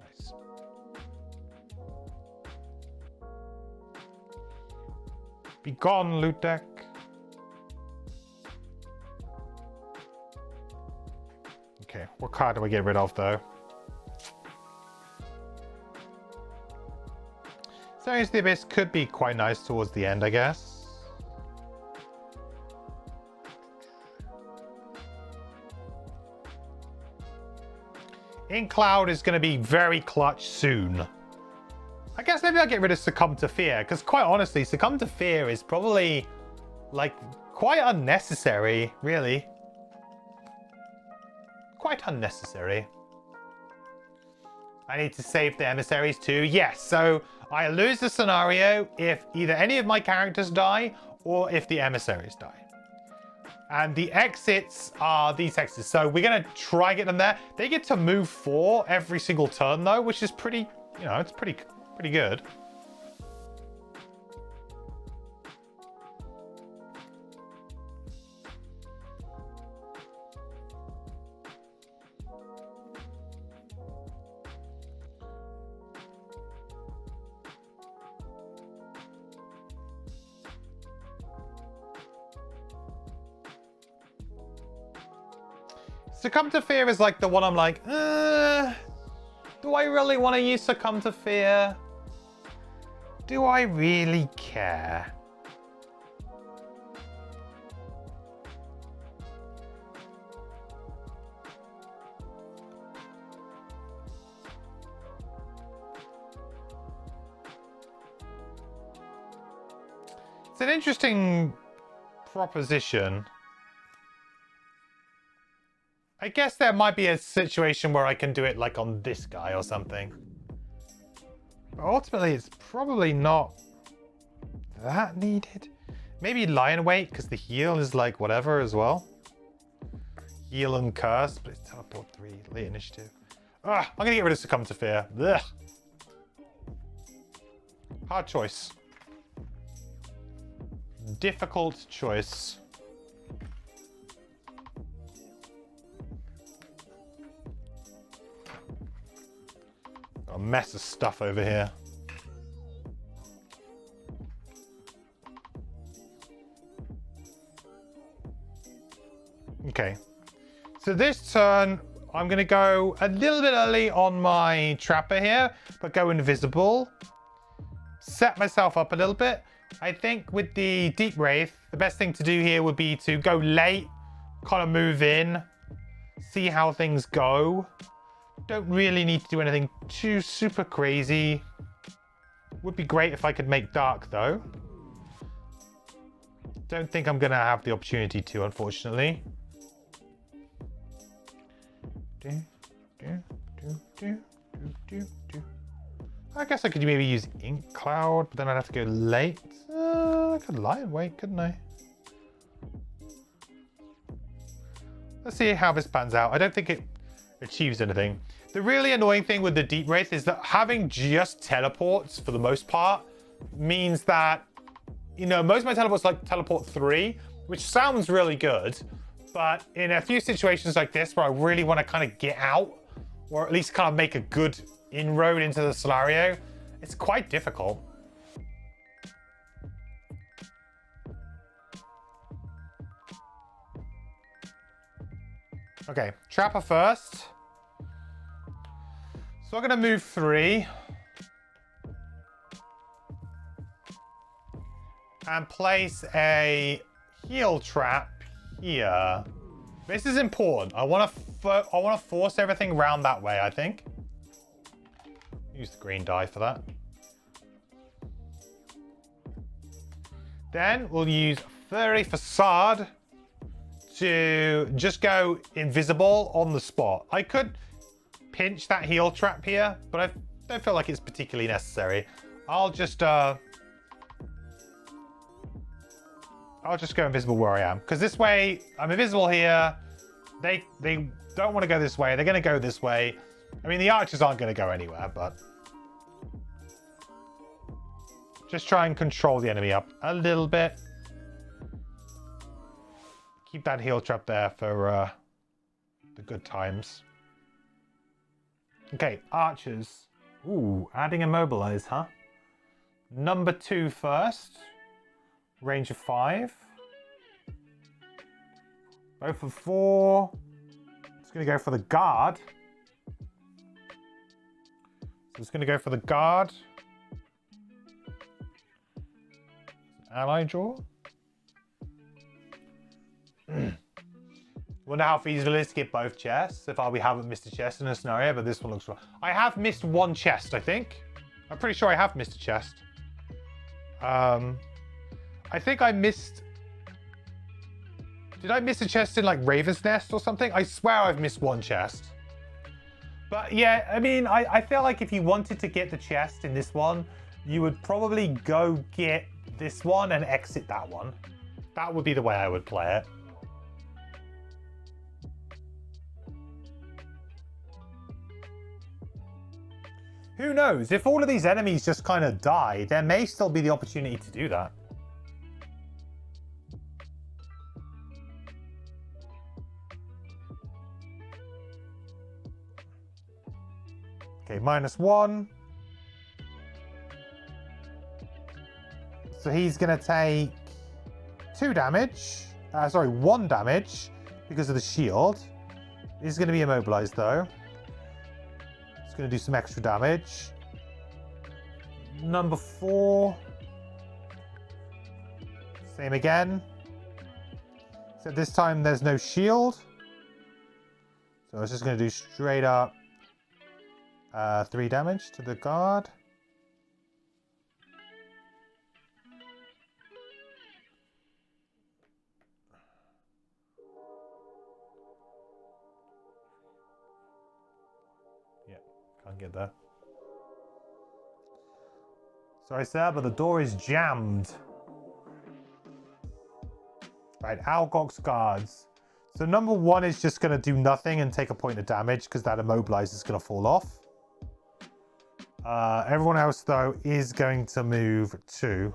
Nice. Be gone, loot deck. Okay, what card do I get rid of though? Zones of the Abyss could be quite nice towards the end, I guess. In Cloud is going to be very clutch soon. I guess maybe I'll get rid of Succumb to Fear, because quite honestly, Succumb to Fear is probably like quite unnecessary, really. Quite unnecessary. I need to save the emissaries too. Yes, so I lose the scenario if either any of my characters die or if the emissaries die. And the exits are these exits. So we're going to try and get them there. They get to move 4 every single turn though, which is pretty, you know, it's pretty good. Succumb to Fear is like the one I'm like, do I really want to use Succumb to Fear? Do I really care? It's an interesting proposition. I guess there might be a situation where I can do it like on this guy or something. But ultimately, it's probably not that needed. Maybe Lion Weight, because the heal is like whatever as well. Heal and Curse, but it's teleport 3, late initiative. I'm going to get rid of Succumb to Fear. Ugh. Hard choice. Difficult choice. A mess of stuff over here. Okay. So this turn, I'm going to go a little bit early on my Trapper here, but go invisible. Set myself up a little bit. I think with the Deep Wraith, the best thing to do here would be to go late, kind of move in, see how things go. Don't really need to do anything too super crazy. Would be great if I could make dark though. Don't think I'm gonna have the opportunity to, unfortunately. I guess I could maybe use Ink Cloud, but then I'd have to go late. I could lie and wait, couldn't I? Let's see how this pans out. I don't think it achieves anything. The really annoying thing with the Deep Wraith is that having just teleports for the most part means that, you know, most of my teleports like teleport 3, which sounds really good, but in a few situations like this where I really want to kind of get out, or at least kind of make a good inroad into the scenario, it's quite difficult. Okay, Trapper first. So I'm going to move 3. And place a heal trap here. This is important. I want to force everything around that way, I think. Use the green die for that. Then we'll use Furry Facade to just go invisible on the spot. I could pinch that heal trap here, but I don't feel like it's particularly necessary. I'll just go invisible where I am, because this way I'm invisible here. They don't want to go this way. They're going to go this way. I mean, the archers aren't going to go anywhere, but just try and control the enemy up a little bit. Keep that heal trap there for the good times. Okay, archers. Ooh, adding immobilize, huh? Number 2 first. Range of 5. Both of 4. It's going to go for the guard. So it's going to go for the guard. Ally draw. Wonder how feasible it is to get both chests if we haven't missed a chest in a scenario, but this one looks wrong. I have missed one chest, I think. I'm pretty sure I have missed a chest. I think I missed... Did I miss a chest in like Raven's Nest or something? I swear I've missed one chest. But yeah, I mean, I feel like if you wanted to get the chest in this one, you would probably go get this one and exit that one. That would be the way I would play it. Who knows? If all of these enemies just kind of die, there may still be the opportunity to do that. Okay, -1. So he's going to take 2 damage. Sorry, 1 damage because of the shield. He's going to be immobilized though. It's going to do some extra damage. Number 4. Same again. So this time there's no shield. So it's just going to do straight up 3 damage to the guard. Can't get that. Sorry, sir, but the door is jammed. Right, Algok's guards. So number 1 is just going to do nothing and take a point of damage because that immobilize is going to fall off. Everyone else, though, is going to move 2.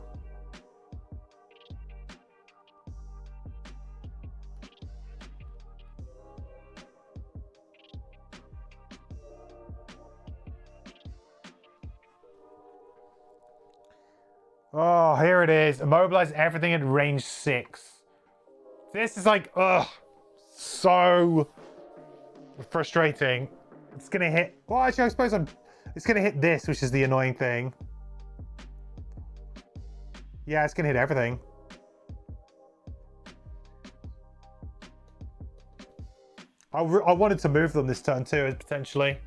Oh, here it is. Immobilize everything at range 6. This is like, ugh, so frustrating. It's going to hit... Well, actually, I suppose it's going to hit this, which is the annoying thing. Yeah, it's going to hit everything. I wanted to move them this turn too, potentially.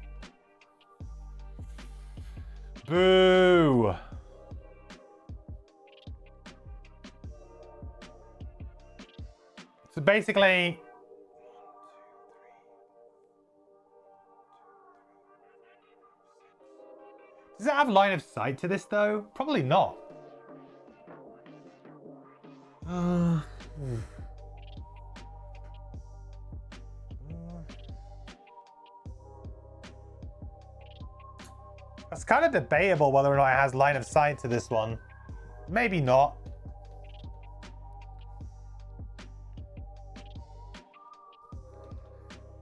Boo! So basically... Does it have line of sight to this though? Probably not. It's kind of debatable whether or not it has line of sight to this one. Maybe not.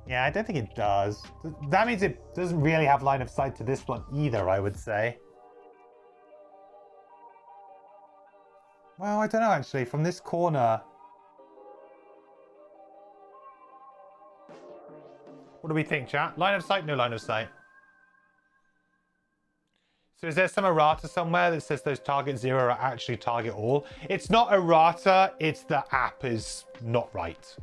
Yeah, I don't think it does. That means it doesn't really have line of sight to this one either, I would say. Well, I don't know actually. From this corner... What do we think, chat? Line of sight? No line of sight. So is there some errata somewhere that says those target 0 are actually target all? It's not errata, it's the app is not right.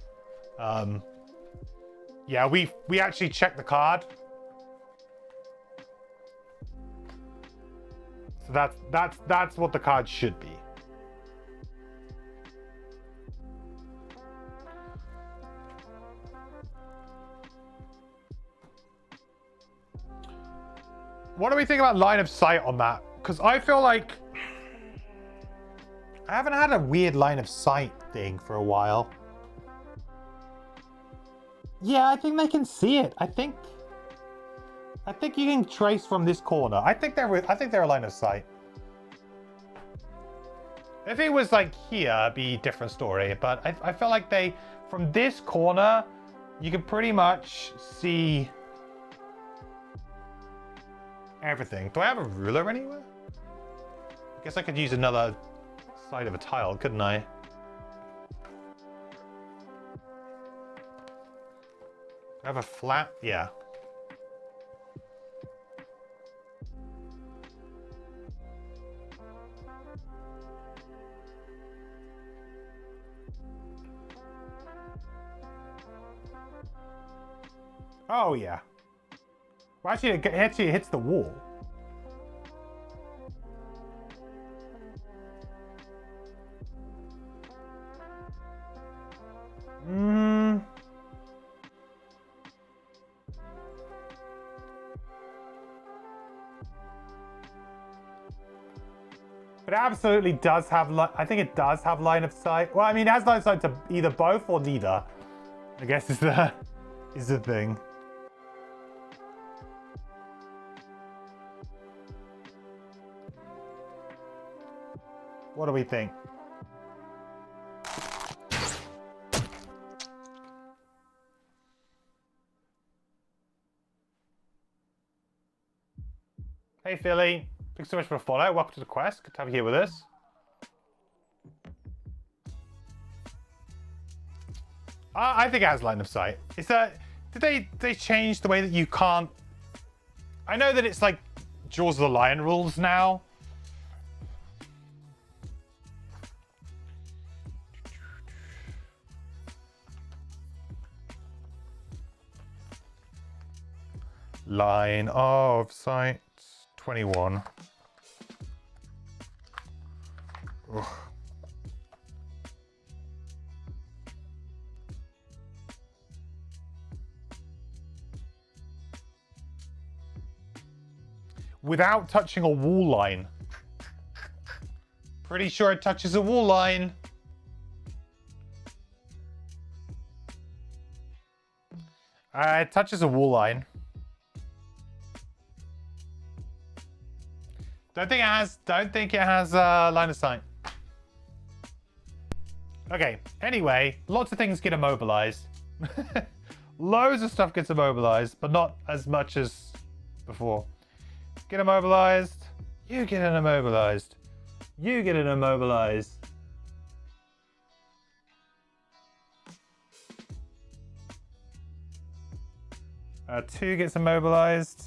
Yeah, we actually checked the card. So that's what the card should be. What do we think about line of sight on that? Because I feel like I haven't had a weird line of sight thing for a while. Yeah, I think they can see it. I think I think you can trace from this corner. I think they're a line of sight. If it was like here, it'd be a different story. But I felt like from this corner, you can pretty much see everything. Do I have a ruler anywhere? I guess I could use another side of a tile, couldn't I? Do I have a flat? Yeah. Oh, yeah. Well, actually, it hits the wall. But it absolutely does have, I think it does have line of sight. Well, I mean, it has line of sight to either both or neither, I guess is the thing. What do we think? Hey, Philly. Thanks so much for the follow. Welcome to the quest. Good to have you here with us. I think it has line of sight. Is that... Did they change the way that you can't... I know that it's like Jaws of the Lion rules now. Line of sight 21. Ugh. Without touching a wall line. Pretty sure it touches a wall line. It touches a wall line. Don't think it has line of sight. Okay, anyway, lots of things get immobilized. Loads of stuff gets immobilized, but not as much as before. Get immobilized. You get an immobilized. You get an immobilized. Two gets immobilized.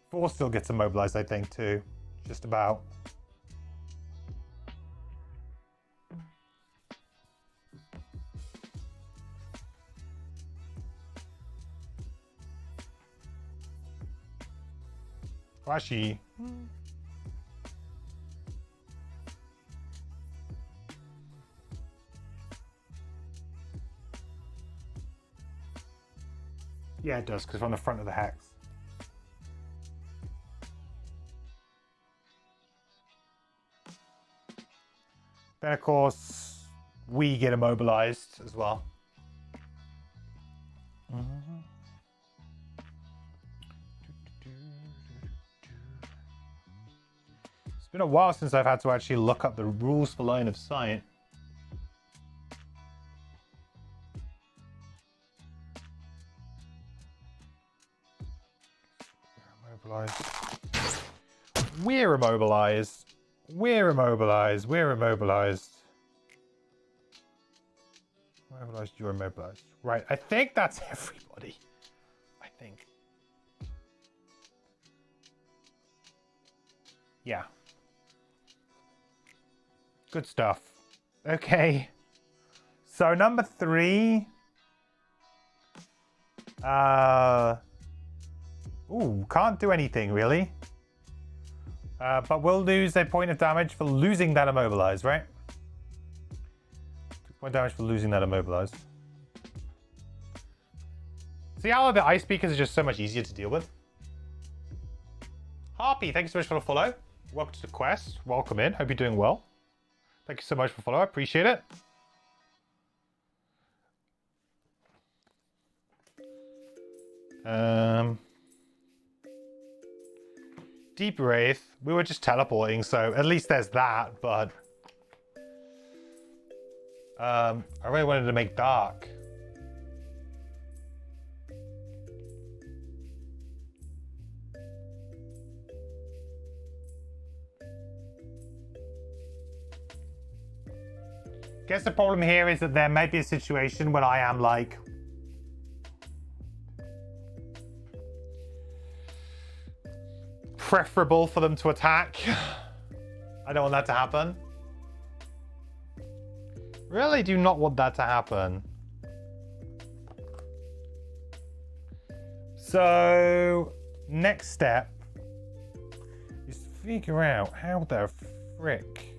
Four still gets immobilized, I think, too. Just about. Oh, actually... Yeah, it does, because it's on the front of the hex. Then, of course, we get immobilized as well. It's been a while since I've had to actually look up the rules for line of sight. Immobilized. We're immobilized. We're immobilized. We're immobilized. Immobilized, you're immobilized. Right, I think that's everybody. I think. Yeah. Good stuff. Okay. So number 3. Ooh, can't do anything really. But we'll lose a point of damage for losing that immobilized, right? 2 point damage for losing that immobilized. See how the ice beakers are just so much easier to deal with? Harpy, thank you so much for the follow. welcome to the quest. Welcome in. Hope you're doing well. Thank you so much for following. I appreciate it. Deep Wraith. We were just teleporting, so at least there's that, but I really wanted to make dark. Guess the problem here is that there may be a situation when I am like preferable for them to attack. I don't want that to happen. Really do not want that to happen. So next step is to figure out how the frick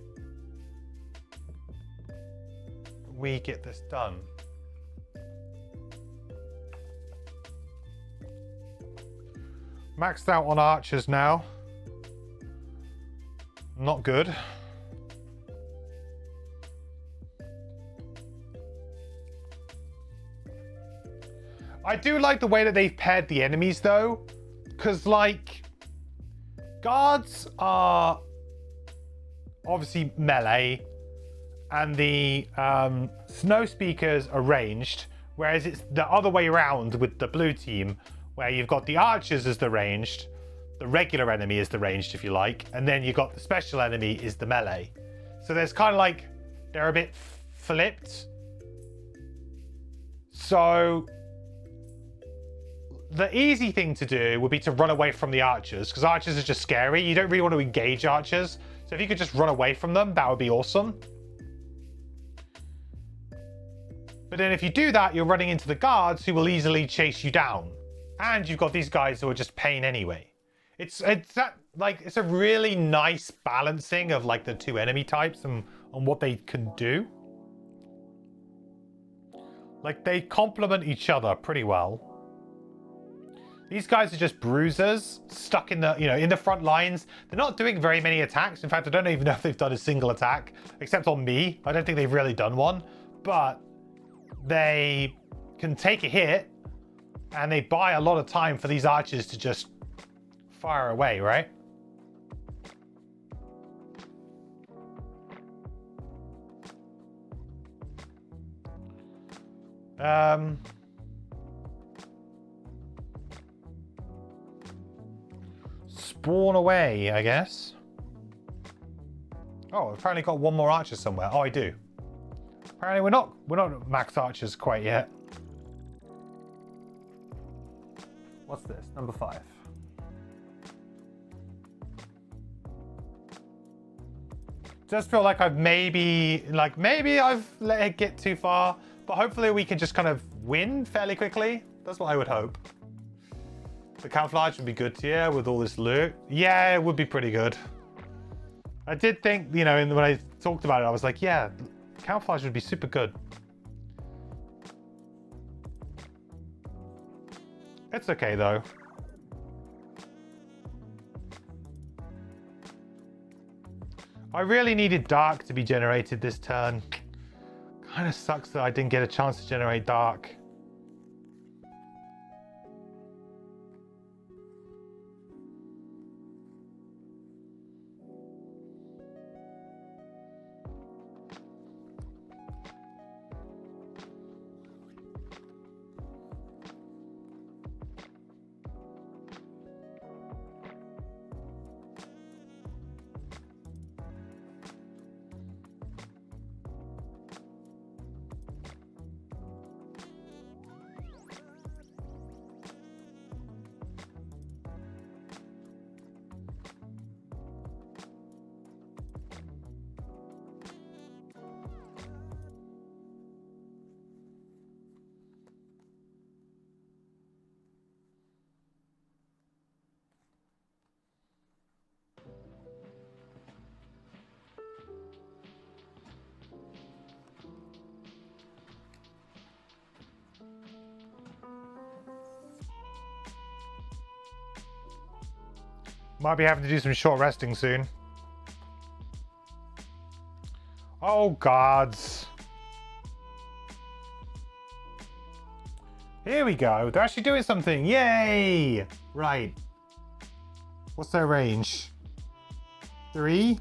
we get this done. Maxed out on archers now. Not good. I do like the way that they've paired the enemies though, because like guards are obviously melee and the snow speakers are ranged, whereas it's the other way around with the blue team, where you've got the archers as the ranged, the regular enemy is the ranged if you like, and then you've got the special enemy is the melee. So there's kind of like, they're a bit flipped. So the easy thing to do would be to run away from the archers, because archers are just scary. You don't really want to engage archers. So if you could just run away from them, that would be awesome. But then if you do that, you're running into the guards who will easily chase you down. And you've got these guys who are just pain anyway. It's a really nice balancing of like the two enemy types and what they can do. Like they complement each other pretty well. These guys are just bruisers stuck in the, in the front lines. They're not doing very many attacks. In fact, I don't even know if they've done a single attack, except on me. I don't think they've really done one, but they can take a hit and they buy a lot of time for these archers to just fire away, right? Spawn away, I guess. Oh, I've apparently got one more archer somewhere. Oh, I do. Apparently we're not max archers quite yet. What's this? Number 5. Just feel like maybe I've let it get too far, but hopefully we can just kind of win fairly quickly. That's what I would hope. The camouflage would be good here with all this loot. Yeah, it would be pretty good. I did think, when I talked about it, I was like, yeah, camouflage would be super good. It's okay though. I really needed dark to be generated this turn. Kind of sucks that I didn't get a chance to generate dark. Might be having to do some short resting soon. Oh, gods. Here we go. They're actually doing something. Yay! Right. What's their range? 3?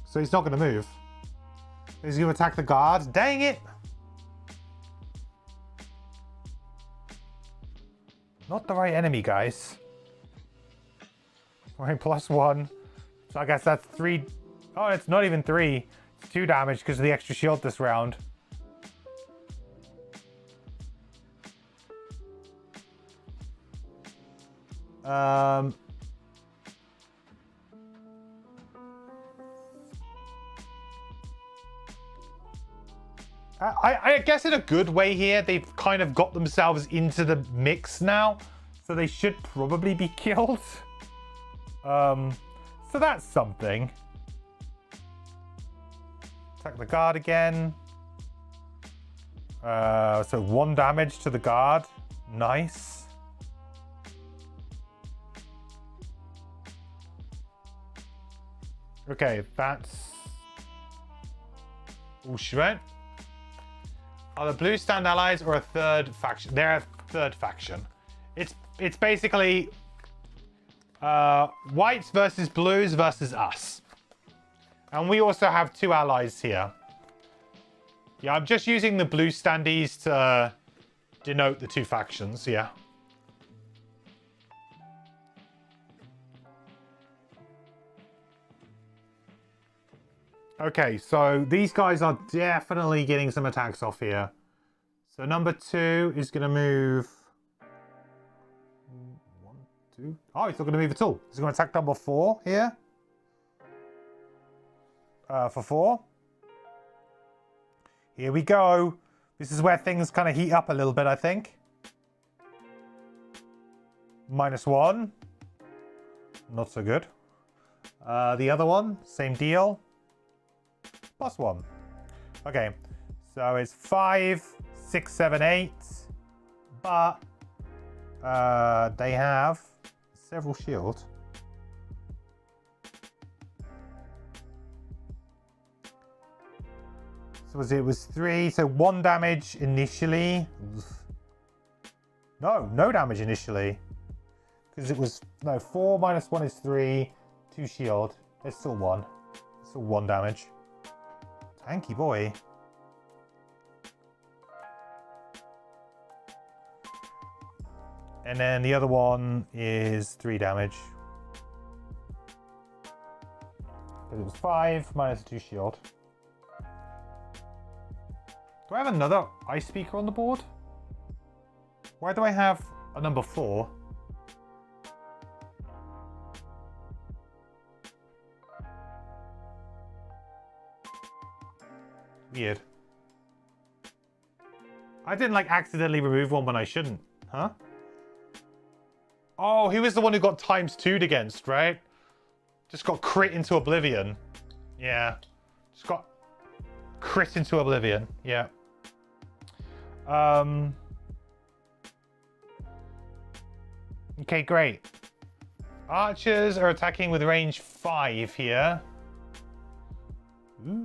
So he's not going to move. He's going to attack the guard. Dang it! Not the right enemy, guys. All right, +1. So I guess that's 3. Oh, it's not even 3. It's 2 damage because of the extra shield this round. I guess in a good way here, they've kind of got themselves into the mix now. So they should probably be killed. So that's something. Attack the guard again. So 1 damage to the guard. Nice. Okay, that's... Oh, shit. Are the blue stand allies or a third faction? They're a third faction. It's basically whites versus blues versus us. And we also have 2 allies here. Yeah, I'm just using the blue standees to denote the 2 factions, yeah. Okay, so these guys are definitely getting some attacks off here. So number 2 is going to move... 1, 2... Oh, he's not going to move at all. He's going to attack number 4 here. For 4. Here we go. This is where things kind of heat up a little bit, I think. -1. Not so good. The other one, same deal. +1. Okay, so it's 5, 6, 7, 8. But they have several shield. So it was 3, so 1 damage initially. No damage initially. Because it was, no, 4 minus 1 is 3, 2 shield. It's still 1. It's still 1 damage. Tanky boy. And then the other one is 3 damage. Because it was 5 minus 2 shield. Do I have another ice speaker on the board? Why do I have a number 4? Weird. I didn't like accidentally remove one when I shouldn't, huh? Oh, he was the one who got ×2'd against, right? Just got crit into oblivion. Yeah. Just got crit into oblivion. Yeah. Okay, great. Archers are attacking with range 5 here. Ooh.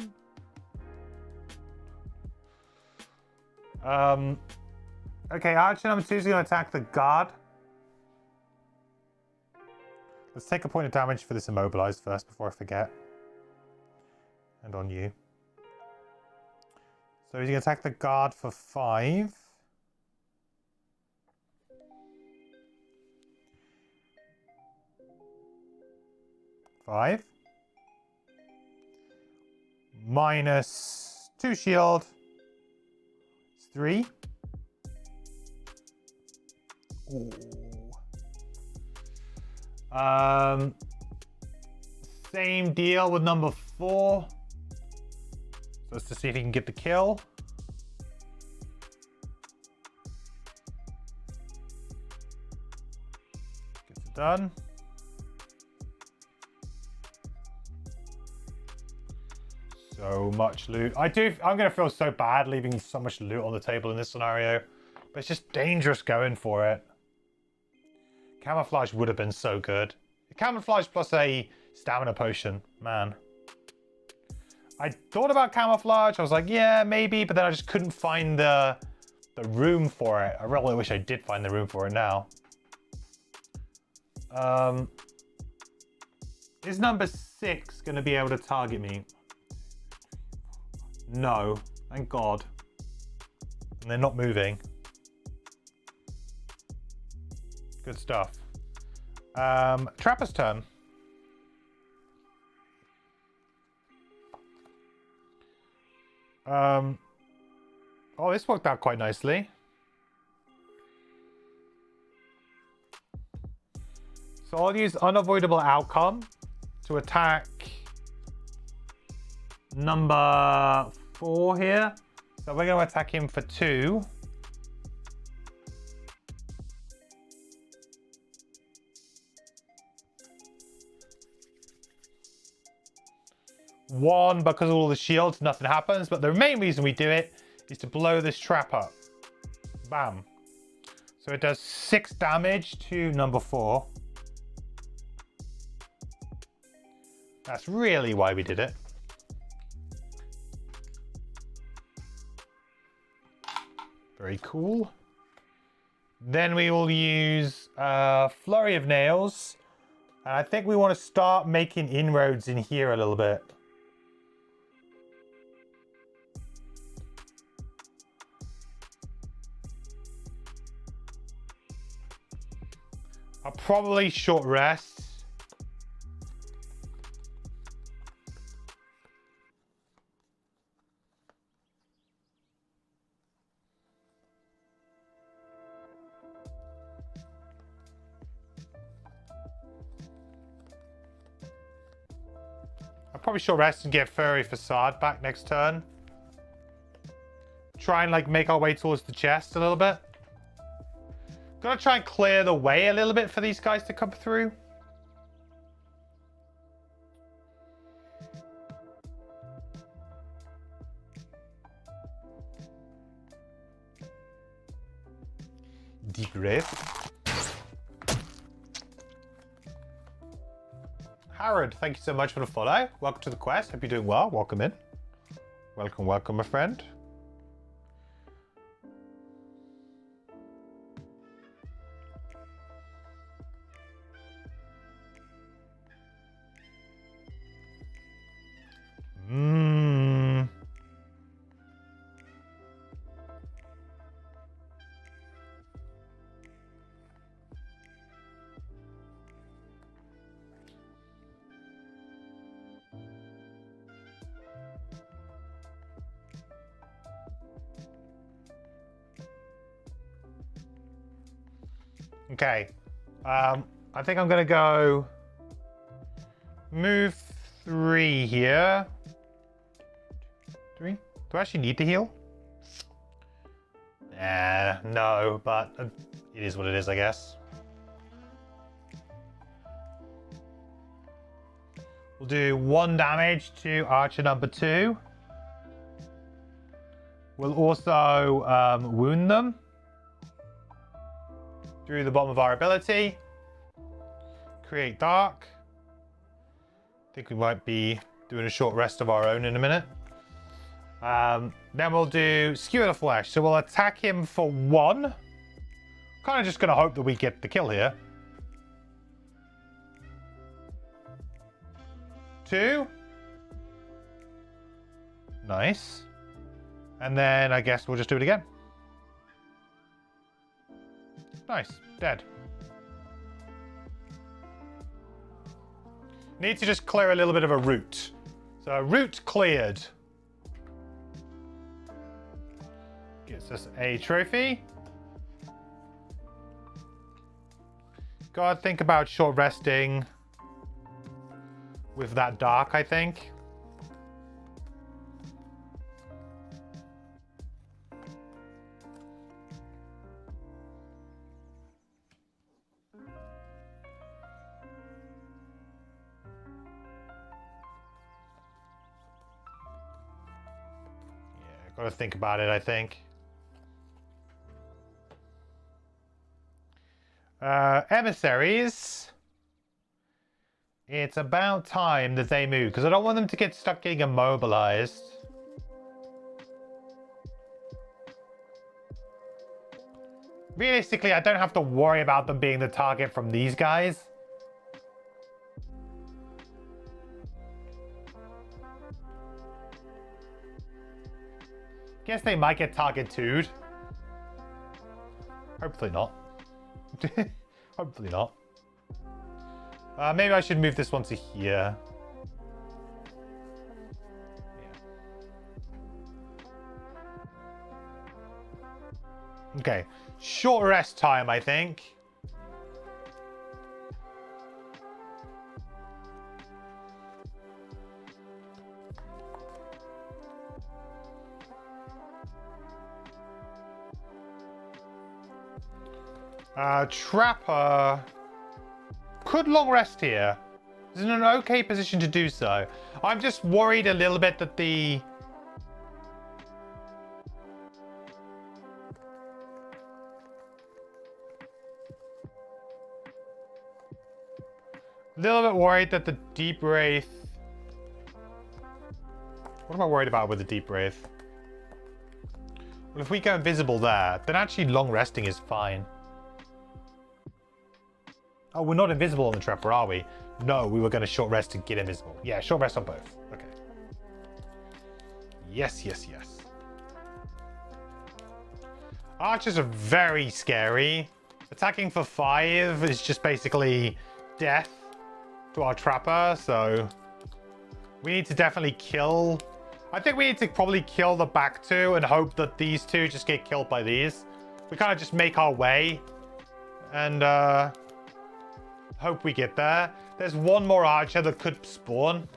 Okay, archer number 2 is going to attack the guard. Let's take a point of damage for this immobilized first before I forget. And on you. So he's going to attack the guard for 5. -5. Minus 2 shield. 3. Ooh. Same deal with number 4. So let's just see if he can get the kill. Gets it done. So much loot. I'm going to feel so bad leaving so much loot on the table in this scenario. But it's just dangerous going for it. Camouflage would have been so good. Camouflage plus a stamina potion. Man. I thought about camouflage. I was like, yeah, maybe. But then I just couldn't find the room for it. I really wish I did find the room for it now. Is number 6 going to be able to target me? No. Thank God. And they're not moving. Good stuff. Trapper's turn. Oh, this worked out quite nicely. So I'll use unavoidable outcome to attack number 4 here. So we're going to attack him for 2. One, because of all the shields, nothing happens. But the main reason we do it is to blow this trap up. Bam. So it does 6 damage to number 4. That's really why we did it. Very cool. Then we will use Flurry of Nails. And I think we want to start making inroads in here a little bit. I'll probably short rest. I'll probably short rest and get Furry Facade back next turn. Try and like make our way towards the chest a little bit. Gotta try and clear the way a little bit for these guys to come through. Deep Wraith. Harrod, thank you so much for the follow. Welcome to the quest. Hope you're doing well. Welcome in. Welcome, welcome, my friend. Okay, I think I'm gonna go move 3 here. 3? Do I actually need to heal? No, but it is what it is, I guess. We'll do 1 damage to Archer number 2. We'll also wound them through the bottom of our ability. Create Dark. I think we might be doing a short rest of our own in a minute. Then we'll do Skewer the Flesh. So we'll attack him for 1. Kind of just going to hope that we get the kill here. 2. Nice. And then I guess we'll just do it again. Nice. Dead. Need to just clear a little bit of a route. So route cleared. Gets us a trophy. Gotta think about short resting with that dark, I think. Got to think about it, I think. Emissaries. It's about time that they move, because I don't want them to get stuck getting immobilized. Realistically, I don't have to worry about them being the target from these guys. Guess they might get target 2'd. Hopefully not. Hopefully not. Maybe I should move this one to here. Yeah. Okay. Short rest time, I think. Trapper could long rest here. Is in an okay position to do so. I'm just worried a little bit that the Deep Wraith. What am I worried about with the Deep Wraith? Well, if we go invisible there, then actually long resting is fine. Oh, we're not invisible on the Trapper, are we? No, we were going to short rest to get invisible. Yeah, short rest on both. Okay. Yes, yes, yes. Archers are very scary. Attacking for 5 is just basically death to our Trapper, so we need to definitely kill. I think we need to probably kill the back 2 and hope that these 2 just get killed by these. We kind of just make our way and hope we get there. There's one more archer that could spawn.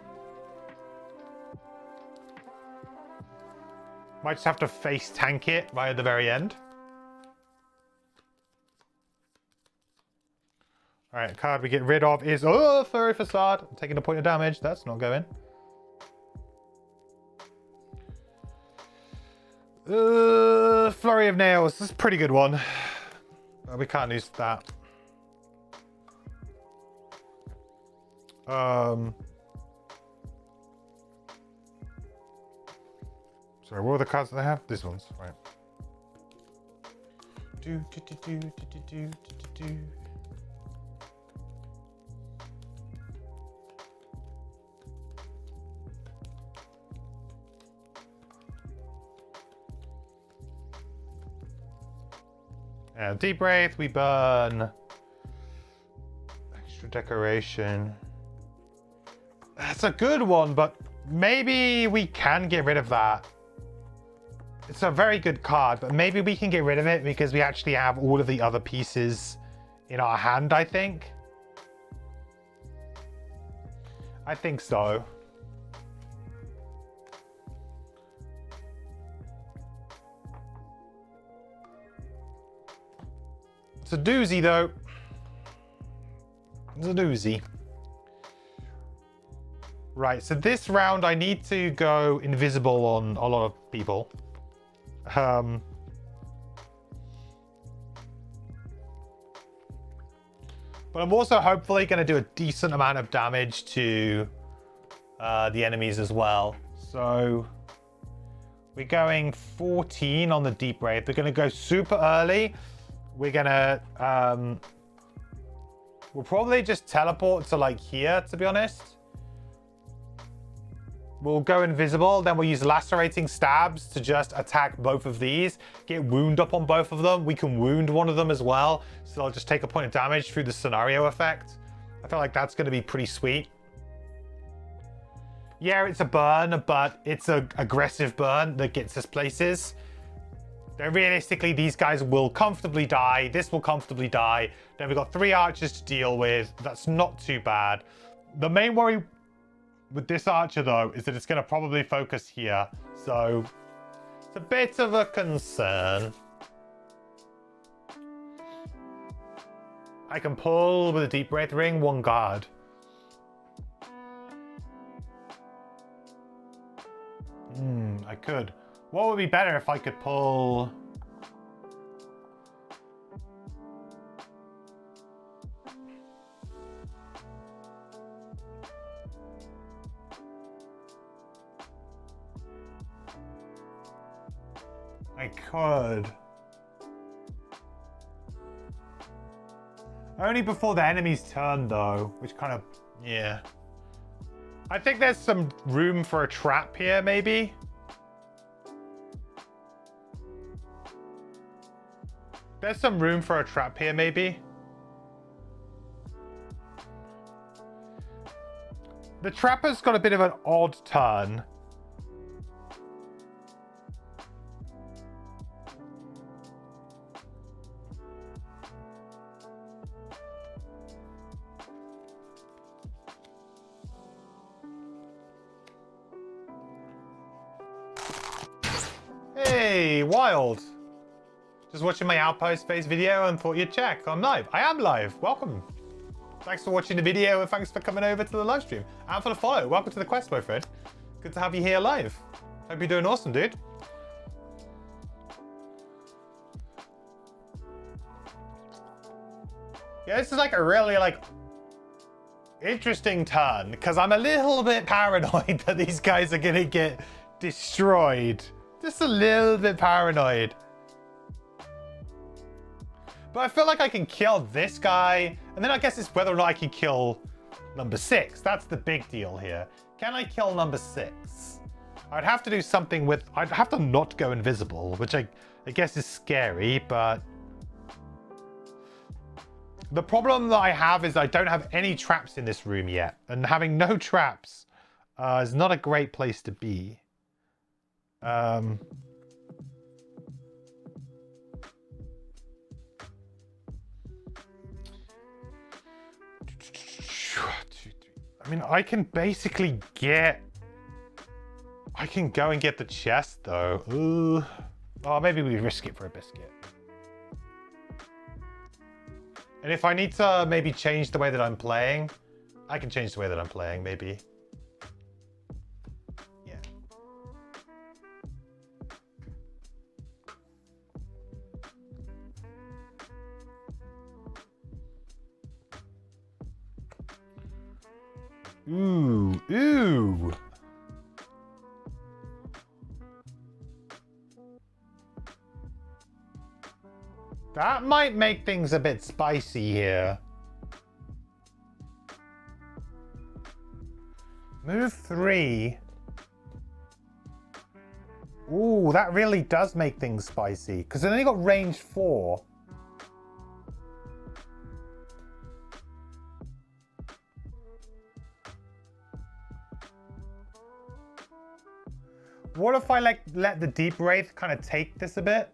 Might just have to face tank it right at the very end. Alright, card we get rid of is... Oh, Furry Facade. I'm taking a point of damage. That's not going. Flurry of Nails. This is a pretty good one. We can't use that. Sorry, what were the cards that they have? These ones, right. And Deep Wraith, we burn. Extra decoration. That's a good one, but maybe we can get rid of that. It's a very good card, but maybe we can get rid of it because we actually have all of the other pieces in our hand, I think. I think so. It's a doozy, though. It's a doozy. Right, so this round I need to go invisible on a lot of people. But I'm also hopefully going to do a decent amount of damage to the enemies as well. So we're going 14 on the Deep Wraith. We're going to go super early. We're going to... we'll probably just teleport to like here, to be honest. We'll go invisible, then we'll use lacerating stabs to just attack both of these. Get wound up on both of them. We can wound one of them as well. So I'll just take a point of damage through the scenario effect. I feel like that's going to be pretty sweet. Yeah, it's a burn, but it's an aggressive burn that gets us places. Then realistically, these guys will comfortably die. This will comfortably die. Then we've got 3 archers to deal with. That's not too bad. The main worry with this archer, though, is that it's going to probably focus here. So it's a bit of a concern. I can pull with a Deep Wraith Ring 1 guard. I could. What would be better if I could pull... I could. Only before the enemy's turn, though, which kind of, yeah. I think there's some room for a trap here, maybe. There's some room for a trap here, maybe. The trapper's got a bit of an odd turn. Hey, Wild. Just watching my Outpost phase video and thought you'd check. I'm live. I am live. Welcome. Thanks for watching the video and thanks for coming over to the live stream. And for the follow. Welcome to the quest, my friend. Good to have you here live. Hope you're doing awesome, dude. Yeah, this is like a really interesting turn because I'm a little bit paranoid that these guys are gonna get destroyed. Just a little bit paranoid. But I feel like I can kill this guy. And then I guess it's whether or not I can kill number 6. That's the big deal here. Can I kill number 6? I'd have to do something with... I'd have to not go invisible, which I guess is scary, but... The problem that I have is I don't have any traps in this room yet. And having no traps is not a great place to be. I mean, I can basically get... I can go and get the chest, though. Ooh. Oh, maybe we risk it for a biscuit. And if I need to maybe change the way that I'm playing, I can change the way that I'm playing, maybe. Yeah. Ooh, ooh. That might make things a bit spicy here. Move 3. Ooh, that really does make things spicy because it only got range 4. What if I let the Deep Wraith kind of take this a bit?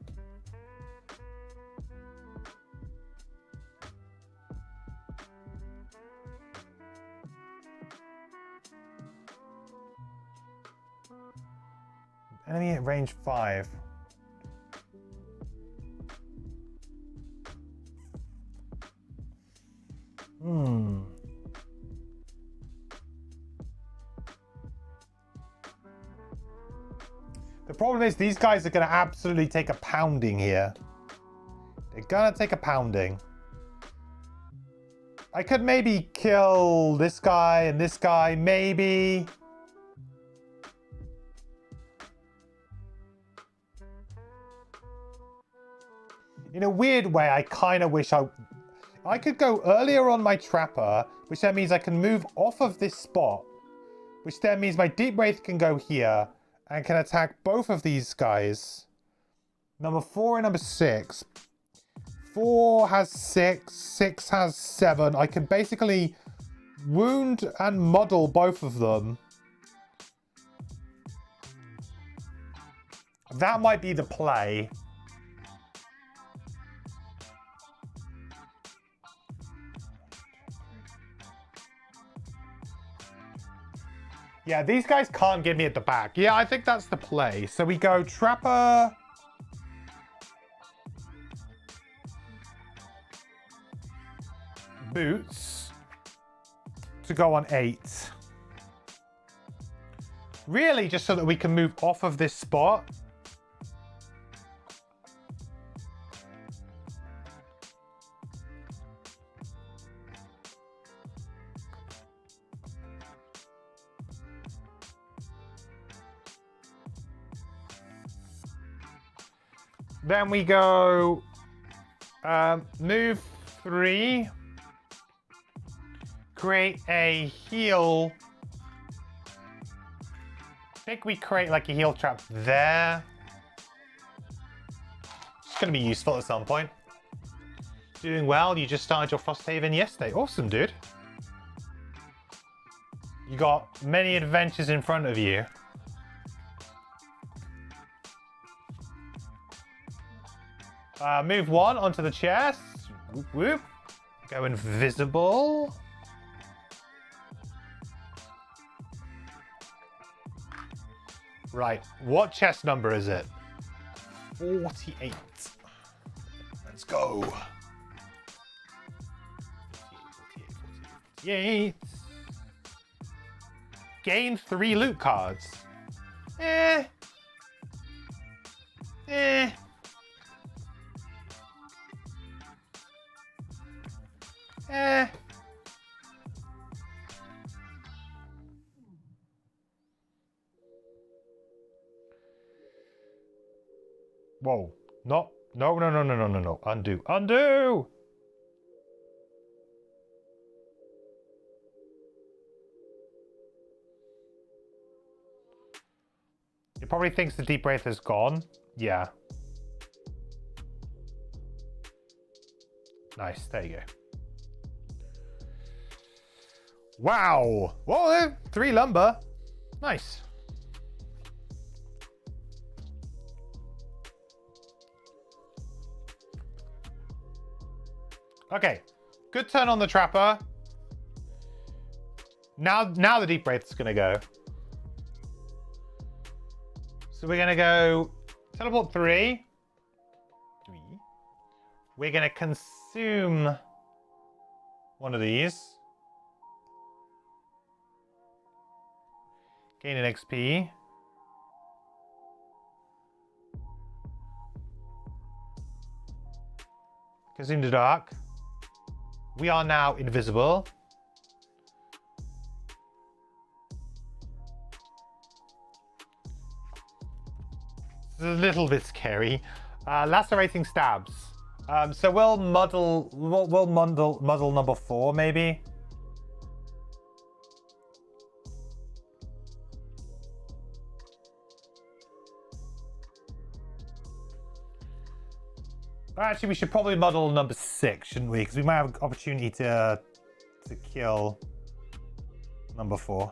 Enemy at range 5. The problem is these guys are going to absolutely take a pounding here. They're going to take a pounding. I could maybe kill this guy and this guy, maybe. In a weird way, I kind of wish I could go earlier on my Trapper, which then means I can move off of this spot, which then means my Deep Wraith can go here and can attack both of these guys. Number 4 and number 6. 4 has 6, 6 has 7. I can basically wound and muddle both of them. That might be the play. Yeah, these guys can't get me at the back. Yeah, I think that's the play. So we go Trapper. Boots. To go on 8. Really, just so that we can move off of this spot. Then we go move 3. Create a heal. I think we create like a heal trap there. It's going to be useful at some point. Doing well. You just started your Frosthaven yesterday. Awesome, dude. You got many adventures in front of you. Move 1 onto the chest. Whoop, whoop. Go invisible. Right, what chest number is it? 48. Let's go. 48. Gain 3 loot cards. Eh. Whoa. No. No. Undo. Undo! He probably thinks the Deep Wraith is gone. Yeah. Nice. There you go. Wow. Whoa, 3 lumber. Nice. Okay. Good turn on the Trapper. Now the Deep Wraith's gonna go. So we're gonna go teleport 3. We're gonna consume one of these. Gain an XP. Consume the dark. We are now invisible. It's a little bit scary. Lacerating stabs. So we'll muddle number 4 maybe. Actually, we should probably muddle number 6, shouldn't we? Because we might have an opportunity to kill number 4.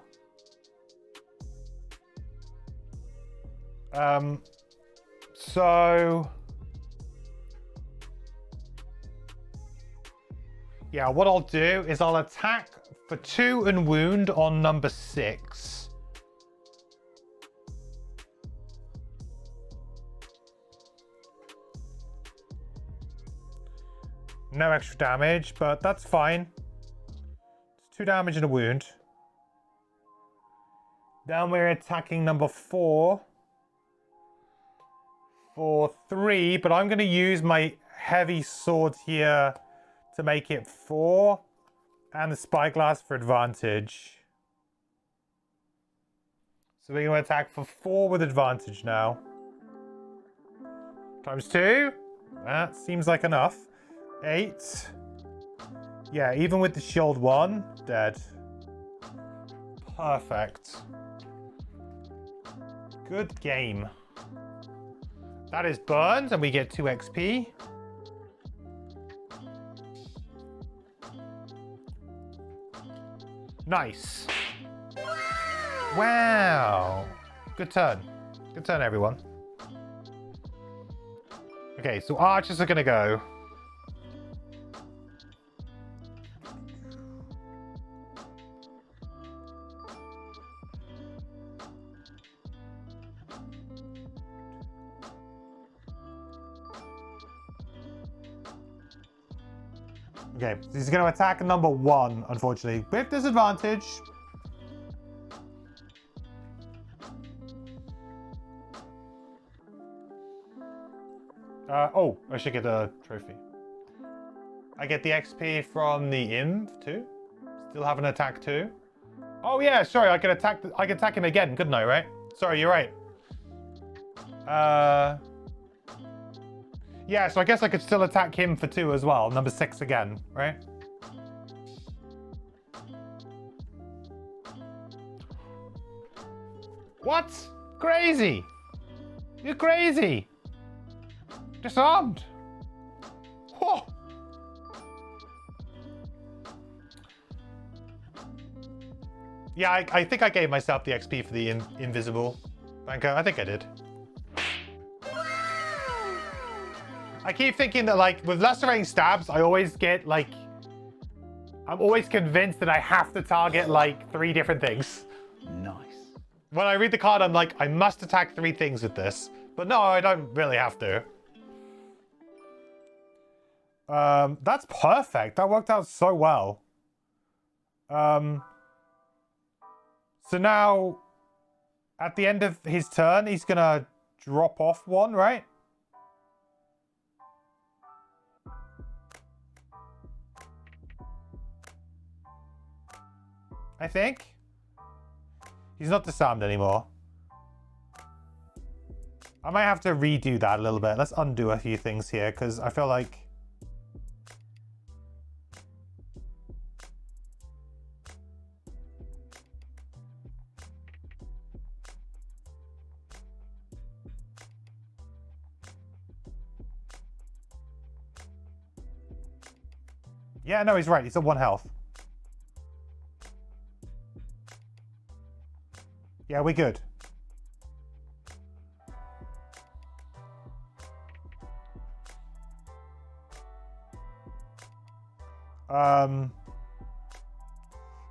So yeah, what I'll do is I'll attack for 2 and wound on number 6. No extra damage, but that's fine. It's 2 damage and a wound. Then we're attacking number 4 for 3, but I'm going to use my heavy sword here to make it 4, and the spyglass for advantage. So we're going to attack for 4 with advantage now. Times 2. That seems like enough. 8. Yeah, even with the shield 1, dead. Perfect. Good game. That is burned, and we get 2 XP. Nice. Wow. Good turn. Good turn, everyone. Okay, so archers are going to go. Okay, so he's going to attack number 1, unfortunately, with disadvantage. Oh, I should get a trophy. I get the XP from the Inv too. Still have an attack too. Oh yeah, sorry, I can attack him again, couldn't I? Right? Sorry, you're right. Yeah, so I guess I could still attack him for 2 as well. Number 6 again, right? What? Crazy! You're crazy! Disarmed! Whoa! Yeah, I think I gave myself the XP for the invisible banker. I think I did. I keep thinking that, like, with lacerating stabs, I always get, like... I'm always convinced that I have to target, like, 3 different things. Nice. When I read the card, I'm like, I must attack 3 things with this. But no, I don't really have to. That's perfect. That worked out so well. So now, at the end of his turn, he's gonna drop off 1, right? I think. He's not disarmed anymore. I might have to redo that a little bit. Let's undo a few things here, because I feel like... Yeah, no, he's right. He's at 1 health. Yeah, we're good.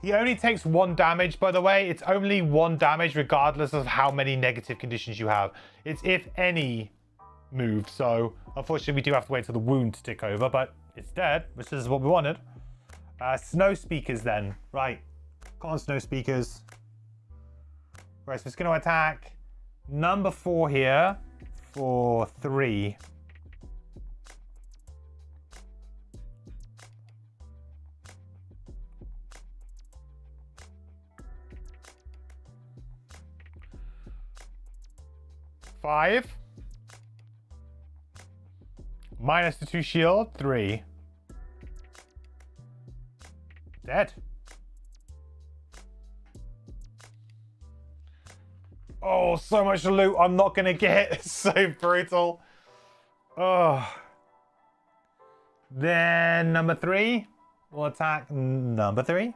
He only takes 1 damage, by the way. It's only 1 damage regardless of how many negative conditions you have. It's if any move, so unfortunately we do have to wait for the wound to tick over, but it's dead, which is what we wanted. Snow speakers then. Right. Come on, snow speakers. Right, so it's going to attack number 4 here for 3. Five. Minus the 2 shield, 3. Dead. Oh, so much loot I'm not going to get. It's so brutal. Oh. Then number 3 will attack number 3.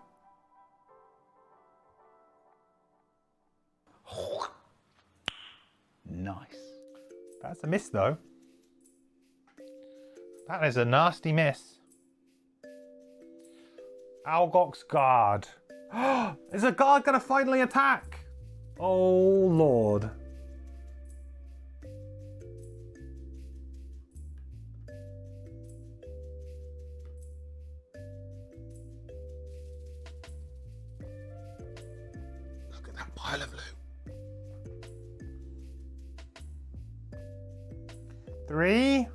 Nice. That's a miss, though. That is a nasty miss. Algok's guard. Is a guard going to finally attack? Oh, Lord. Look at that pile of loot. 3,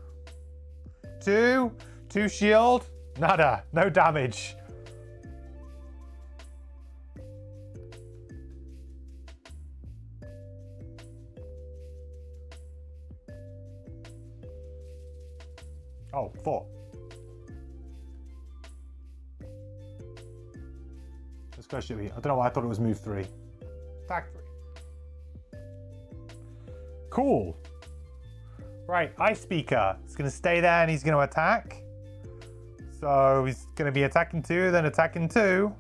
2, 2 shield. Nada. No damage. Oh, 4. Let's go shoot me. I don't know why I thought it was move 3. Attack 3. Cool. Right, Ice Speaker. He's going to stay there and he's going to attack. So he's going to be attacking 2, then attacking 2.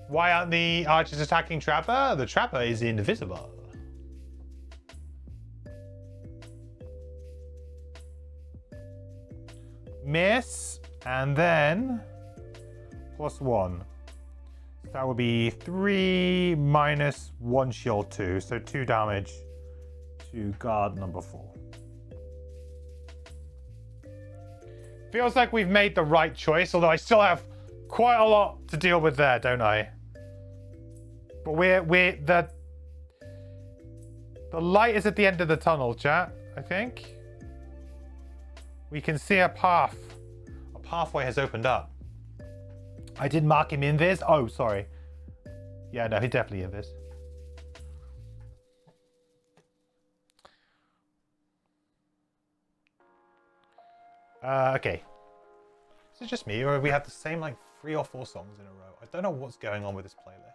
Why aren't the archers attacking Trapper? The Trapper is invisible. Miss, and then +1. So that would be 3 minus 1 shield 2, so 2 damage to guard number 4. Feels like we've made the right choice, although I still have quite a lot to deal with there, don't I? But the light is at the end of the tunnel, chat, I think. We can see a path. A pathway has opened up. I did mark him invis. Oh, sorry. Yeah, no, he definitely invis. Okay. Is it just me, or have we had the same, like, 3 or 4 songs in a row? I don't know what's going on with this playlist.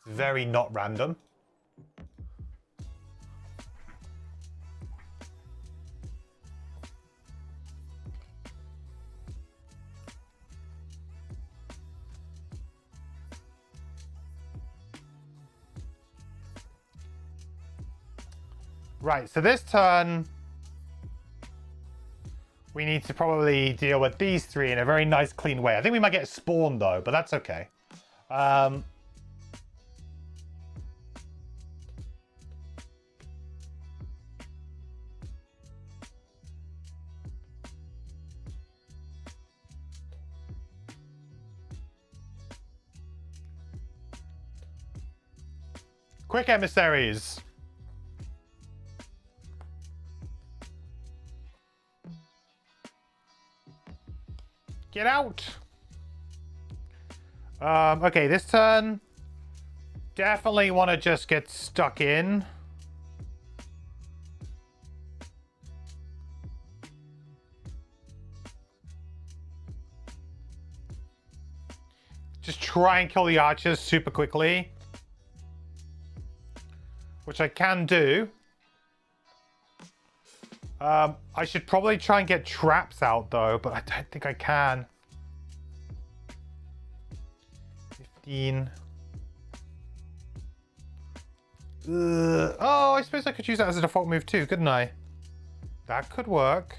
It's very not random. Right, so this turn, we need to probably deal with these 3 in a very nice, clean way. I think we might get spawned, though, but that's okay. Quick emissaries. Get out. Okay, this turn, definitely want to just get stuck in. Just try and kill the archers super quickly. Which I can do. I should probably try and get traps out though, but I don't think I can. 15. Oh, I suppose I could use that as a default move too, couldn't I? That could work.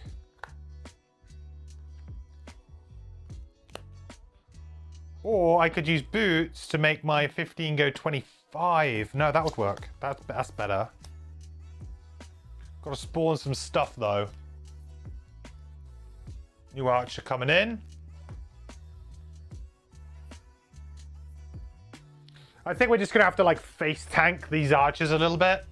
Or I could use boots to make my 15 go 25. No, that would work. That's better. Got to spawn some stuff though. New archer coming in. I think we're just gonna have to like face tank these archers a little bit.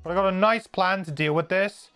But I got a nice plan to deal with this.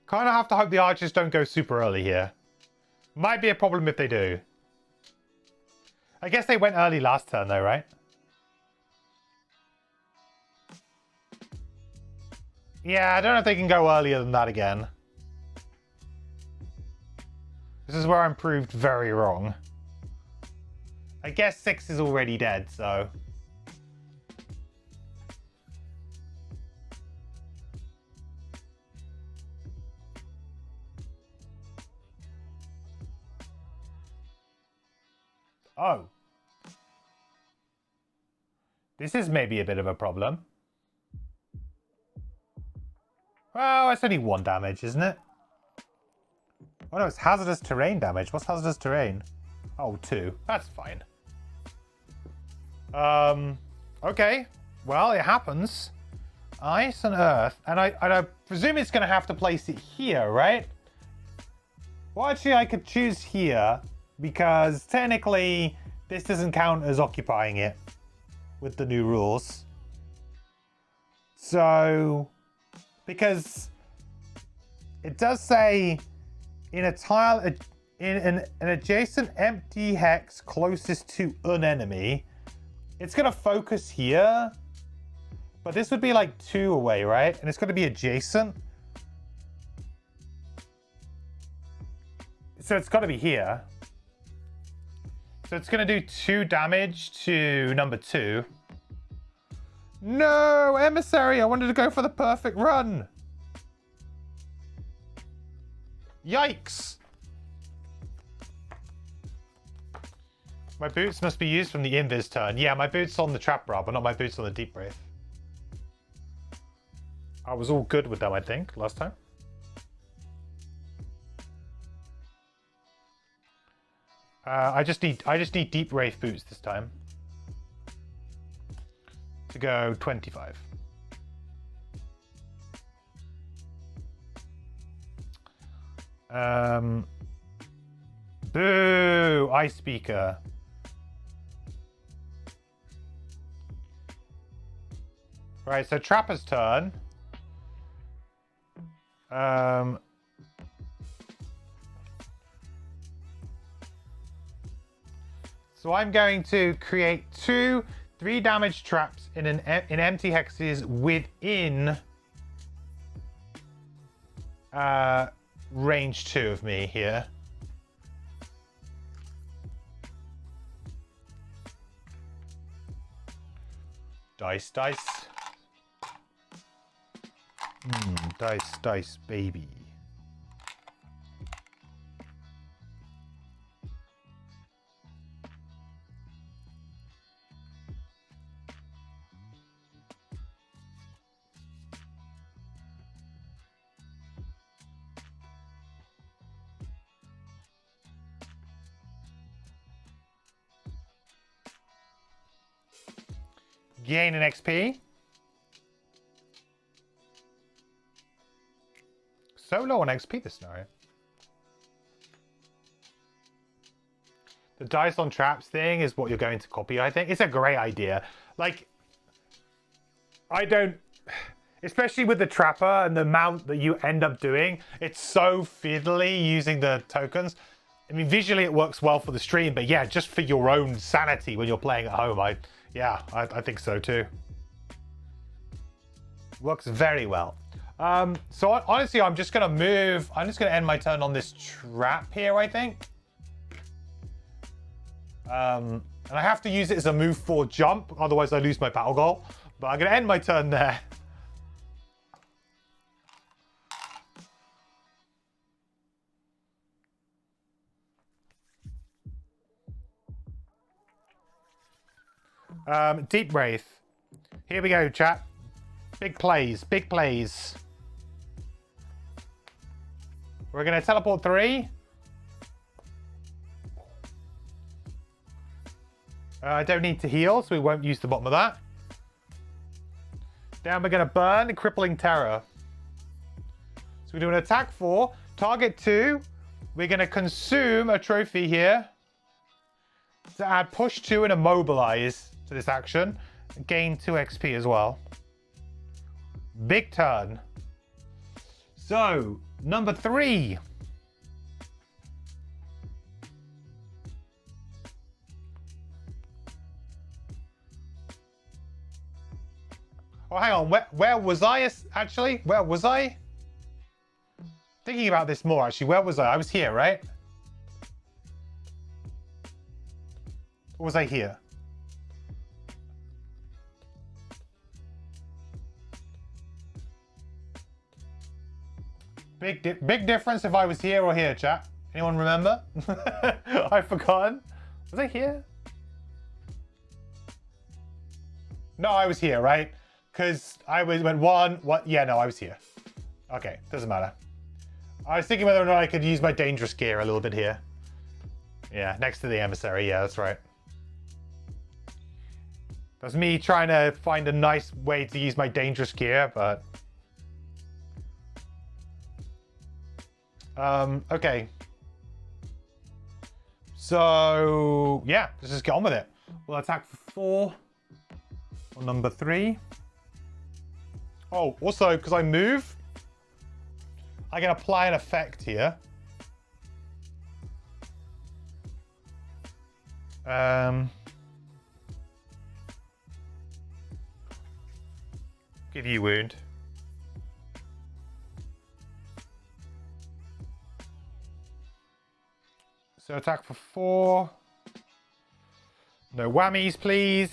Kind of have to hope the archers don't go super early here. Might be a problem if they do. I guess they went early last turn though, right? Yeah, I don't know if they can go earlier than that again. This is where I'm proved very wrong. I guess 6 is already dead, so... Oh. This is maybe a bit of a problem. Well, it's only 1 damage, isn't it? Oh no, it's hazardous terrain damage. What's hazardous terrain? Oh, 2. That's fine. Okay. Well, it happens. Ice and earth. And I presume it's going to have to place it here, right? Well, actually, I could choose here. Because technically, this doesn't count as occupying it with the new rules. So, because it does say in a tile, in an adjacent empty hex closest to an enemy, it's going to focus here. But this would be like 2 away, right? And it's going to be adjacent. So it's got to be here. So it's going to do 2 damage to number 2. No, emissary, I wanted to go for the perfect run. Yikes. My boots must be used from the invis turn. Yeah, my boots on the trap bra, but not my boots on the deep wraith. I was all good with them, I think, last time. I just need deep wraith boots this time. To go 25. Boo! Ice speaker. Right, so Trapper's turn. So I'm going to create 2 3 damage traps in empty hexes within range 2 of me here. Dice, dice. Dice, dice, baby. Gain an XP. So low on XP this scenario. The dice on traps thing is what you're going to copy, I think. It's a great idea. Like, I don't... Especially with the trapper and the amount that you end up doing, it's so fiddly using the tokens. I mean, visually it works well for the stream, but yeah, just for your own sanity when you're playing at home, I think so too. Works very well. So honestly, I'm just gonna move. I'm just gonna end my turn on this trap here, I think. And I have to use it as a move 4 jump, otherwise I lose my battle goal. But I'm gonna end my turn there. Deep Wraith. Here we go, chat. Big plays, big plays. We're gonna teleport 3. I don't need to heal, so we won't use the bottom of that. Then we're gonna burn Crippling Terror. So we do an attack 4, target 2. We're gonna consume a trophy here to add push 2 and immobilize to this action. Gain 2 XP as well. Big turn. So, number 3. Oh, hang on. Where was I actually? Where was I? Thinking about this more actually. Where was I? I was here, right? Or was I here? Big difference if I was here or here, chat. Anyone remember? I've forgotten. Was I here? No, I was here, right? Because I went 1, what? Yeah, no, I was here. Okay, doesn't matter. I was thinking whether or not I could use my dangerous gear a little bit here. Yeah, next to the emissary. Yeah, that's right. That's me trying to find a nice way to use my dangerous gear, but... okay. So, yeah, let's just get on with it. We'll attack for 4 on number 3. Oh, also, because I move, I can apply an effect here. Give you wound. So attack for 4. No whammies, please.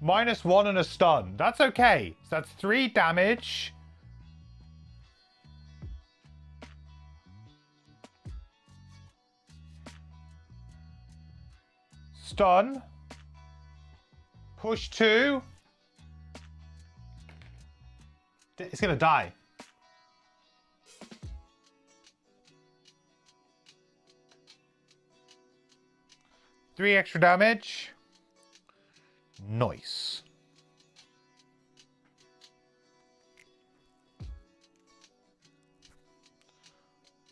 -1 and a stun. That's okay. So that's 3 damage. Stun. Push 2. It's gonna die. Three extra damage. Nice.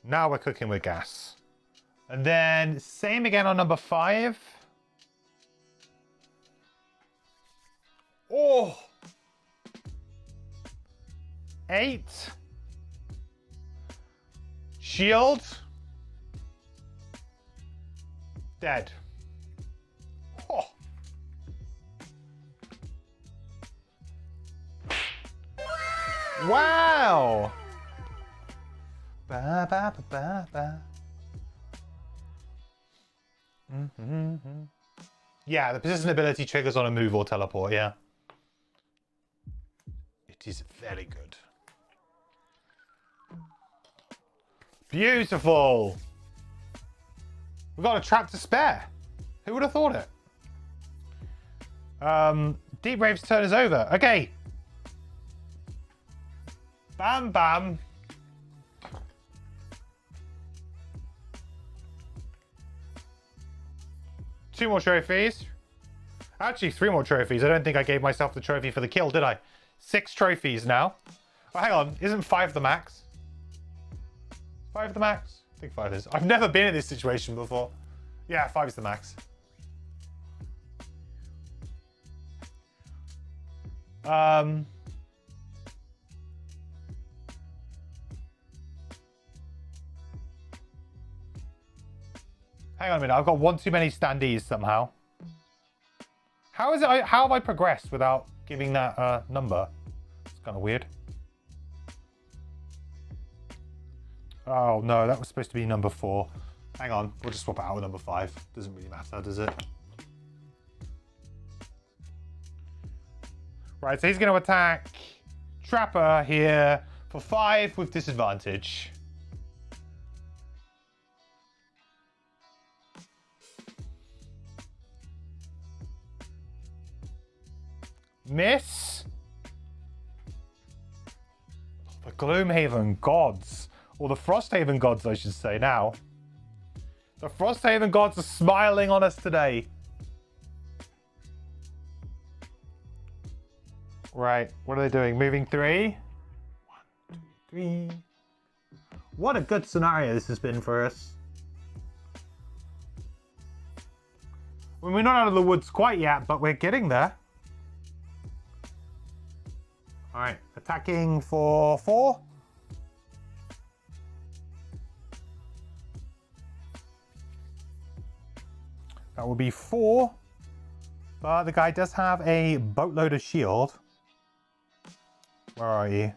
Now we're cooking with gas. And then same again on number 5. Oh! 8. Shield. Dead. Oh. Wow! Ba, ba, ba, ba, ba. Yeah, the persistent ability triggers on a move or teleport, yeah. It is very good. Beautiful! We've got a trap to spare. Who would have thought it? Deep Rave's turn is over. Okay. Bam, bam. Two more trophies. Actually, 3 more trophies. I don't think I gave myself the trophy for the kill, did I? 6 trophies now. Oh, hang on. Isn't 5 the max? 5 the max? I think 5 is. I've never been in this situation before. Yeah, 5 is the max. Hang on a minute, I've got one too many standees somehow. How is it? How have I progressed without giving that number? It's kind of weird. Oh no, that was supposed to be number 4. Hang on, we'll just swap it out with number 5. Doesn't really matter, does it? Right, so he's going to attack Trapper here for 5 with disadvantage. Miss. The Gloomhaven gods. Or the Frosthaven gods, I should say now. The Frosthaven gods are smiling on us today. Right, what are they doing? Moving 3? 1, 2, 3. What a good scenario this has been for us. I mean, we're not out of the woods quite yet, but we're getting there. Alright, attacking for 4. That will be 4. But the guy does have a boatload of shield. Where are you?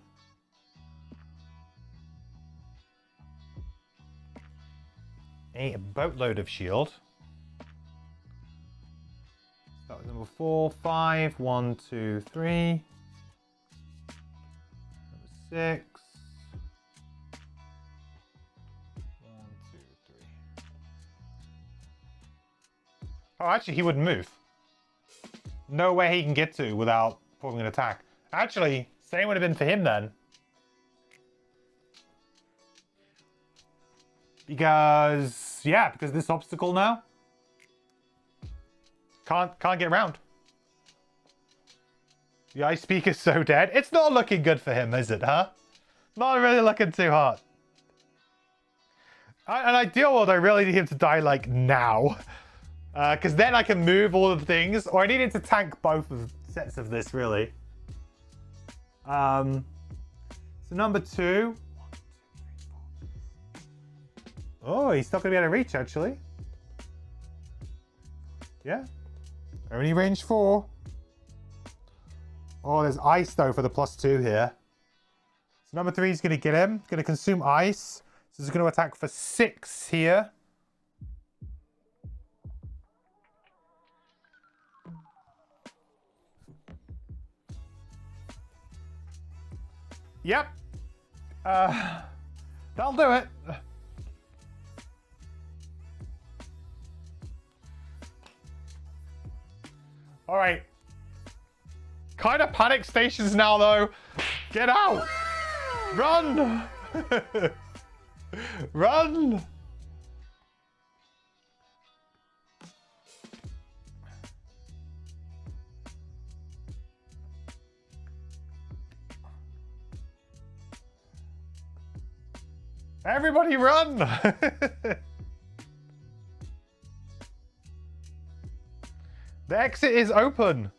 A boatload of shield. That was number 4, 5, 1, 2, 3. 6. 1, 2, 3. Oh, actually, he wouldn't move. No way he can get to without performing an attack. Actually, same would have been for him then. Because, yeah, because this obstacle now. Can't get around. The ice peak is so dead. It's not looking good for him, is it, huh? Not really looking too hot. In an ideal world, I really need him to die, like, now. Because then I can move all of the things. Or I need him to tank both of sets of this, really. So number 2. Oh, he's not going to be able to reach, actually. Yeah. Only range 4. Oh, there's ice, though, for the +2 here. So number 3 is going to get him. Going to consume ice. So he's going to attack for 6 here. Yep. That'll do it. All right. Kind of panic stations now, though. Get out. Run. Run. Everybody run. The exit is open.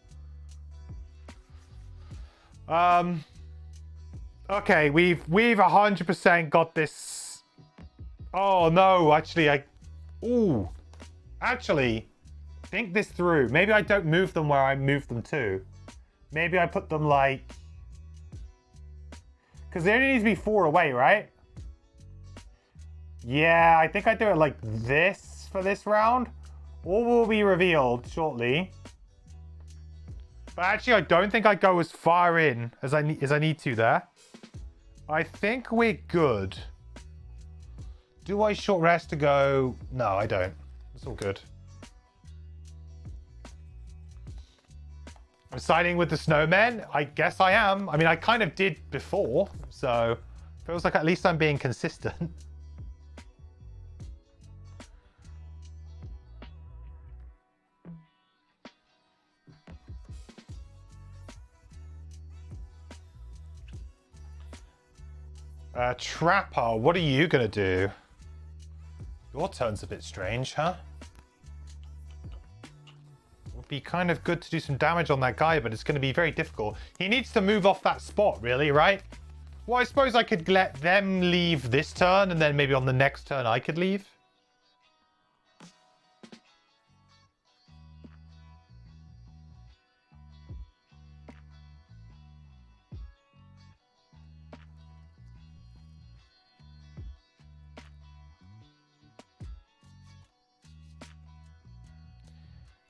Okay, we've 100% got this. Oh no, actually actually think this through. Maybe I don't move them where I moved them to. Maybe I put them like, because they only need to be 4 away, right? Yeah, I think I do it like this for this round. All will be revealed shortly. But actually, I don't think I go as far in as I need to there. I think we're good. Do I short rest to go? No, I don't. It's all good. I'm siding with the snowmen. I guess I am. I mean, I kind of did before, so feels like at least I'm being consistent. Trapper, what are you gonna do? Your turn's a bit strange, huh? Would be kind of good to do some damage on that guy, but it's gonna be very difficult. He needs to move off that spot, really, right? Well, I suppose I could let them leave this turn, and then maybe on the next turn I could leave.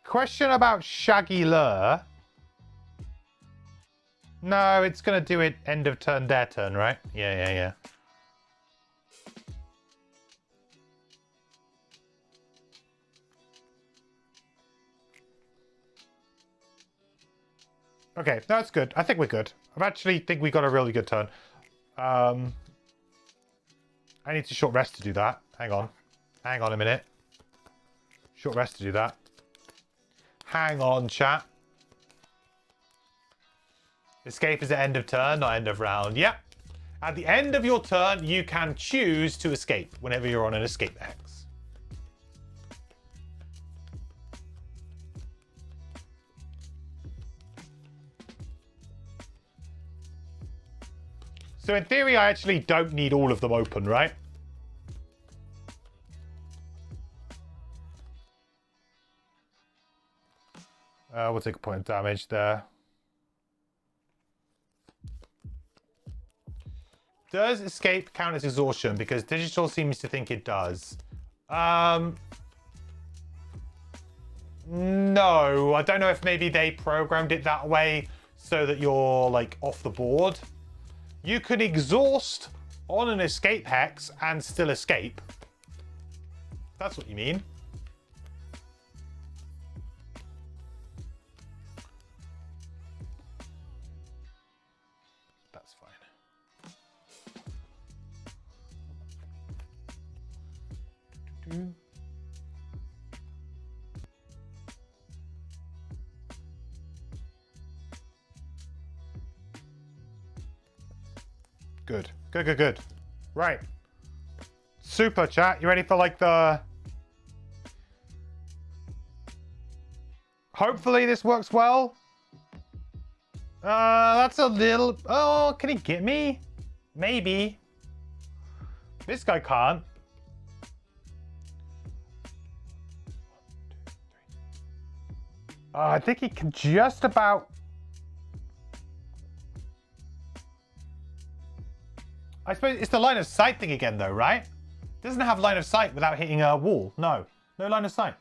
Question about Shaggy Lure. No, it's going to do it end of turn, their turn, right? Yeah. Okay, that's good. I think we're good. I actually think we got a really good turn. I need to short rest to do that. Hang on a minute. Short rest to do that. Hang on, chat. Escape is at end of turn, not end of round. Yep. At the end of your turn, you can choose to escape whenever you're on an escape hex. So in theory, I actually don't need all of them open, right? We'll take a point of damage there. Does escape count as exhaustion? Because digital seems to think it does. No, I don't know if maybe they programmed it that way so that you're like off the board. You can exhaust on an escape hex and still escape. That's what you mean. That's fine. Good. Good. Right. Super, chat. You ready for like the... Hopefully this works well. That's a little... Oh, can he get me? Maybe. This guy can't. 1, 2, 3. I think he can just about... I suppose it's the line of sight thing again though, right? Doesn't have line of sight without hitting a wall. No line of sight.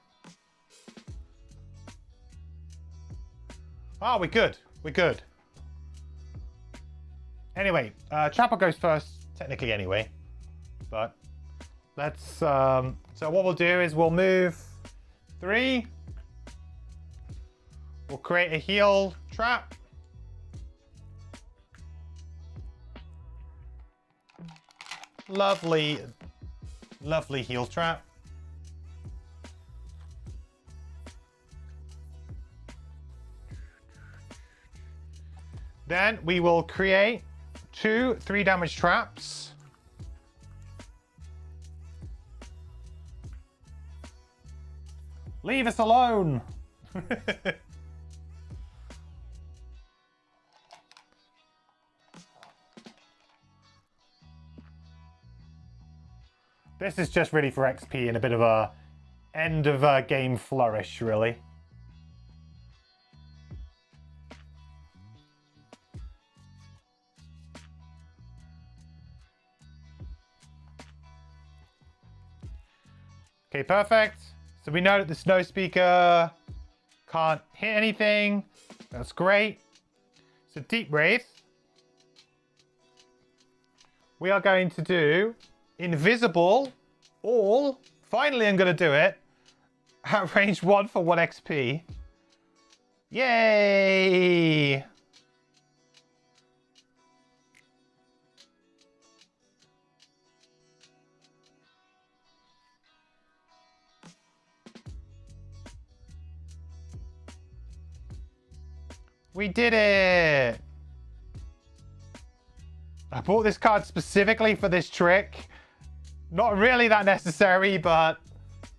Oh, we're good. Anyway, Trapper goes first, technically anyway. But let's, so what we'll do is we'll move 3, We'll create a heal trap. Lovely, lovely heal trap. Then we will create 2 3 damage traps. Leave us alone. This is just really for XP and a bit of a end of game flourish, really. Okay, perfect. So we know that the snow speaker can't hit anything. That's great. So Deep Wraith. We are going to do invisible all. Finally, I'm going to do it. At range 1 for 1 XP. Yay! We did it! I bought this card specifically for this trick. Not really that necessary, but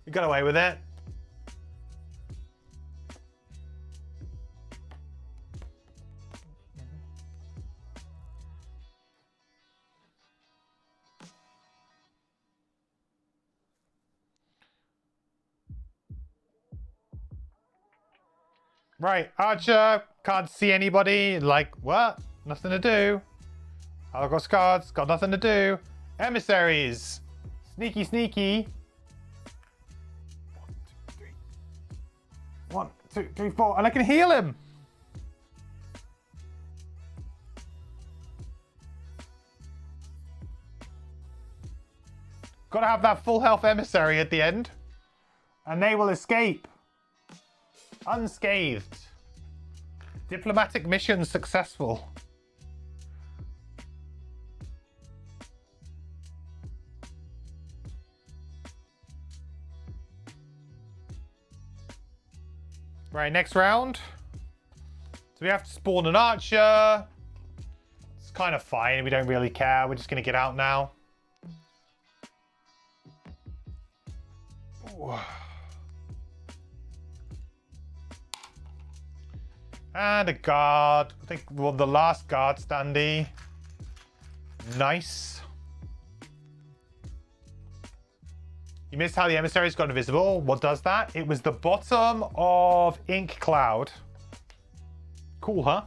we got away with it. Right, Archer, can't see anybody. Like, what? Nothing to do. Algos cards, got nothing to do. Emissaries. Sneaky, sneaky. 1, 2, 3, 4. And I can heal him. Gotta have that full health emissary at the end. And they will escape. Unscathed. Diplomatic mission successful. Right, next round. So we have to spawn an archer. It's kind of fine. We don't really care. We're just going to get out now. Ooh. And a guard. I think, well, the last guard standee. Nice. You missed how the emissaries got invisible. What does that? It was the bottom of Ink Cloud. Cool, huh?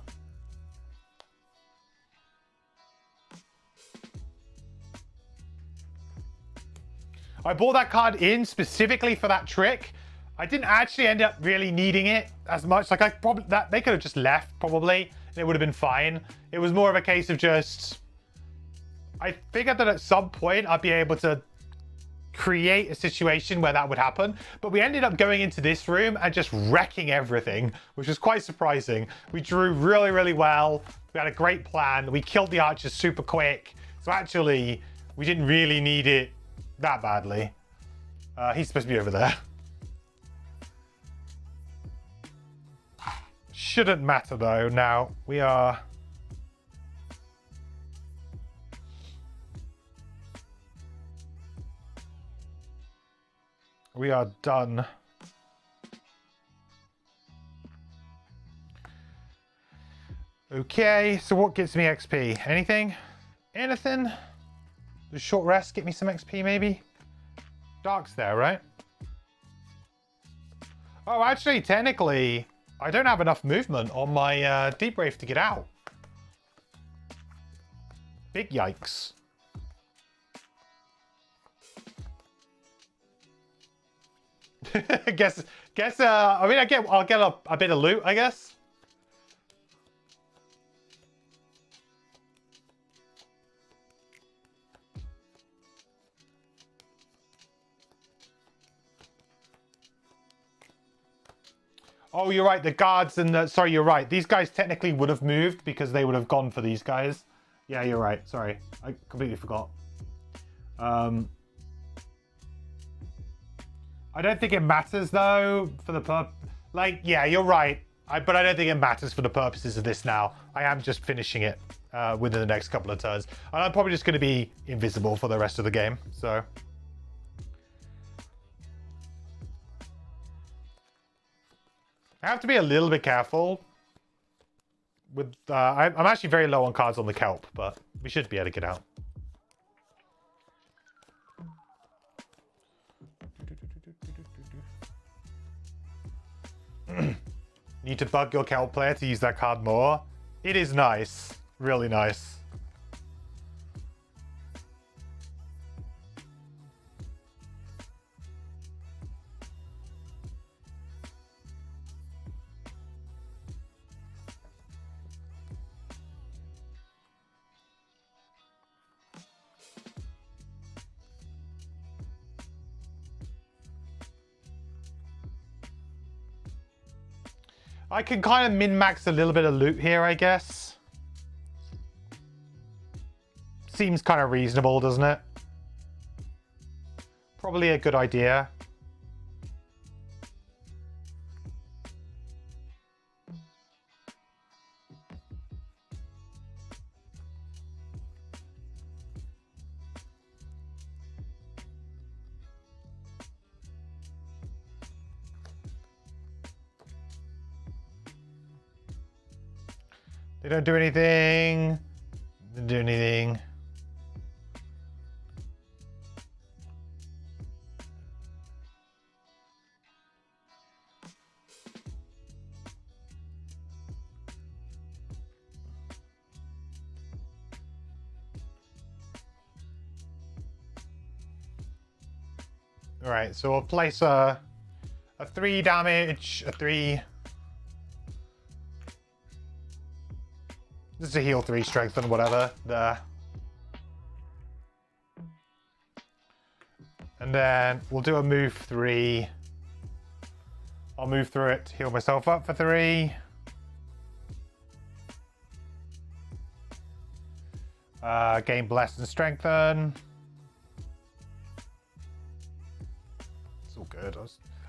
I bought that card in specifically for that trick. I didn't actually end up really needing it as much. Like, I probably they could have just left probably, and it would have been fine. It was more of a case of just, I figured that at some point I'd be able to create a situation where that would happen, but we ended up going into this room and just wrecking everything, which was quite surprising. We drew really, really well. We had a great plan. We killed the archers super quick. So actually, we didn't really need it that badly. He's supposed to be over there. Shouldn't matter though. Now we are done. Okay, so what gets me XP? Anything? Anything? The short rest get me some XP maybe? Dark's there, right? Oh, actually, technically, I don't have enough movement on my Deep Wraith to get out. Big yikes. guess I mean I'll get a bit of loot, I guess. Oh, you're right. The guards and the... Sorry, you're right. These guys technically would have moved because they would have gone for these guys. Yeah, you're right. Sorry. I completely forgot. I don't think it matters, though, for the Like, yeah, you're right. But I don't think it matters for the purposes of this now. I am just finishing it within the next couple of turns. And I'm probably just going to be invisible for the rest of the game, so... I have to be a little bit careful with... I'm actually very low on cards on the kelp, but we should be able to get out. Need to bug your kelp player to use that card more. It is nice. Really nice. I can kind of min-max a little bit of loot here, I guess. Seems kind of reasonable, doesn't it? Probably a good idea. They don't do anything. They don't do anything. All right, so we'll place a 3 damage, a 3. This is a heal 3, strengthen, whatever. There. And then we'll do a move 3. I'll move through it, heal myself up for 3. Gain bless and strengthen. It's all good.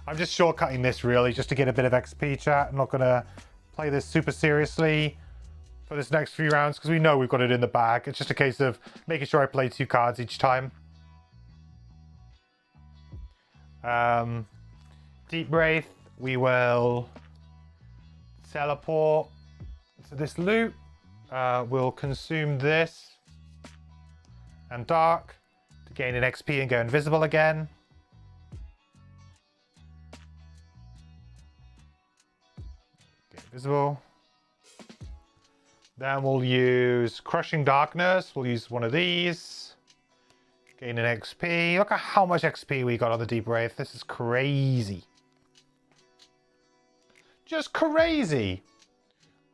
I'm just shortcutting this really, just to get a bit of XP, chat. I'm not gonna play this super seriously for this next few rounds because we know we've got it in the bag. It's just a case of making sure I play 2 cards each time. Deep Wraith, we will teleport to this loot. We'll consume this and Dark to gain an XP and go invisible again. Get invisible. Then we'll use Crushing Darkness. We'll use one of these. Gain an XP. Look at how much XP we got on the Deep Wraith. This is crazy. Just crazy.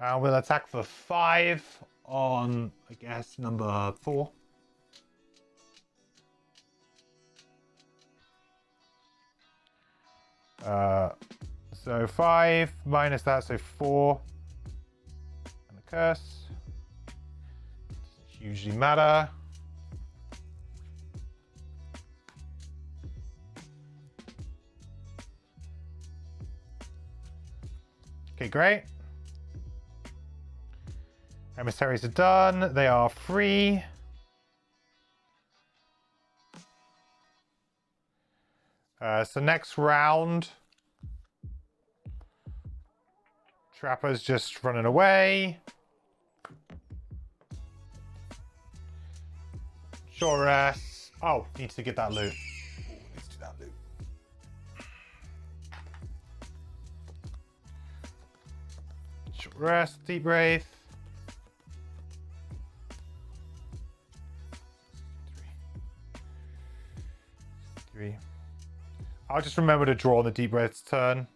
We'll attack for 5 on, I guess, number 4. So 5 minus that, so 4. Curse. Doesn't hugely matter. Okay, great. Emissaries are done. They are free. So next round, Trapper's just running away. Sure ass. Oh, needs to get that loot. Let's do that loot. Sure ass, Deep Wraith. 3. I'll just remember to draw on the Deep Wraith's turn.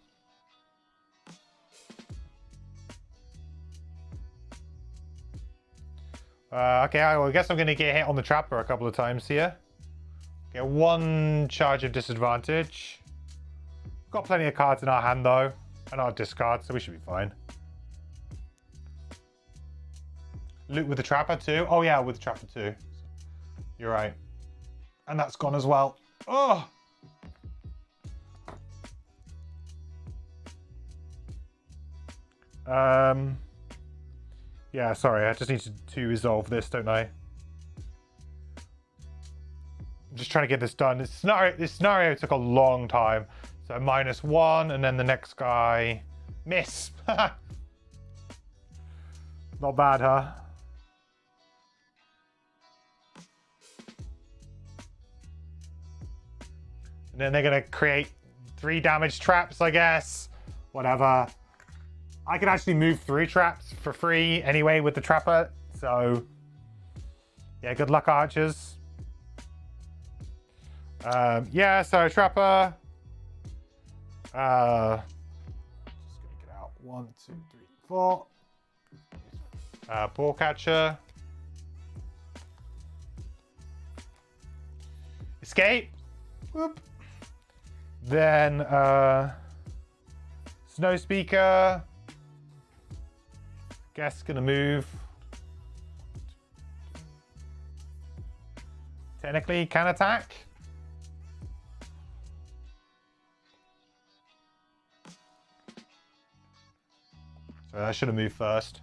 Okay, I guess I'm going to get hit on the Trapper a couple of times here. Get 1 charge of disadvantage. Got plenty of cards in our hand though. And our discard, so we should be fine. Loot with the trapper too. Oh yeah, with the trapper too. You're right. And that's gone as well. Oh! Yeah, sorry, I just need to resolve this, don't I? I'm just trying to get this done. This scenario took a long time. So -1, and then the next guy... Miss! Not bad, huh? And then they're going to create 3 damage traps, I guess. Whatever. I can actually move 3 traps for free anyway with the trapper. So, yeah, good luck, archers. Yeah, so trapper. Just gonna get out 1, 2, 3, 4. Ball catcher. Escape. Whoop. Then snow speaker. Guess gonna move. Technically can attack. So I should have moved first.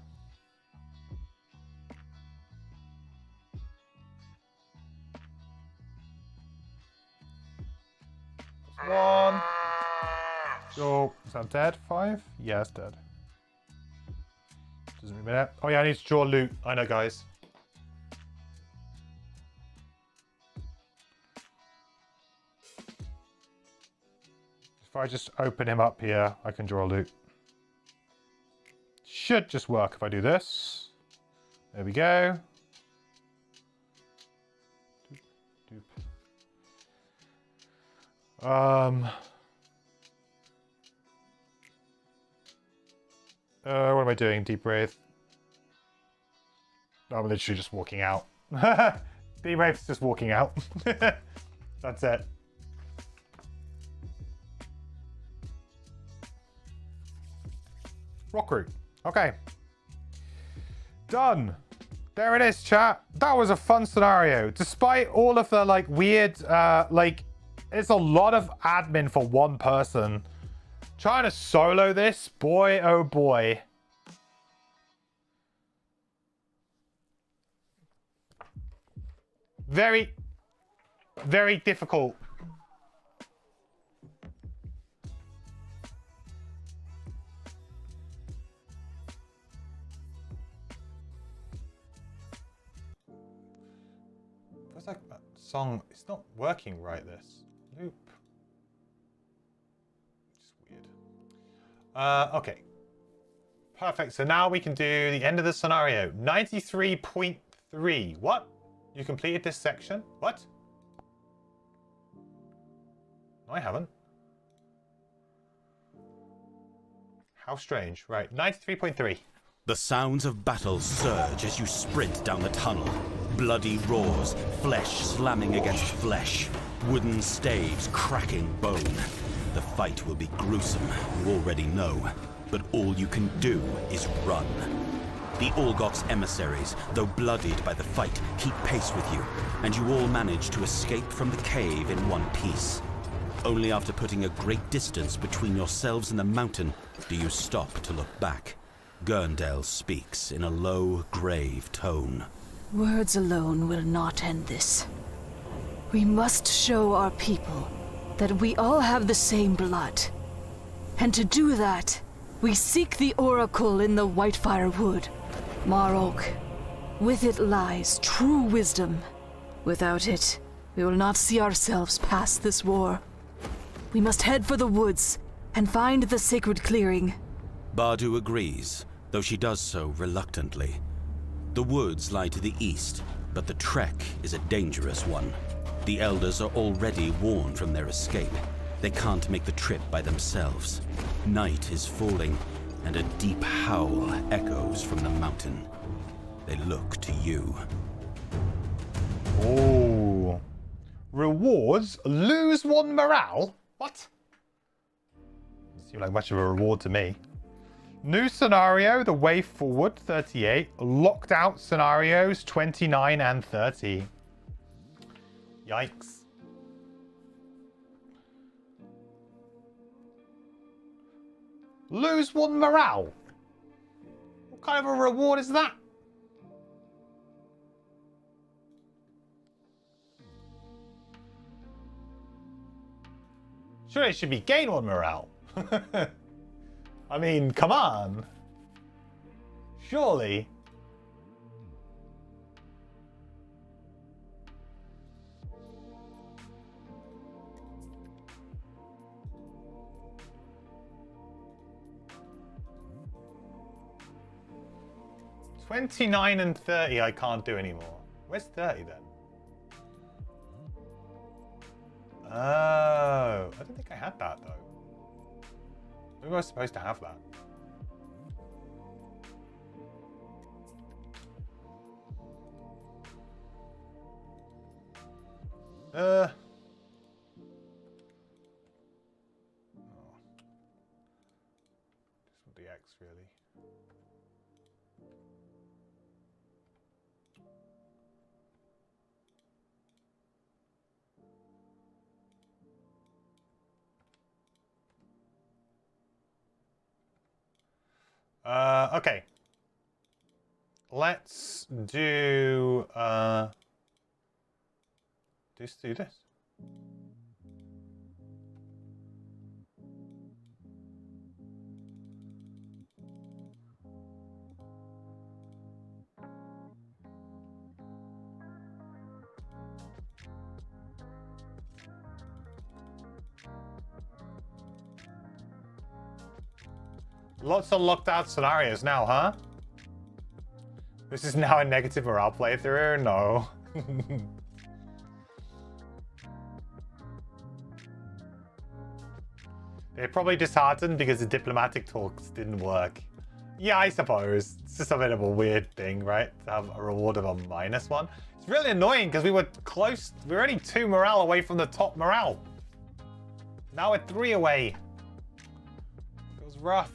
That's 1. So is that dead? 5? Yeah, it's dead. Doesn't really matter. Oh yeah, I need to draw loot. I know, guys. If I just open him up here, I can draw loot. Should just work if I do this. There we go. Doop, doop. What am I doing? Deep Wraith. I'm literally just walking out. Deep Wraith's just walking out. That's it. Rock root. Okay. Done. There it is, chat. That was a fun scenario. Despite all of the like weird, it's a lot of admin for one person. Trying to solo this, boy, oh boy. Very, very difficult. Feels like that song, it's not working right, this. Loop. Okay. Perfect. So now we can do the end of the scenario. 93.3. What? You completed this section? What? No, I haven't. How strange. Right. 93.3. The sounds of battle surge as you sprint down the tunnel. Bloody roars, flesh slamming against flesh, wooden staves cracking bone. The fight will be gruesome, you already know, but all you can do is run. The Olgok's emissaries, though bloodied by the fight, keep pace with you, and you all manage to escape from the cave in one piece. Only after putting a great distance between yourselves and the mountain do you stop to look back. Gurndel speaks in a low, grave tone. Words alone will not end this. We must show our people that we all have the same blood. And to do that, we seek the oracle in the Whitefire Wood, Marok. With it lies true wisdom. Without it, we will not see ourselves past this war. We must head for the woods and find the sacred clearing. Bardu agrees, though she does so reluctantly. The woods lie to the east, but the trek is a dangerous one. The elders are already warned from their escape. They can't make the trip by themselves. Night is falling, and a deep howl echoes from the mountain. They look to you. Oh. Rewards? Lose 1 morale? What? Seemed like much of a reward to me. New scenario, the way forward, 38. Locked out scenarios, 29 and 30. Yikes. Lose 1 morale. What kind of a reward is that? Sure, it should be gain 1 morale. I mean, come on. Surely. $29 and $30 I can't do anymore. Where's 30 then? Oh, I don't think I had that though. Maybe I was supposed to have that. Oh. Just want the X really. Okay. Let's do just do this. Lots of locked out scenarios now, huh? This is now a negative morale playthrough? No. They're probably disheartened because the diplomatic talks didn't work. Yeah, I suppose. It's just a bit of a weird thing, right? To have a reward of a -1. It's really annoying because we were close. We were only 2 morale away from the top morale. Now we're 3 away. It was rough.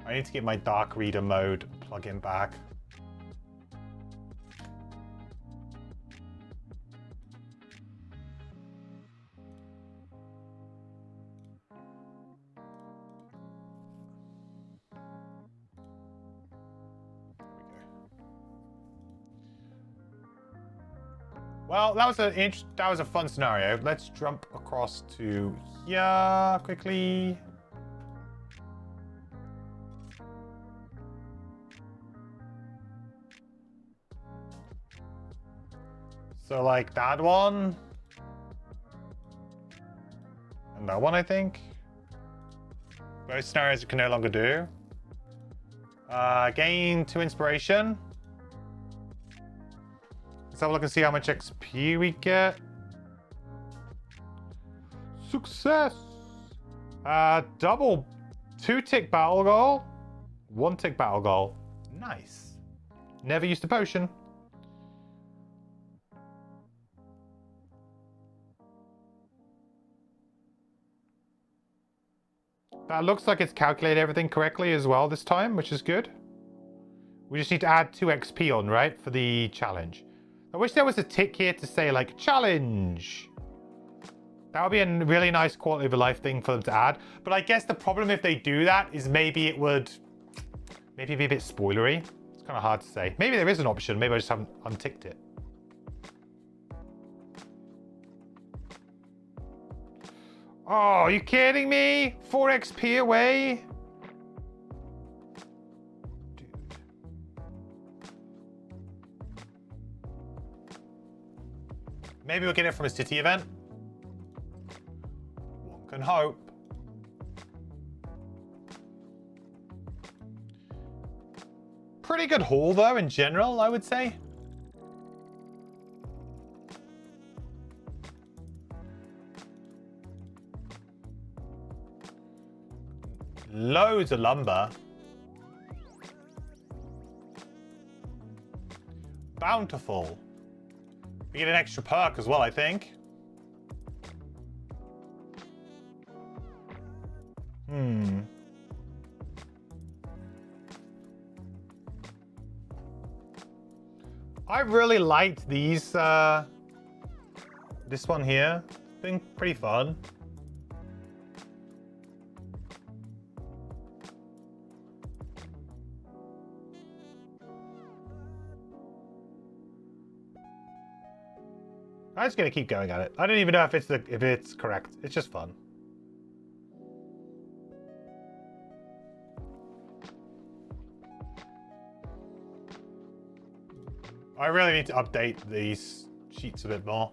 I need to get my Dark Reader mode plug-in back. Well, that was a fun scenario. Let's jump across to here quickly. So like that one. And that one, I think. Both scenarios you can no longer do. Gain 2 inspiration. Let's have a look and see how much XP we get. Success! Double 2-tick battle goal. 1-tick battle goal. Nice. Never used a potion. That looks like it's calculated everything correctly as well this time, which is good. We just need to add 2 XP on, right, for the challenge. I wish there was a tick here to say, like, challenge. That would be a really nice quality of life thing for them to add. But I guess the problem if they do that is maybe it would be a bit spoilery. It's kind of hard to say. Maybe there is an option. Maybe I just haven't unticked it. Oh, are you kidding me? 4 XP away? Dude. Maybe we'll get it from a city event. One can hope. Pretty good haul though, in general, I would say. Loads of lumber. Bountiful. We get an extra perk as well, I think. I really liked these, this one here. It's been pretty fun. I'm just gonna keep going at it. I don't even know if it's correct. It's just fun. I really need to update these sheets a bit more.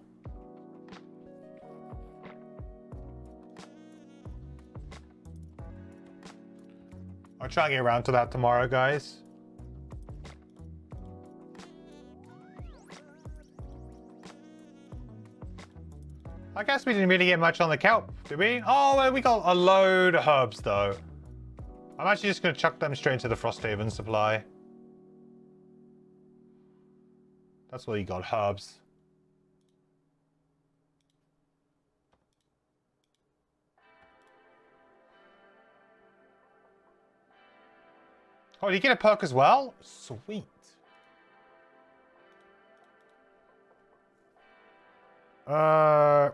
I'll try and get around to that tomorrow, guys. I guess we didn't really get much on the kelp, did we? Oh, well, we got a load of herbs, though. I'm actually just going to chuck them straight into the Frosthaven supply. That's what you got, herbs. Oh, did you get a perk as well? Sweet.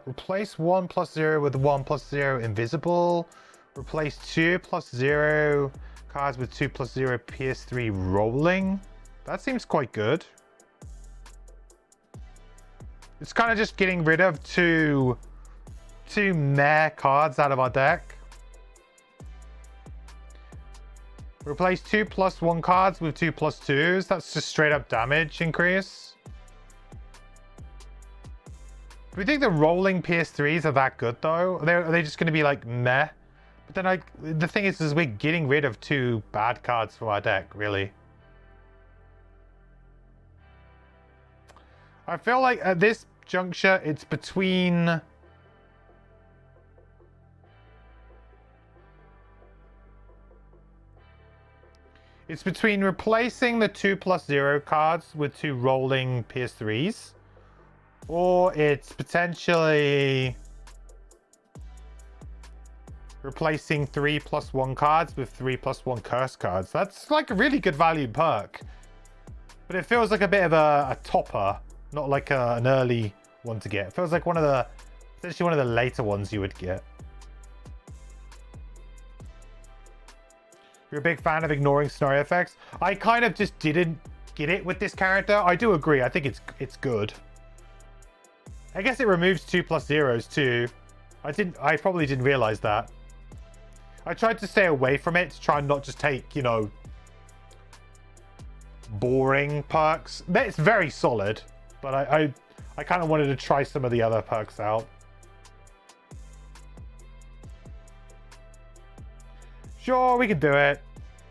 Replace 1 + 0 with 1 + 0 invisible. Replace 2 + 0 cards with 2 + 0 PS3 rolling. That seems quite good. It's kind of just getting rid of two meh cards out of our deck. Replace 2 + 1 cards with 2 + 2s. That's just straight up damage increase. Do we think the rolling PS3s are that good though? Are they just going to be like meh? But then the thing is we're getting rid of 2 bad cards from our deck, really. I feel like at this juncture it's between replacing the 2 + 0 cards with 2 rolling PS3s, or it's potentially replacing 3 + 1 cards with 3 + 1 curse cards. That's like a really good value perk, but it feels like a bit of a topper, not like an early one to get. It feels like essentially one of the later ones you would get. You're a big fan of ignoring scenario effects. I kind of just didn't get it with this character. I do agree. I think it's good. I guess it removes 2 + 0s too. I probably didn't realize that. I tried to stay away from it to try and not just take, you know, boring perks. It's very solid, but I kind of wanted to try some of the other perks out. Sure, we can do it.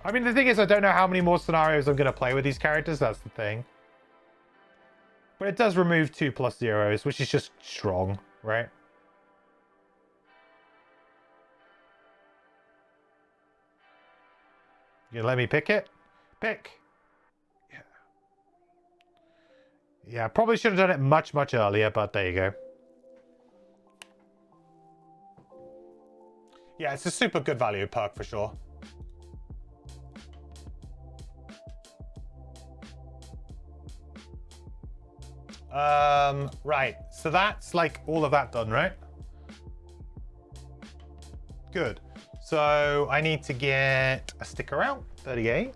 I mean, the thing is, I don't know how many more scenarios I'm going to play with these characters. That's the thing. But it does remove 2 + 0s, which is just strong, right? You let me pick it? Pick. Yeah. Yeah, probably should have done it much, much earlier, but there you go. Yeah, it's a super good value perk for sure. Right, so that's like all of that done, right? Good. So I need to get a sticker out, 38.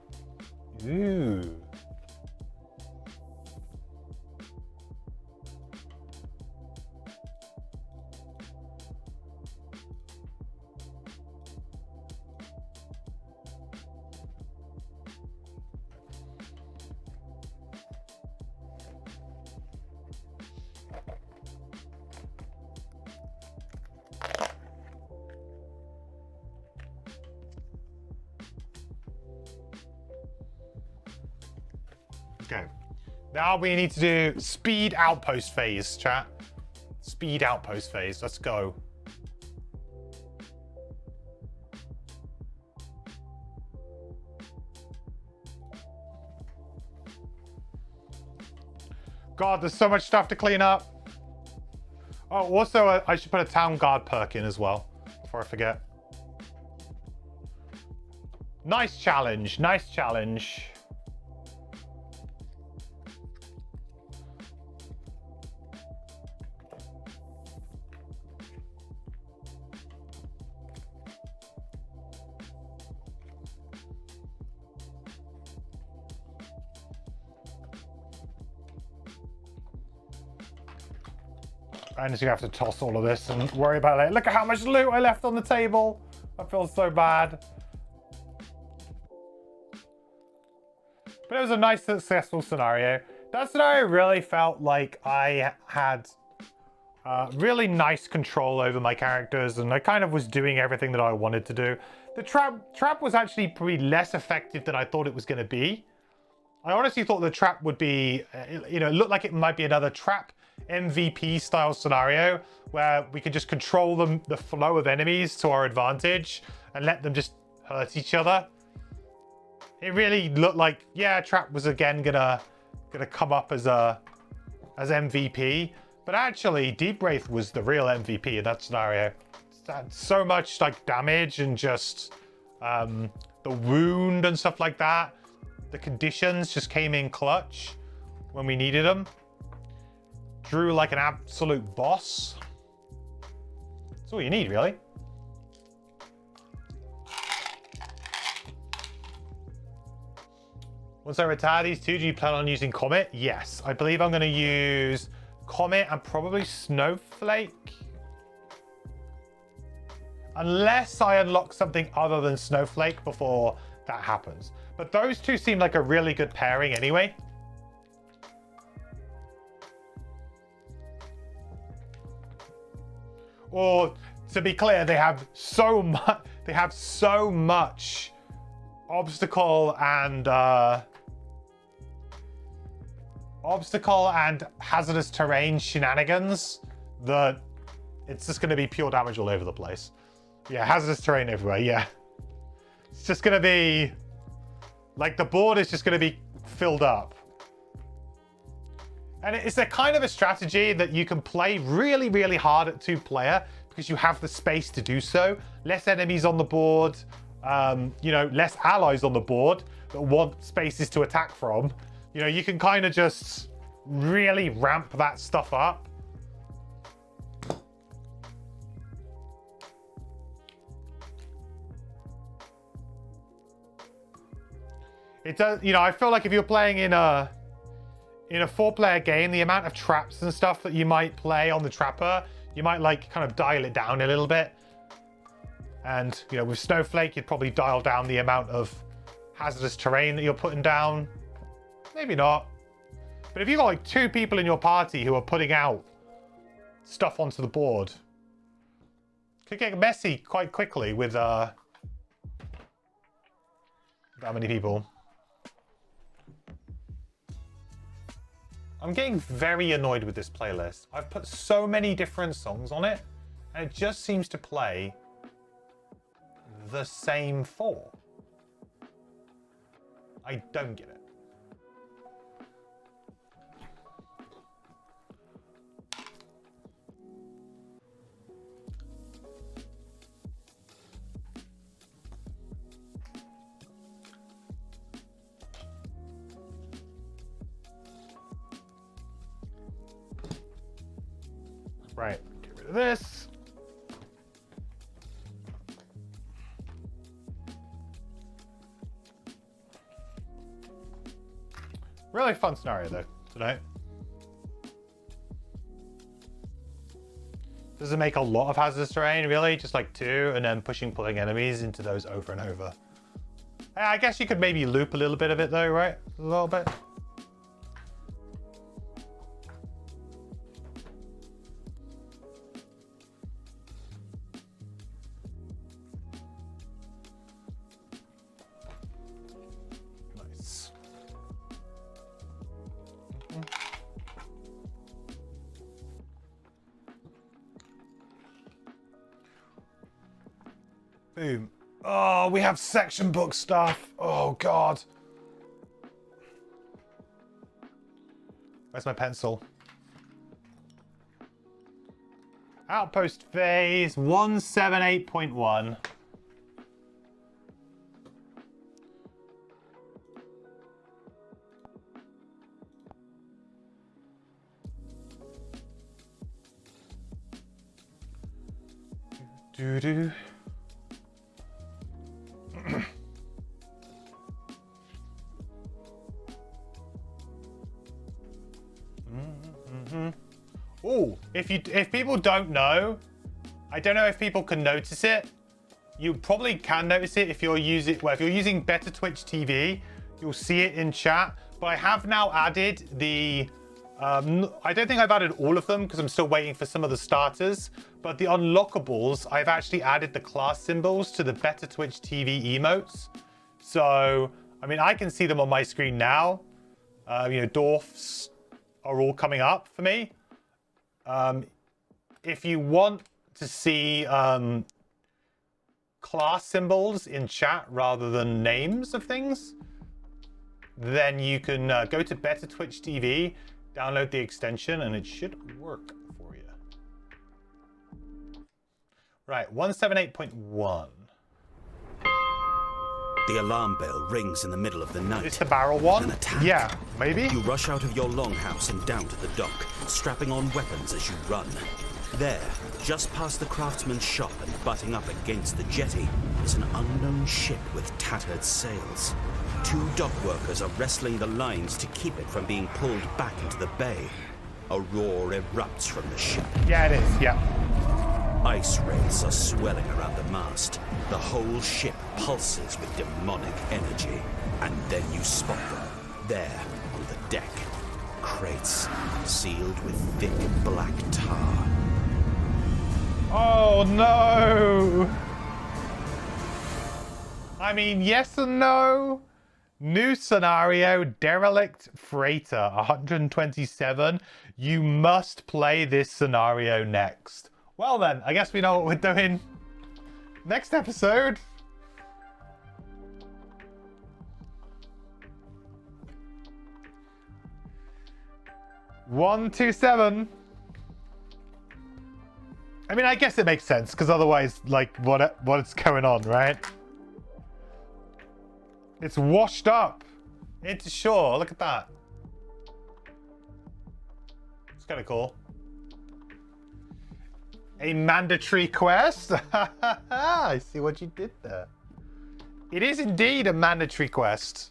Ooh. Okay. Now we need to do speed outpost phase, chat. Speed outpost phase. Let's go. God, there's so much stuff to clean up. Oh, also, I should put a town guard perk in as well, before I forget. Nice challenge. Nice challenge. I'm just gonna have to toss all of this and worry about it. Look at how much loot I left on the table. I feel so bad. But it was a nice, successful scenario. That scenario really felt like I had really nice control over my characters, and I kind of was doing everything that I wanted to do. The trap was actually probably less effective than I thought it was going to be. I honestly thought the trap would be, you know, it looked like it might be another trap MVP style scenario where we could just control the flow of enemies to our advantage and let them just hurt each other. It really looked like, yeah, trap was again gonna come up as MVP, but actually Deep Wraith was the real MVP in that scenario. It had so much like damage and just the wound and stuff like that. The conditions just came in clutch when we needed them. Drew like an absolute boss. That's all you need, really. Once I retire these two, do you plan on using Comet? Yes, I believe I'm going to use Comet and probably Snowflake. Unless I unlock something other than Snowflake before that happens. But those two seem like a really good pairing anyway. Or to be clear, they have so much. They have so much obstacle and hazardous terrain shenanigans that it's just going to be pure damage all over the place. Yeah, hazardous terrain everywhere. Yeah, it's just going to be like the board is just going to be filled up. And it's a kind of a strategy that you can play really, really hard at 2-player because you have the space to do so. Less enemies on the board, you know, less allies on the board that want spaces to attack from. You know, you can kind of just really ramp that stuff up. It does, you know, I feel like if you're playing in a 4-player game, the amount of traps and stuff that you might play on the Trapper, you might like kind of dial it down a little bit. And, you know, with Snowflake, you'd probably dial down the amount of hazardous terrain that you're putting down. Maybe not. But if you've got like 2 people in your party who are putting out stuff onto the board, it could get messy quite quickly with that many people. I'm getting very annoyed with this playlist. I've put so many different songs on it, and it just seems to play the same 4. I don't get it. Right, get rid of this. Really fun scenario though, tonight. Doesn't make a lot of hazardous terrain, really, just like 2, and then pulling enemies into those over and over. I guess you could maybe loop a little bit of it though, right? A little bit. Boom. Oh, we have section book stuff. Oh, God. Where's my pencil? Outpost phase 178.1. Doo-doo. Oh, if people don't know, I don't know if people can notice it. You probably can notice it if you're using Better Twitch TV, you'll see it in chat. But I have now added the I don't think I've added all of them because I'm still waiting for some of the starters. But the unlockables, I've actually added the class symbols to the Better Twitch TV emotes. So, I mean, I can see them on my screen now. You know, dwarfs are all coming up for me. If you want to see class symbols in chat rather than names of things, then you can go to Better Twitch TV, download the extension, and it should work for you. Right, 178.1. The alarm bell rings in the middle of the night. It's the barrel one? An attack? Yeah, maybe? You rush out of your longhouse and down to the dock, strapping on weapons as you run. There, just past the craftsman's shop and butting up against the jetty, is an unknown ship with tattered sails. 2 dock workers are wrestling the lines to keep it from being pulled back into the bay. A roar erupts from the ship. Yeah, it is, yeah. Ice wraiths are swelling around the mast. The whole ship pulses with demonic energy. And then you spot them, there on the deck. Crates sealed with thick black tar. Oh, no! I mean, yes and no. New scenario, Derelict Freighter, 127. You must play this scenario next. Well then, I guess we know what we're doing next episode. One, 2, 7. I mean, I guess it makes sense because otherwise, like, what's going on, right? It's washed up into shore. Look at that. It's kind of cool. A mandatory quest? I see what you did there. It is indeed a mandatory quest.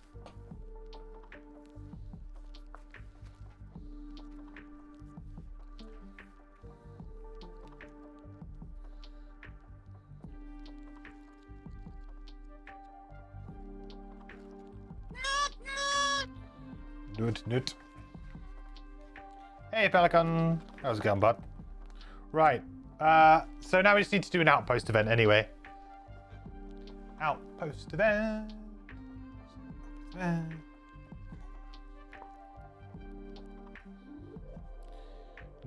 Nut. Hey, Pelican. How's it going, bud? Right. So now we just need to do an Outpost event anyway. Outpost event.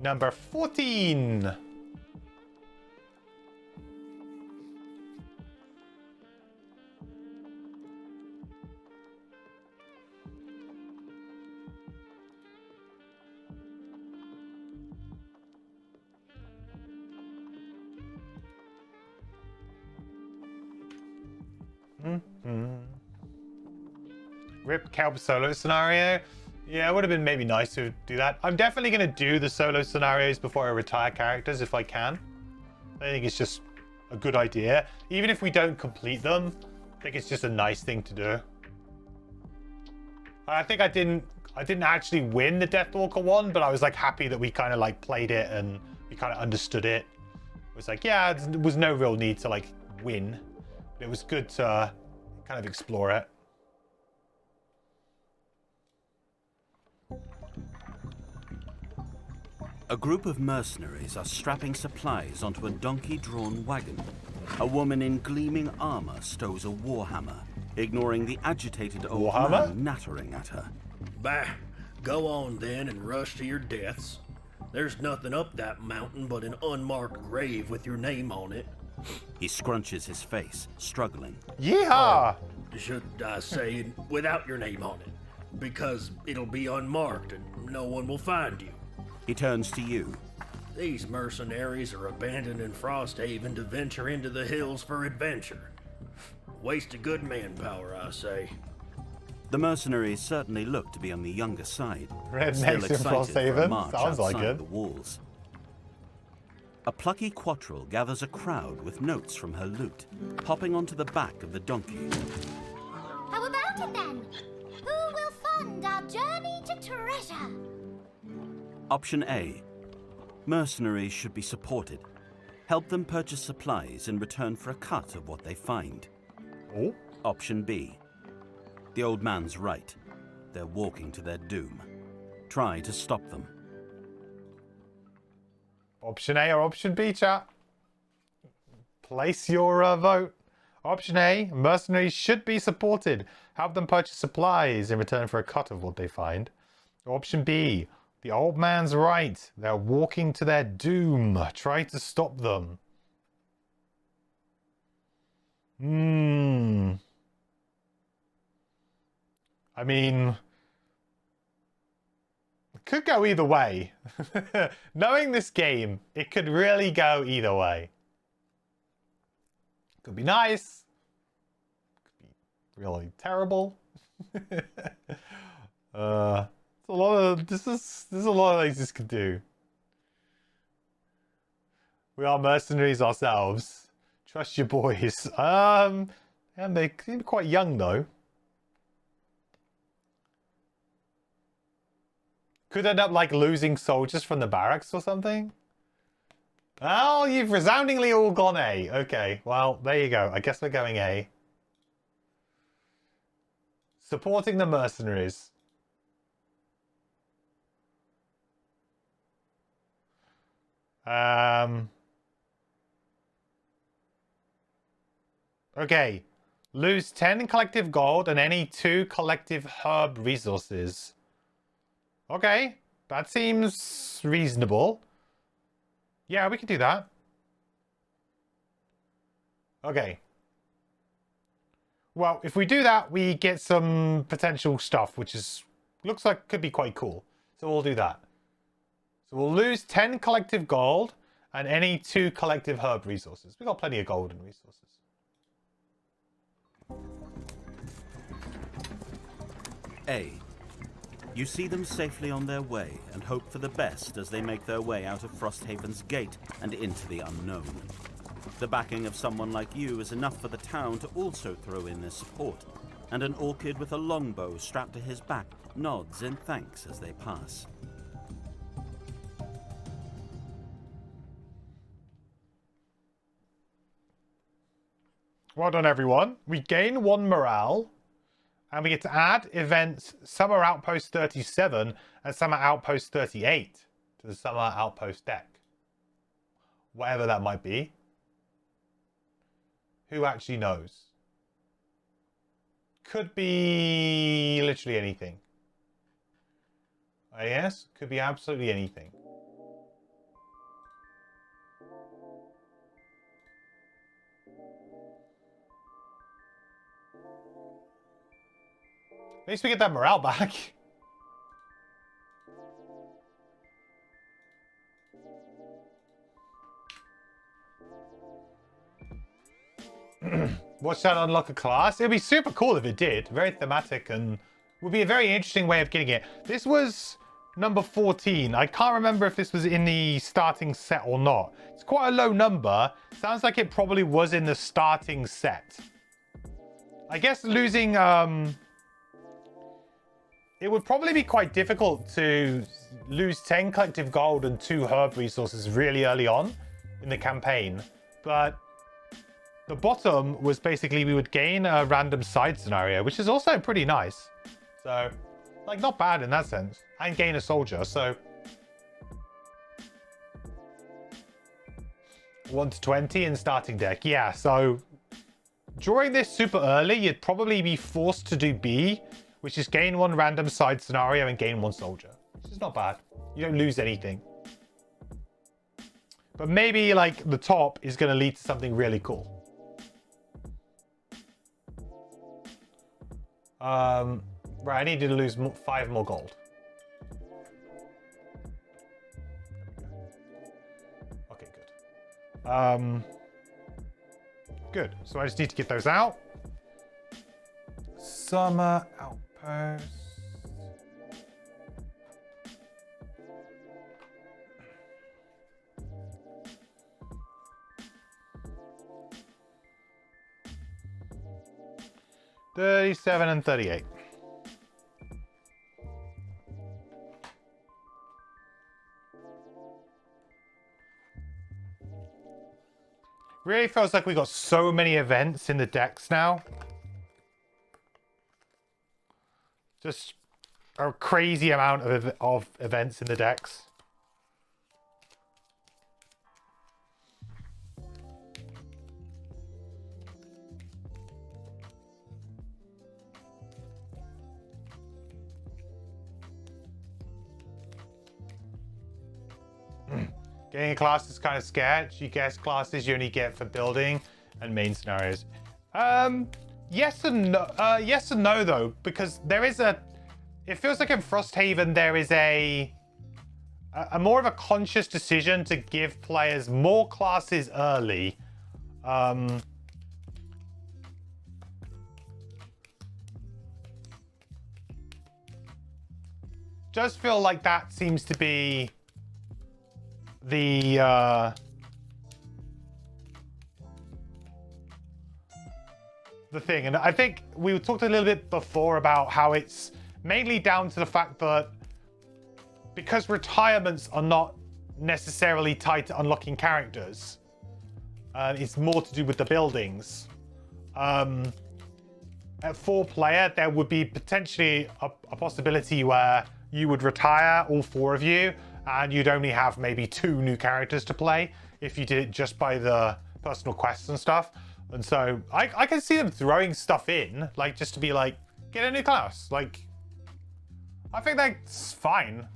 Number 14. Rip Kelp solo scenario. Yeah, it would have been maybe nice to do that. I'm definitely going to do the solo scenarios before I retire characters if I can. I think it's just a good idea. Even if we don't complete them, I think it's just a nice thing to do. I think I didn't actually win the Deathwalker one, but I was like happy that we kind of like played it and we kind of understood it. It was like, yeah, there was no real need to like win. It was good to kind of explore it. A group of mercenaries are strapping supplies onto a donkey-drawn wagon. A woman in gleaming armor stows a warhammer, ignoring the agitated old man nattering at her. Bah, go on then and rush to your deaths. There's nothing up that mountain but an unmarked grave with your name on it. He scrunches his face, struggling. Yeehaw! Should I say without your name on it? Because it'll be unmarked and no one will find you. He turns to you. These mercenaries are abandoning Frosthaven to venture into the hills for adventure. Waste of good manpower, I say. The mercenaries certainly look to be on the younger side. Rednecks still in excited for a Frosthaven? march Sounds like outside it. the walls. A plucky quattrel gathers a crowd with notes from her loot, hopping onto the back of the donkey. How about it then? Who will fund our journey to treasure? Option A. Mercenaries should be supported. Help them purchase supplies in return for a cut of what they find. Oh. Option B. The old man's right. They're walking to their doom. Try to stop them. Option A or option B, chat? Place your vote. Option A, mercenaries should be supported. Help them purchase supplies in return for a cut of what they find. Option B, the old man's right. They're walking to their doom. Try to stop them. I mean, it could go either way. Knowing this game, it could really go either way. Could be nice. Could be really terrible. There's a lot of there's a lot of things this could do. We are mercenaries ourselves. Trust your boys. And they seem quite young though. Could end up like losing soldiers from the barracks or something. Oh, you've resoundingly all gone A. Okay, well, there you go. I guess we're going A. Supporting the mercenaries. Okay. Lose 10 collective gold and any 2 collective herb resources. Okay, that seems reasonable. Yeah, we can do that. Okay. Well, if we do that, we get some potential stuff, which is looks like could be quite cool. So we'll do that. So we'll lose 10 collective gold and any 2 collective herb resources. We've got plenty of golden resources. A. You see them safely on their way and hope for the best as they make their way out of Frosthaven's gate and into the unknown. The backing of someone like you is enough for the town to also throw in their support, and an orchid with a longbow strapped to his back nods in thanks as they pass. Well done, everyone. We gain 1 morale. And we get to add events Summer Outpost 37 and Summer Outpost 38 to the Summer Outpost deck. Whatever that might be. Who actually knows? Could be literally anything. Yes, could be absolutely anything. At least we get that morale back. Watch that unlock a class. It'd be super cool if it did. Very thematic and would be a very interesting way of getting it. This was number 14. I can't remember if this was in the starting set or not. It's quite a low number. Sounds like it probably was in the starting set. I guess losing... It would probably be quite difficult to lose 10 collective gold and 2 herb resources really early on in the campaign. But the bottom was basically we would gain a random side scenario, which is also pretty nice. So, like, not bad in that sense. And gain a soldier, so... 1 to 20 in starting deck. Yeah, so... Drawing this super early, you'd probably be forced to do B, which is gain 1 random side scenario and gain 1 soldier, which is not bad. You don't lose anything. But maybe like the top is going to lead to something really cool. Right, I need to lose 5 more gold. Okay, good. Good. So I just need to get those out. Summer Outpost. 37 and 38. Really feels like we got so many events in the decks now. Just a crazy amount of events in the decks. Getting a class is kind of sketch. You guess classes you only get for building and main scenarios. Yes and no. Yes and no though, because there is a. It feels like in Frosthaven there is a more of a conscious decision to give players more classes early. Does feel like that seems to be the thing. And I think we talked a little bit before about how it's mainly down to the fact that because retirements are not necessarily tied to unlocking characters, it's more to do with the buildings. At 4-player, there would be potentially a possibility where you would retire, all 4 of you, and you'd only have maybe 2 new characters to play if you did it just by the personal quests and stuff. And so I can see them throwing stuff in, like just to be like, get a new class. Like, I think that's fine.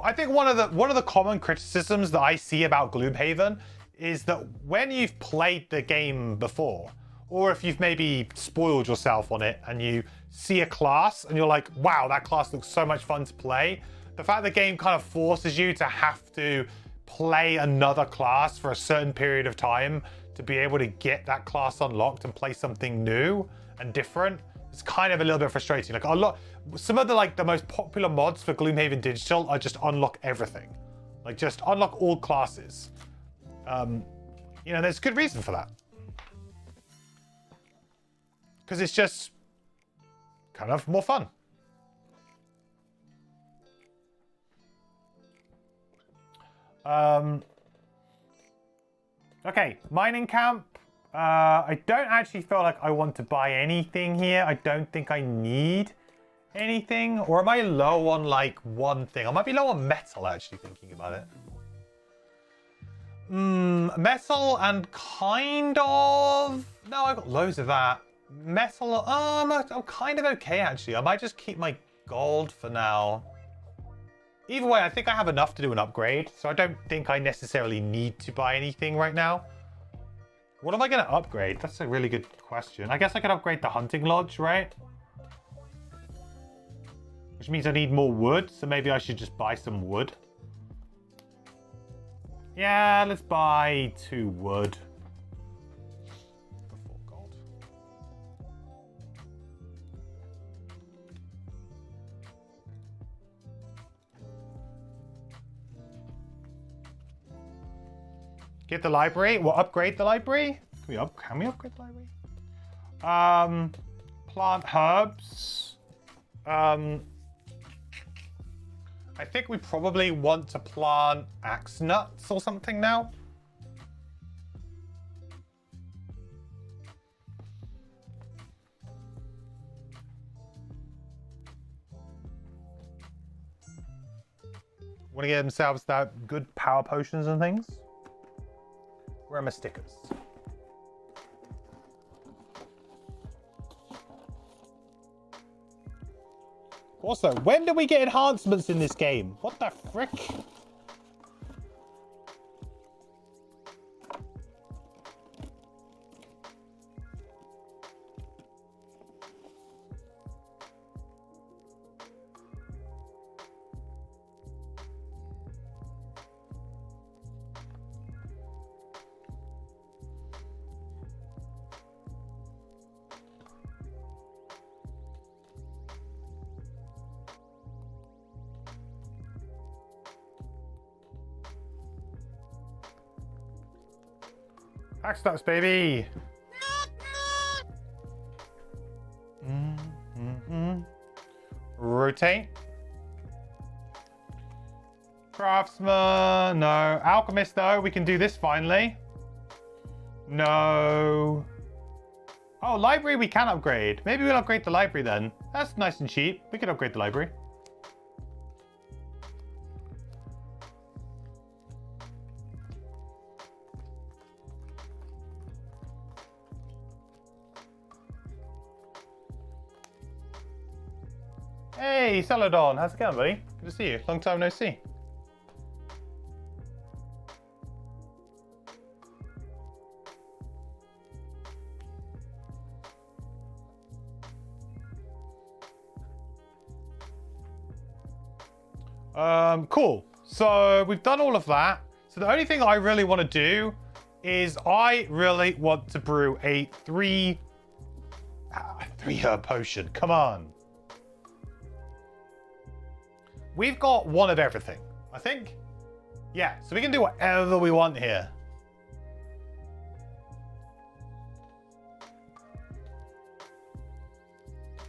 I think one of the common criticisms that I see about Gloomhaven is that when you've played the game before, or if you've maybe spoiled yourself on it and you see a class and you're like, wow, that class looks so much fun to play. The fact the game kind of forces you to have to play another class for a certain period of time to be able to get that class unlocked and play something new and different, it's kind of a little bit frustrating. Like some of the most popular mods for Gloomhaven Digital are just unlock everything. Like just unlock all classes. You know, there's good reason for that. Because it's just kind of more fun. Okay, mining camp. I don't actually feel like I want to buy anything here. I don't think I need anything. Or am I low on like one thing? I might be low on metal actually, thinking about it. Metal and kind of... No, I've got loads of that. Metal, I'm kind of okay actually. I might just keep my gold for now. Either way, I think I have enough to do an upgrade, so I don't think I necessarily need to buy anything right now. What am I going to upgrade? That's a really good question. I guess I could upgrade the hunting lodge, right? Which means I need more wood, so maybe I should just buy some wood. Yeah, let's buy 2 wood. For 4 gold. Get the library. We'll upgrade the library. Can we upgrade the library? Plant herbs. I think we probably want to plant axe nuts or something now. Want to get themselves that good power potions and things? Where are my stickers? Also, when do we get enhancements in this game? What the frick? Axe nuts, baby! rotate. Craftsman, no. Alchemist, though. We can do this finally. No. Oh, library we can upgrade. Maybe we'll upgrade the library then. That's nice and cheap. We could upgrade the library. Hey, Celadon. How's it going, buddy? Good to see you. Long time no see. Cool. So we've done all of that. So the only thing I really want to do is I really want to brew a three herb potion. Come on. We've got one of everything, I think. Yeah, so we can do whatever we want here.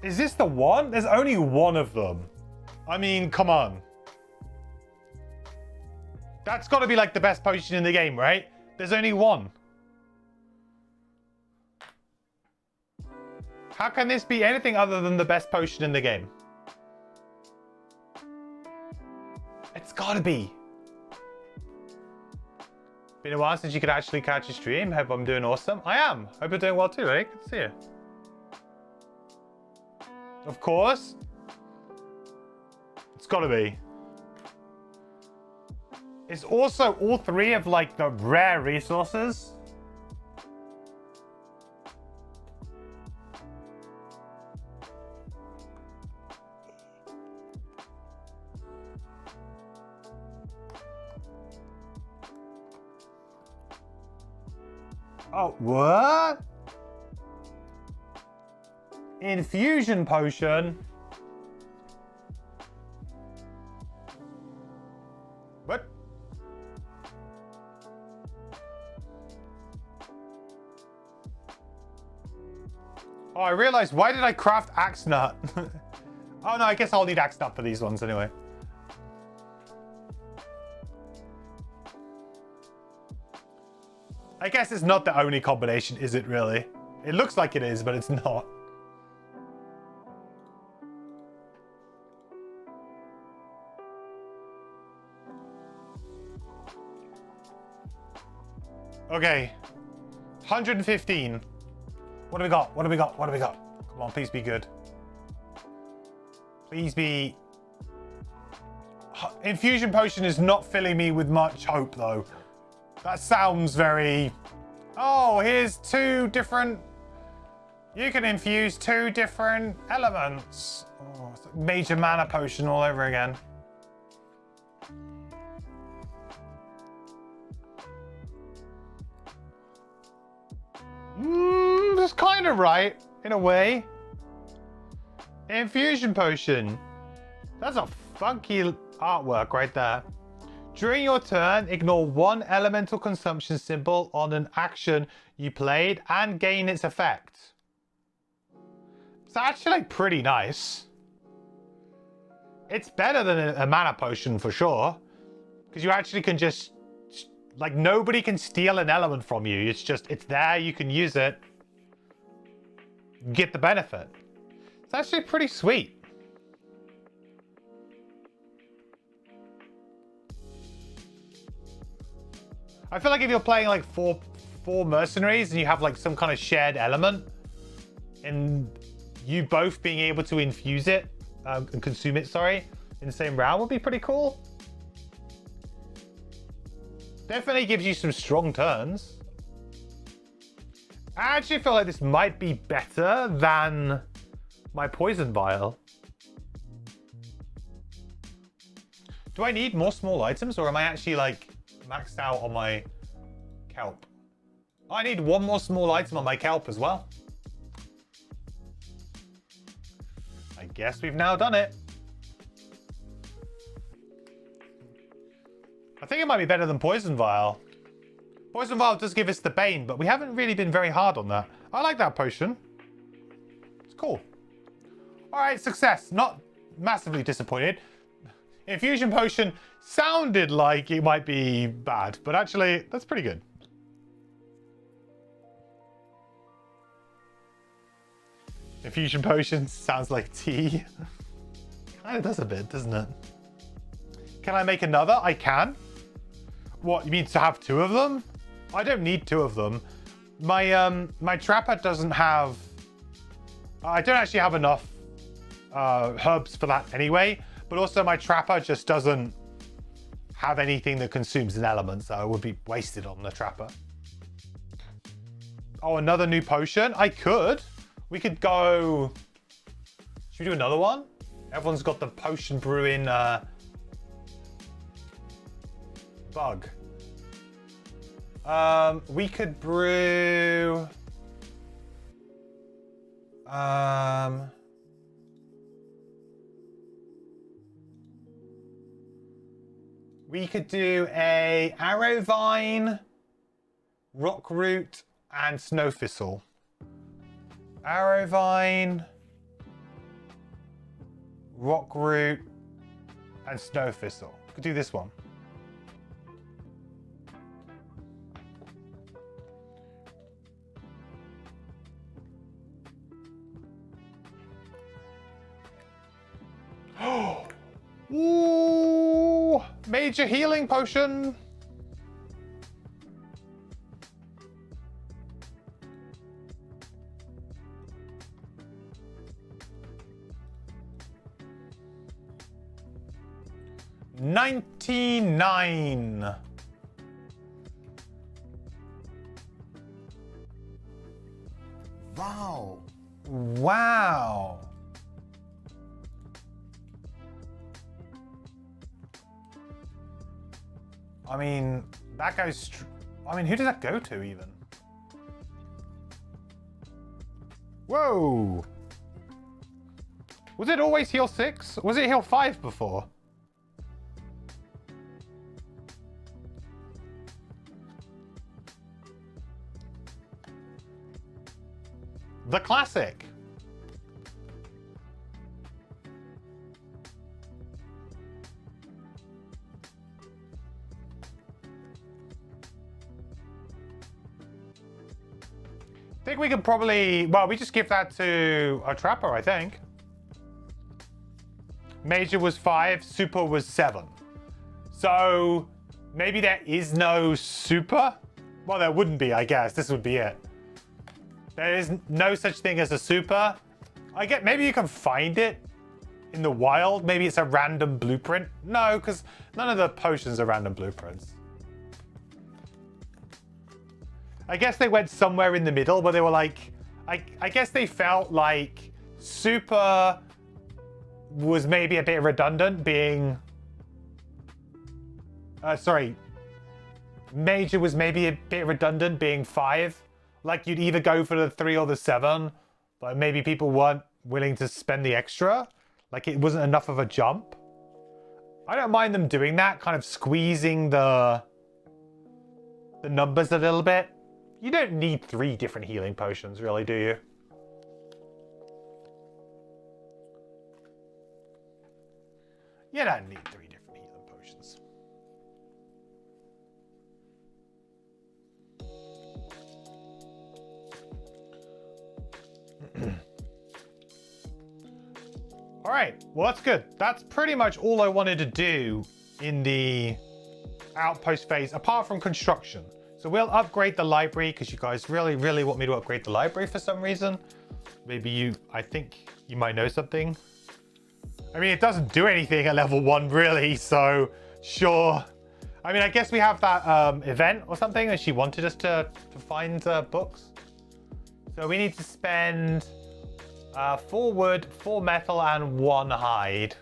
Is this the one? There's only one of them. I mean, come on. That's got to be like the best potion in the game, right? There's only one. How can this be anything other than the best potion in the game? It's got to be. Been a while since you could actually catch a stream. Hope I'm doing awesome. I am. Hope you're doing well too, eh? Good to see you. Of course. It's got to be. It's also all three of like the rare resources. Oh, what? Infusion potion. What? Oh, I realized, why did I craft axe nut? Oh no, I guess I'll need axe nut for these ones anyway. I guess it's not the only combination, is it really? It looks like it is, but it's not. Okay. 115. What do we got? What do we got? What do we got? Come on, please be good. Please be... Infusion potion is not filling me with much hope, though. That sounds very... Oh, here's two different... You can infuse two different elements. Oh, it's like major mana potion all over again. That's kind of right, in a way. Infusion potion. That's a funky artwork right there. During your turn, ignore one elemental consumption symbol on an action you played and gain its effect. It's actually pretty nice. It's better than a mana potion for sure. Because you actually can just... Like, nobody can steal an element from you. It's just, it's there, you can use it. Get the benefit. It's actually pretty sweet. I feel like if you're playing like four mercenaries and you have like some kind of shared element and you both being able to infuse it and consume it, sorry, in the same round would be pretty cool. Definitely gives you some strong turns. I actually feel like this might be better than my poison vial. Do I need more small items or am I actually like maxed out on my kelp? I need one more small item on my kelp as well. I guess we've now done it. I think it might be better than Poison Vial. Poison Vial does give us the Bane, but we haven't really been very hard on that. I like that potion. It's cool. All right, success. Not massively disappointed. Infusion potion sounded like it might be bad, but actually, that's pretty good. Infusion potion sounds like tea. Kind of does a bit, doesn't it? Can I make another? I can. What, you mean to have 2 of them? I don't need 2 of them. My trapper doesn't have... I don't actually have enough herbs for that anyway, but also my trapper just doesn't have anything that consumes an element, so it would be wasted on the trapper. Oh, another new potion? I could. We could go... Should we do another one? Everyone's got the potion brewing bug. We could brew... we could do a arrow vine, rock root, and snow thistle. Arrow vine, rock root, and snow thistle. We could do this one. Ooh, major healing potion. $99. Wow. Wow. I mean, that goes... I mean, who does that go to, even? Whoa! Was it always heal 6? Was it heal 5 before? The classic. I think we could probably, well, we just give that to a trapper, I think. Major was 5, super was 7. So maybe there is no super? Well, there wouldn't be, I guess. This would be it. There is no such thing as a super. I get, maybe you can find it in the wild. Maybe it's a random blueprint. No, because none of the potions are random blueprints. I guess they went somewhere in the middle, but they were like, I guess they felt like super was maybe a bit redundant being, major was maybe a bit redundant being 5. Like you'd either go for the 3 or the 7, but maybe people weren't willing to spend the extra. Like it wasn't enough of a jump. I don't mind them doing that, kind of squeezing the numbers a little bit. You don't need 3 different healing potions, really, do you? You don't need 3 different healing potions. All right, well, that's good. That's pretty much all I wanted to do in the outpost phase, apart from construction. So we'll upgrade the library because you guys really, really want me to upgrade the library for some reason. Maybe I think you might know something. I mean, it doesn't do anything at level 1 really, so sure. I mean, I guess we have that event or something and she wanted us to find books. So we need to spend 4 wood, 4 metal, and 1 hide.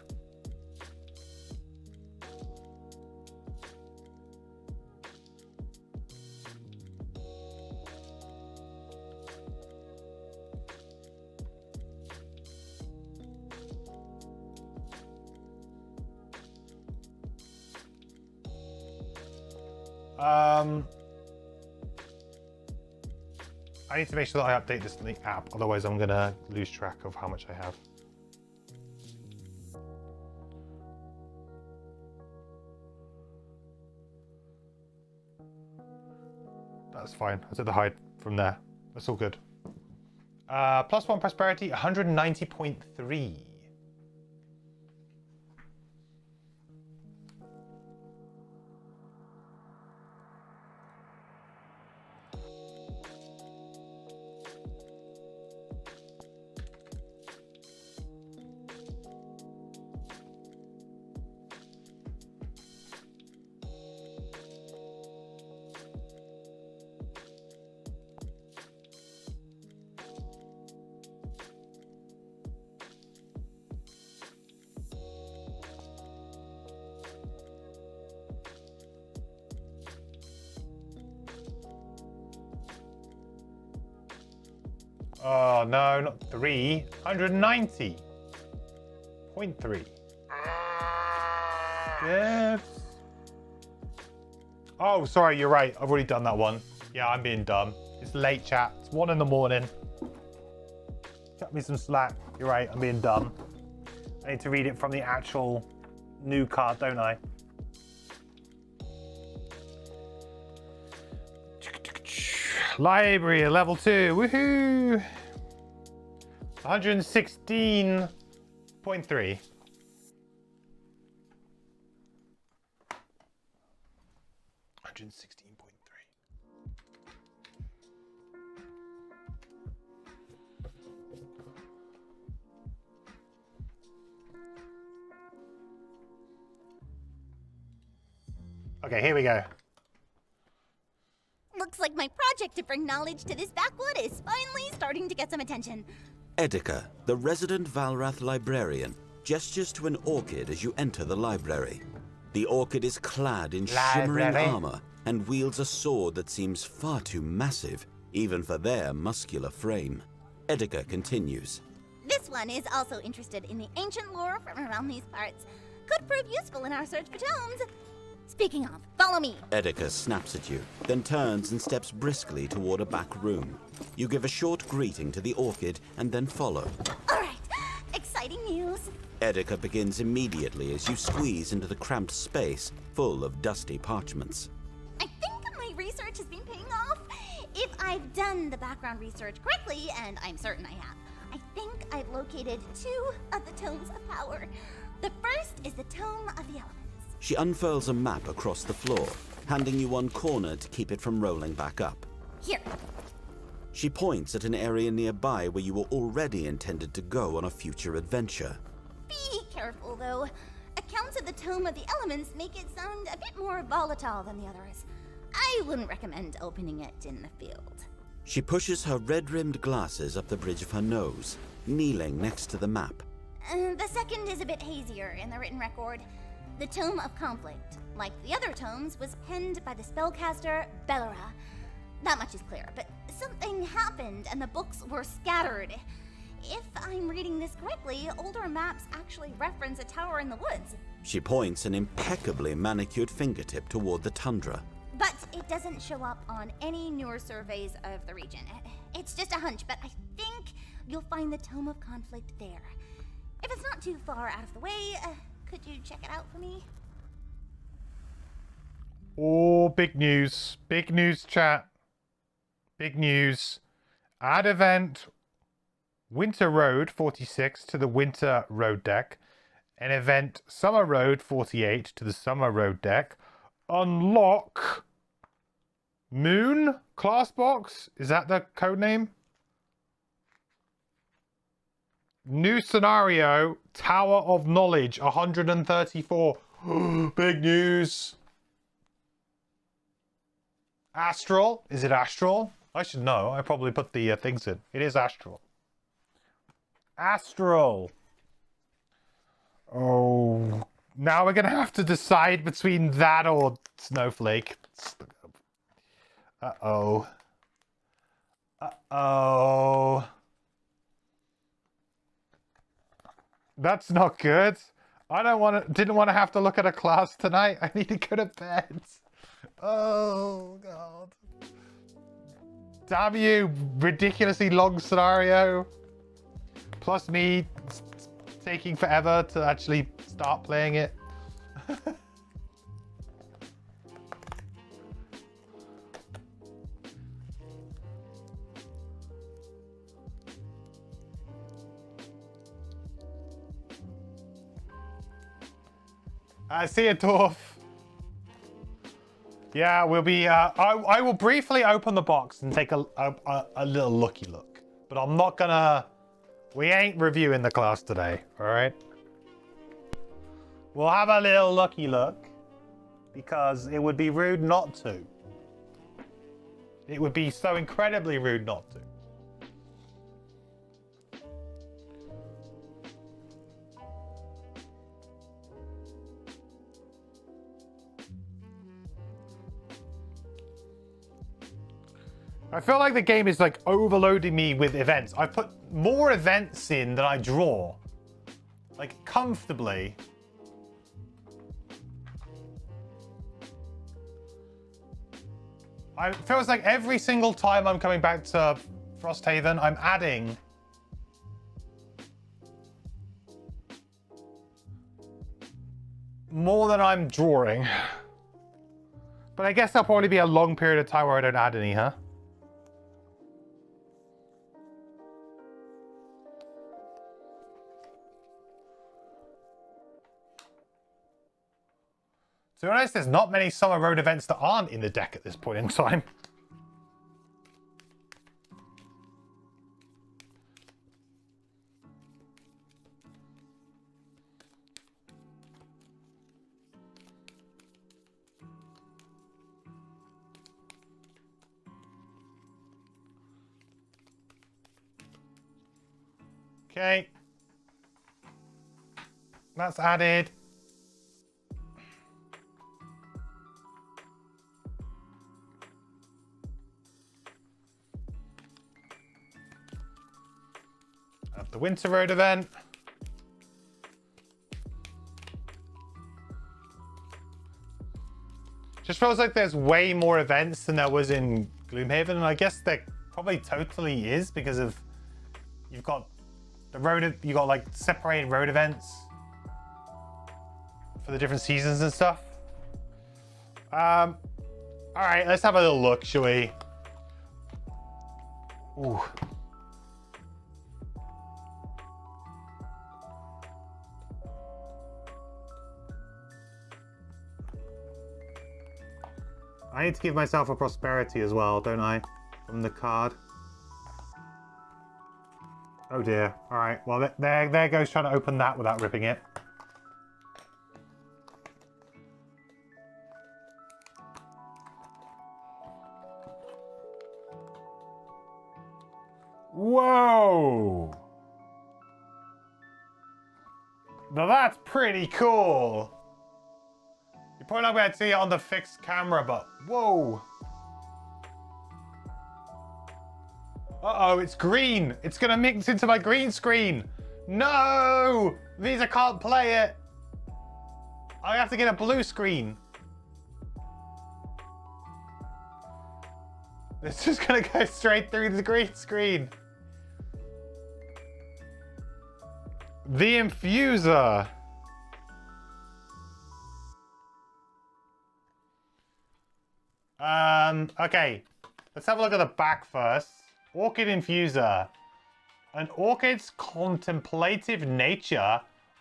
I need to make sure that I update this in the app, otherwise I'm gonna lose track of how much I have. fine. I took the hide from there. That's all good. +1 prosperity, 190.3. Oh no, not 3. 190.3. Yes. Oh, sorry, you're right. I've already done that one. Yeah, I'm being dumb. It's late, chat. It's 1 in the morning. Cut me some slack. You're right, I'm being dumb. I need to read it from the actual new card, don't I? Library, level 2. Woohoo! 116.3. 116.3. Okay, here we go. Looks like my project to bring knowledge to this backwood is finally starting to get some attention. Edeka, the resident Valrath librarian, gestures to an orchid as you enter the library. The orchid is clad in shimmering armor and wields a sword that seems far too massive, even for their muscular frame. Edeka continues. This one is also interested in the ancient lore from around these parts. Could prove useful in our search for tomes. Speaking of, follow me. Edeka snaps at you, then turns and steps briskly toward a back room. You give a short greeting to the orchid and then follow. All right, exciting news. Edeka begins immediately as you squeeze into the cramped space full of dusty parchments. I think my research has been paying off. If I've done the background research correctly, and I'm certain I have, I think I've located 2 of the tomes of power. The first is the Tome of the Elements. She unfurls a map across the floor, handing you one corner to keep it from rolling back up. Here. She points at an area nearby where you were already intended to go on a future adventure. Be careful, though. Accounts of the Tome of the Elements make it sound a bit more volatile than the others. I wouldn't recommend opening it in the field. She pushes her red-rimmed glasses up the bridge of her nose, kneeling next to the map. The second is a bit hazier in the written record. The Tome of Conflict, like the other tomes, was penned by the spellcaster Bellara. That much is clear, but something happened and the books were scattered. If I'm reading this correctly, older maps actually reference a tower in the woods. She points an impeccably manicured fingertip toward the tundra. But it doesn't show up on any newer surveys of the region. It's just a hunch, but I think you'll find the Tome of Conflict there. If it's not too far out of the way, could you check it out for me? Oh, big news. Big news, chat. Big news. Add event Winter Road 46 to the Winter Road deck. An event Summer Road 48 to the Summer Road deck. Unlock Moon class box. Is that the code name? New scenario, Tower of Knowledge, 134. Big news. Astral. Is it Astral? I should know. I probably put the things in. It is Astral. Astral. Oh. Now we're going to have to decide between that or Snowflake. Uh-oh. Uh-oh. That's not good. I didn't want to have to look at a class tonight. I need to go to bed. Oh god. Damn you, ridiculously long scenario. Plus me taking forever to actually start playing it. See you, Dwarf. Yeah, we'll be... I will briefly open the box and take a little looky look. But I'm not gonna... We ain't reviewing the class today, alright? We'll have a little looky look. Because it would be rude not to. It would be so incredibly rude not to. I feel like the game is like overloading me with events. I put more events in than I draw. Like comfortably. It feels like every single time I'm coming back to Frosthaven, I'm adding more than I'm drawing. But I guess there'll probably be a long period of time where I don't add any, huh? To be honest, there's not many Summer Road events that aren't in the deck at this point in time. Okay. That's added. The Winter Road event. Just feels like there's way more events than there was in Gloomhaven, and I guess there probably totally is because of you've got the road, you got like separated road events for the different seasons and stuff. All right, let's have a little look, shall we? Ooh. I need to give myself a prosperity as well, don't I? From the card. Oh dear. All right. Well, there goes trying to open that without ripping it. Whoa! Now that's pretty cool. You're probably not going to see it on the fixed camera, but whoa. Uh-oh, it's green. It's going to mix into my green screen. No! Visa can't play it. I have to get a blue screen. It's just going to go straight through the green screen. The Infuser. Okay. Let's have a look at the back first. Orchid Infuser. An orchid's contemplative nature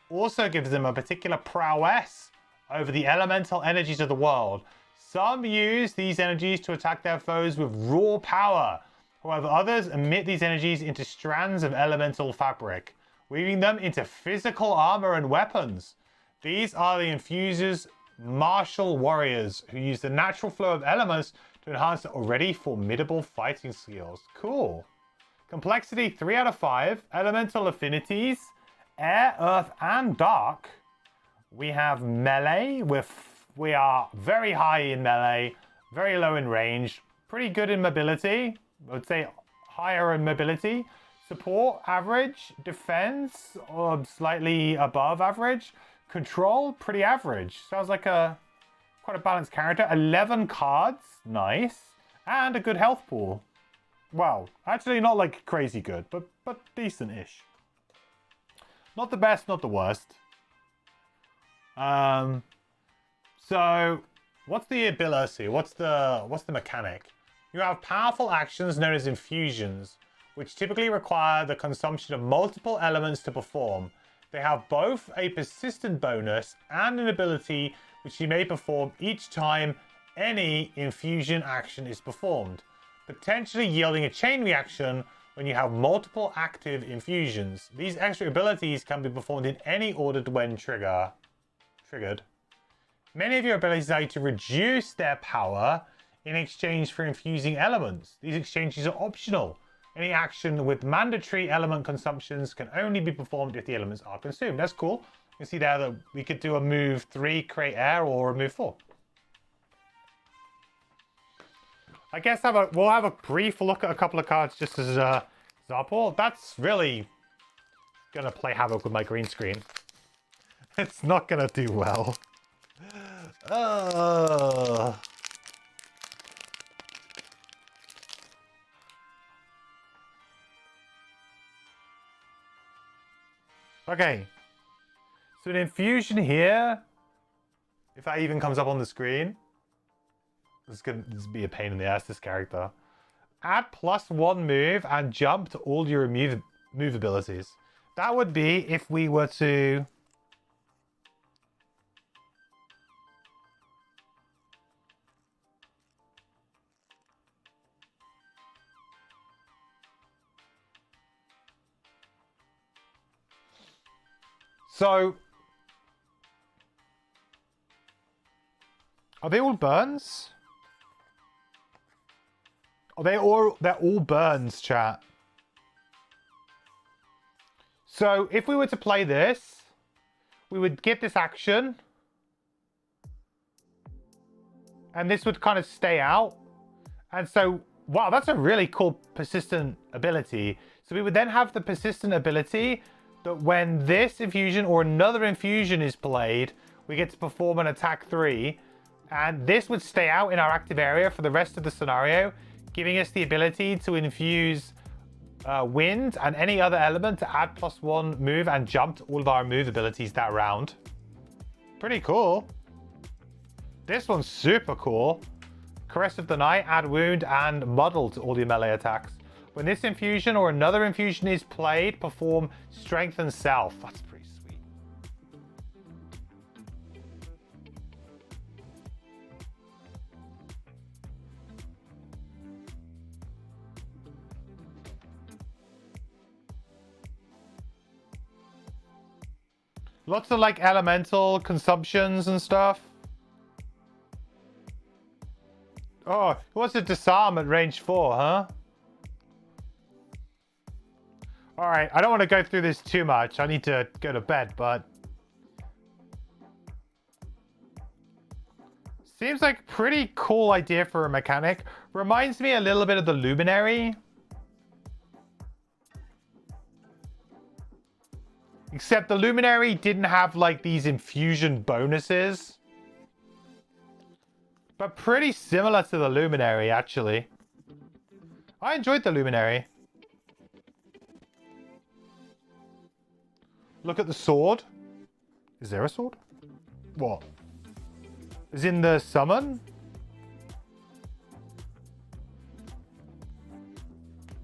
also gives them a particular prowess over the elemental energies of the world. Some use these energies to attack their foes with raw power. However, others emit these energies into strands of elemental fabric, weaving them into physical armor and weapons. These are the Infuser's martial warriors who use the natural flow of elements to enhance their already formidable fighting skills. Cool. Complexity 3 out of 5. Elemental affinities, air, earth, and dark. We have melee. We are very high in melee, very low in range, pretty good in mobility. I would say higher in mobility. Support, average. Defense, slightly above average. Control, pretty average. Sounds like quite a balanced character. 11 cards, nice. And a good health pool. Well, actually not like crazy good, but decent-ish. Not the best, not the worst. So, what's the ability? What's the mechanic? You have powerful actions known as infusions, which typically require the consumption of multiple elements to perform. They have both a persistent bonus and an ability which you may perform each time any infusion action is performed, potentially yielding a chain reaction when you have multiple active infusions. These extra abilities can be performed in any order when triggered. Many of your abilities allow you to reduce their power in exchange for infusing elements. These exchanges are optional. Any action with mandatory element consumptions can only be performed if the elements are consumed. That's cool. You can see there that we could do a move 3, create air, or a move 4. I guess we'll have a brief look at a couple of cards just as an example. That's really going to play havoc with my green screen. It's not going to do well. Okay. So an infusion here, if that even comes up on the screen, this is going to be a pain in the ass, this character. Add +1 move and jump to all your move abilities. That would be if we were to... So... Are they all burns? They're all burns, chat. So if we were to play this, we would get this action. And this would kind of stay out. And so, wow, that's a really cool persistent ability. So we would then have the persistent ability that when this infusion or another infusion is played, we get to perform an attack 3. And this would stay out in our active area for the rest of the scenario, giving us the ability to infuse wind and any other element to add +1 move and jump to all of our move abilities that round. Pretty cool. This one's super cool. Caress of the Night, add wound and muddle to all your melee attacks. When this infusion or another infusion is played, perform strengthen self. That's pretty sweet. Lots of like elemental consumptions and stuff. Oh, what's a disarm at range 4, huh? Alright, I don't want to go through this too much. I need to go to bed, but... Seems like a pretty cool idea for a mechanic. Reminds me a little bit of the Luminary. Except the Luminary didn't have like these infusion bonuses. But pretty similar to the Luminary, actually. I enjoyed the Luminary. Look at the sword. Is there a sword? What? Is in the summon?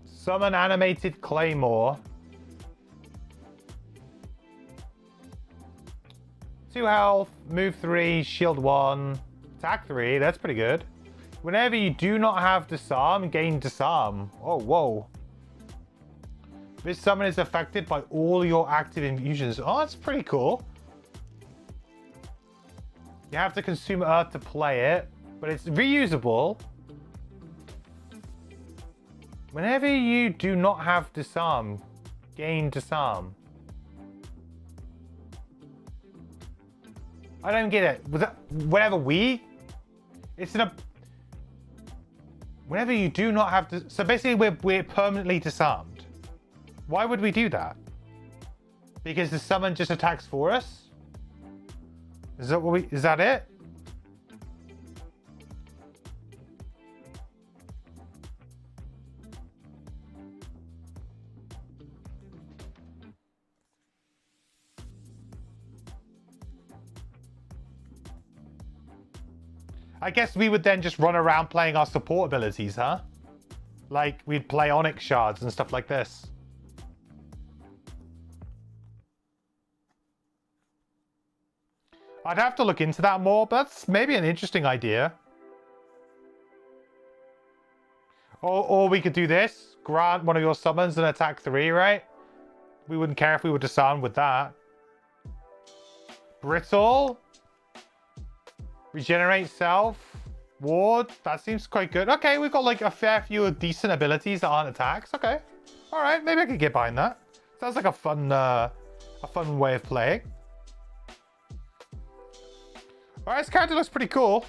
Summon animated claymore. 2 health, move 3, shield 1, attack 3. That's pretty good. Whenever you do not have disarm, gain disarm. Oh, whoa. This summon is affected by all your active infusions. Oh, that's pretty cool. You have to consume earth to play it, but it's reusable. Whenever you do not have disarm, gain disarm. I don't get it. Was that whenever we? It's in a... Whenever you do not have to... So basically we're permanently disarmed. Why would we do that? Because the summon just attacks for us? Is that what we... Is that it? I guess we would then just run around playing our support abilities, huh? Like, we'd play Onyx Shards and stuff like this. I'd have to look into that more, but that's maybe an interesting idea. Or we could do this. Grant one of your summons and attack 3, right? We wouldn't care if we were disarmed with that. Brittle. Regenerate self. Ward. That seems quite good. Okay, we've got like a fair few decent abilities that aren't attacks. Okay. Alright, maybe I could get behind that. Sounds like a fun way of playing. Alright, this character looks pretty cool.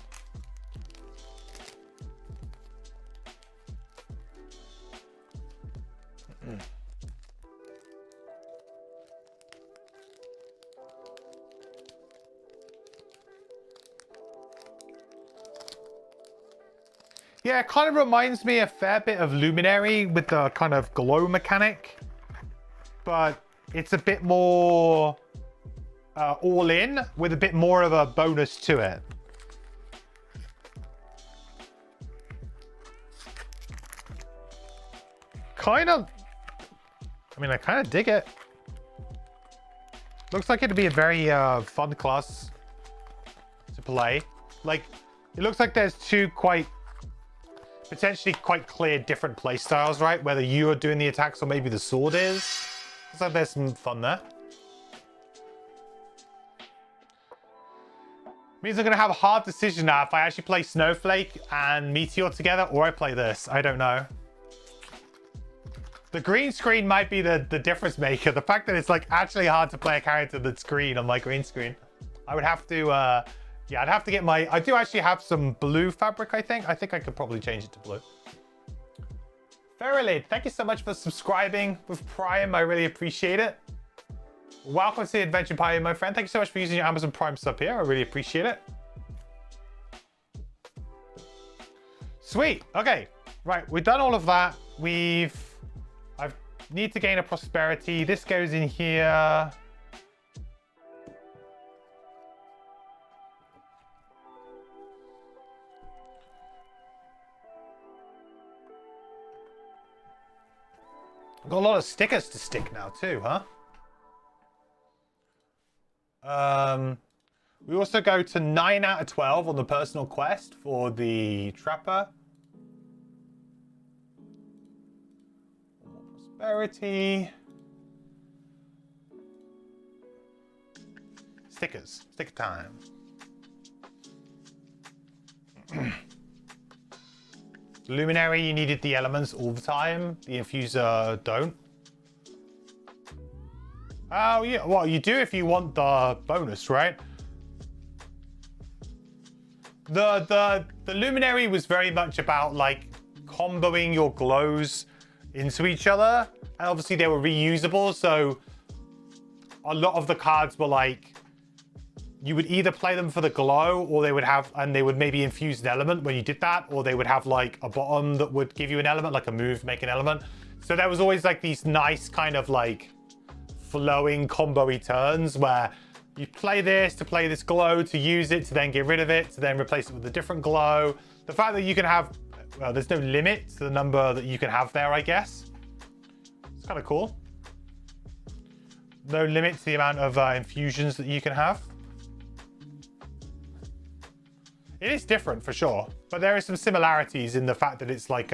Yeah, it kind of reminds me a fair bit of Luminary with the kind of glow mechanic. But it's a bit more all in with a bit more of a bonus to it. I kind of dig it. Looks like it'd be a very fun class to play. Like, it looks like there's two potentially quite clear different play styles, right? Whether you are doing the attacks or maybe the sword is. Looks like there's some fun there. Means I'm gonna have a hard decision now if I actually play Snowflake and Meteor together or I play this. I don't know. The green screen might be the difference maker. The fact that it's like actually hard to play a character that's green on my green screen. I would have to yeah, I'd have to get I do actually have some blue fabric, I think. I think I could probably change it to blue. Ferrelid, thank you so much for subscribing with Prime. I really appreciate it. Welcome to the Adventure Party, my friend. Thank you so much for using your Amazon Prime sub here. I really appreciate it. Sweet. Okay. Right. We've done all of that. I need to gain a prosperity. This goes in here. Got a lot of stickers to stick now too, huh? We also go to 9 out of 12 on the personal quest for the Trapper. More prosperity. Stickers. Sticker time. Luminary, you needed the elements all the time. The Infuser don't. Oh, yeah. Well, you do if you want the bonus, right? The Luminary was very much about, like, comboing your glows into each other. And obviously they were reusable, so a lot of the cards were, like, you would either play them for the glow, or they would have, and they would maybe infuse an element when you did that, or they would have, like, a bottom that would give you an element, like a move, make an element. So there was always, like, these nice kind of, like, flowing combo-y turns where you play this to play this glow, to use it, to then get rid of it, to then replace it with a different glow. The fact that you can have, well, there's no limit to the number that you can have there, I guess. It's kind of cool. No limit to the amount of infusions that you can have. It is different for sure, but there is some similarities in the fact that it's like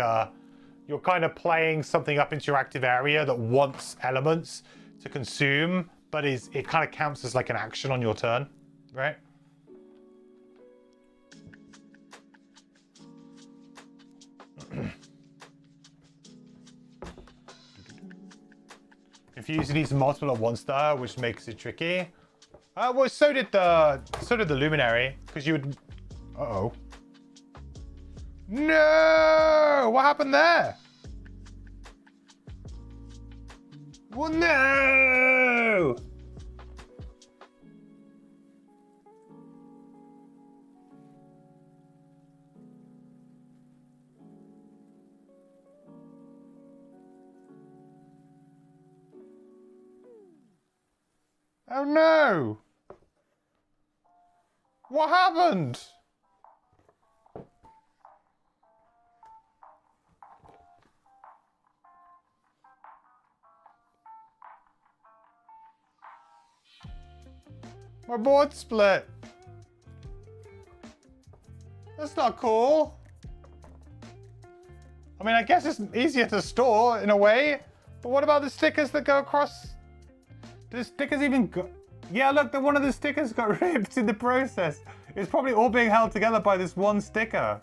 you're kind of playing something up into your active area that wants elements to consume, but it kind of counts as like an action on your turn, right? Infusing these multiple at once though, which makes it tricky. Well, so did the Luminary, because you would. Uh-oh. No! What happened there? Well, no! Oh no! What happened? My board split. That's not cool. I mean, I guess it's easier to store in a way. But what about the stickers that go across? Do the stickers even go? Yeah, look, one of the stickers got ripped in the process. It's probably all being held together by this one sticker.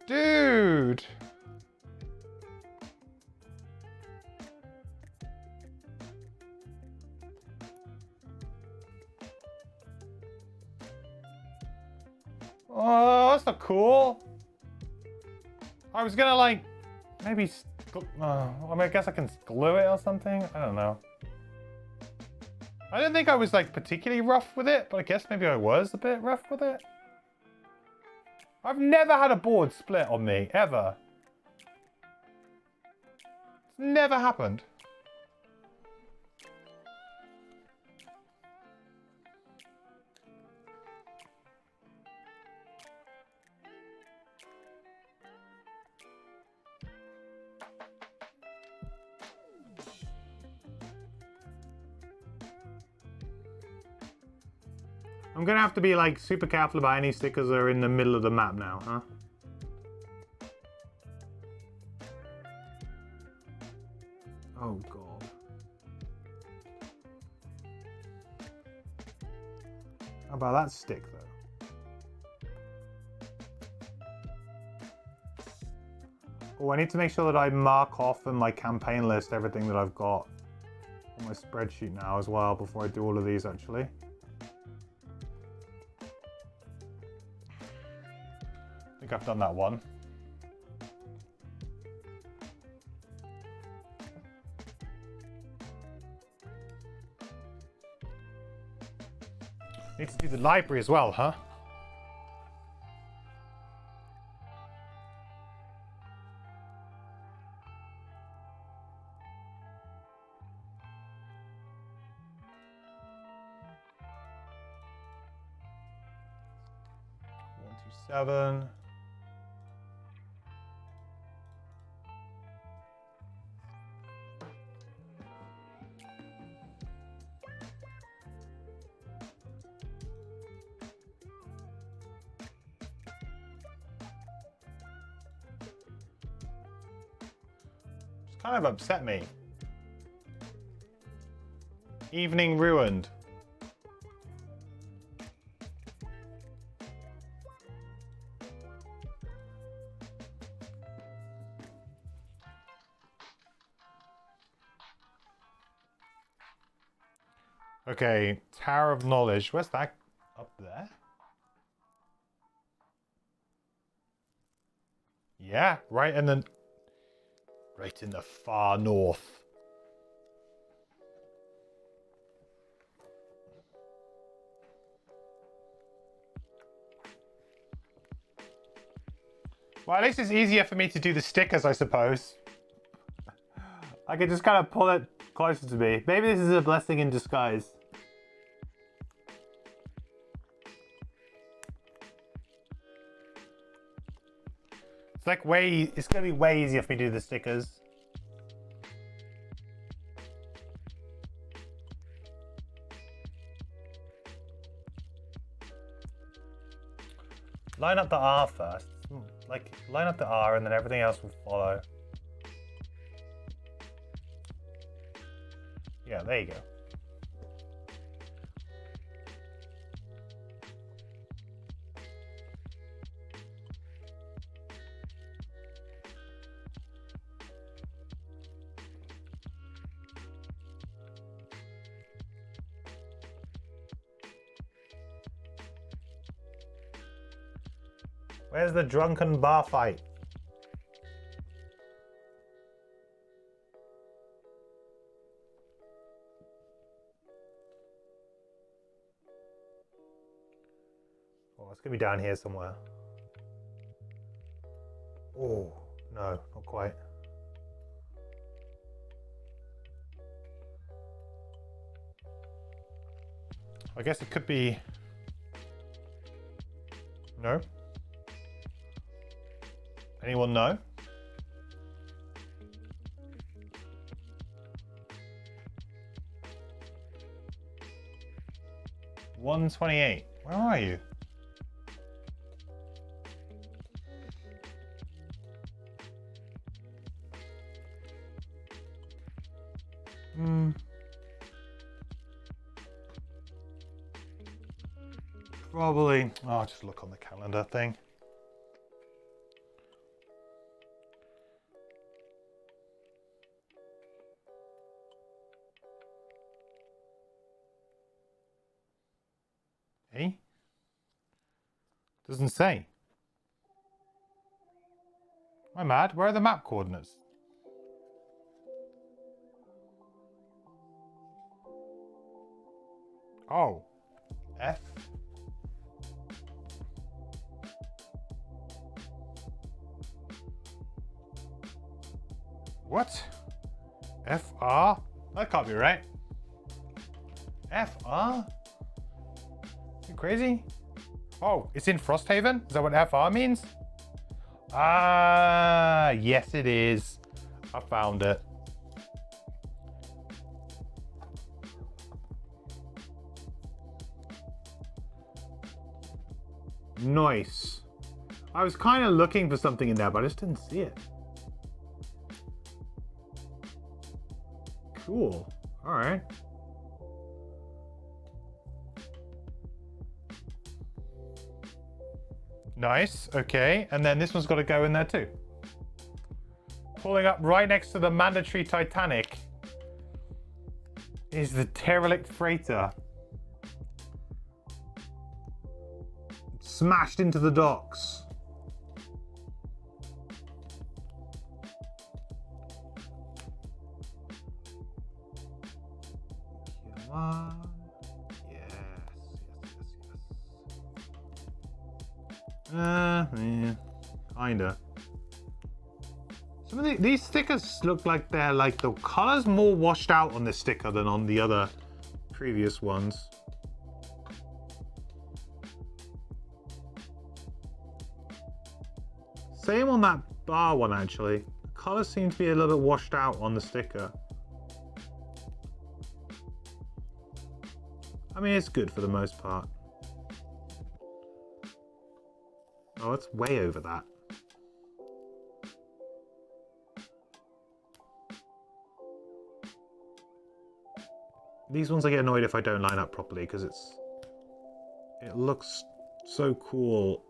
Dude. Oh, that's not cool. I was gonna like, maybe, I mean, I guess I can glue it or something. I don't know. I didn't think I was like particularly rough with it, but I guess maybe I was a bit rough with it. I've never had a board split on me, ever. It's never happened. I'm gonna have to be like super careful about any stickers that are in the middle of the map now, huh? Oh god. How about that stick though? Oh, I need to make sure that I mark off in my campaign list everything that I've got on my spreadsheet now as well before I do all of these actually. I think I've done that one. Need to do the library as well, huh? One, two, 7. Kind of upset me. Evening ruined. Okay, Tower of Knowledge. Where's that? Up there? Yeah, right in the far north. Well, at least it's easier for me to do the stickers, I suppose. I can just kind of pull it closer to me. Maybe this is a blessing in disguise. It's like it's gonna be way easier for me to do the stickers. Line up the R first. Like, line up the R and then everything else will follow. Yeah, there you go. Where's the drunken bar fight? Oh, it's gonna be down here somewhere. Oh, no, not quite. I guess it could be... No? Anyone know? 128. Where are you? Probably. Oh, I'll just look on the calendar thing. Hey? Doesn't say. Am I mad? Where are the map coordinates? Oh. F. What? FR? That can't be right. FR? You crazy? Oh, it's in Frosthaven? Is that what FR means? Ah, yes it is. I found it. Nice. I was kind of looking for something in there, but I just didn't see it. Cool. All right. Nice. Okay. And then this one's got to go in there too. Pulling up right next to the mandatory Titanic is the derelict freighter. Smashed into the docks. Come on. Yes. Yeah, kinda. Some of these stickers look like they're like the color's more washed out on this sticker than on the other previous ones. Same on that bar one actually. The colors seem to be a little bit washed out on the sticker. I mean, it's good for the most part. Oh, it's way over that. These ones I get annoyed if I don't line up properly because it looks so cool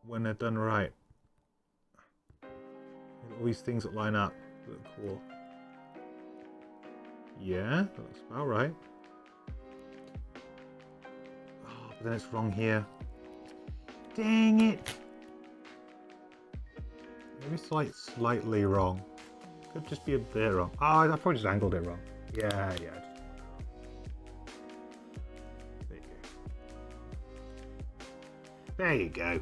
when they're done right. All these things that line up look cool. Yeah, that looks about right. Oh, but then it's wrong here. Dang it! Maybe slightly wrong. Could just be a bit wrong. Oh, I probably just angled it wrong. Yeah. There you go.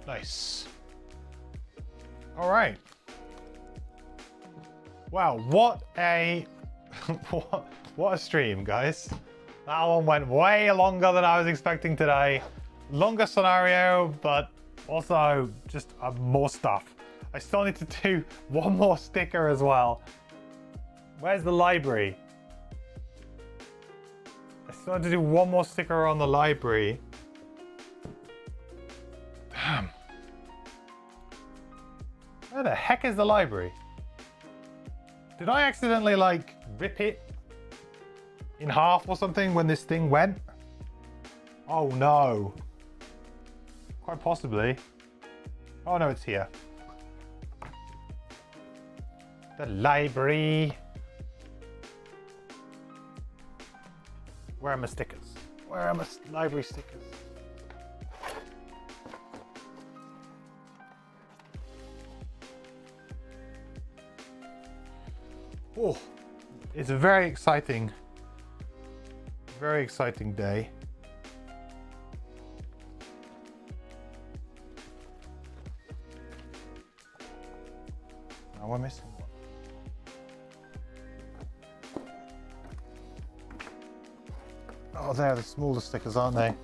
Nice. All right. Wow, what a what a stream, guys. That one went way longer than I was expecting today. Longer scenario, but also just more stuff. I still need to do one more sticker as well. Where's the library? I still have to do one more sticker on the library. Damn. Where the heck is the library? Did I accidentally like rip it in half or something when this thing went? Oh no. Quite possibly. Oh no, it's here. The library. Where are my stickers? Where are my library stickers? Oh, it's a very exciting day. Now we're missing one. Oh, they're the smaller stickers, aren't they?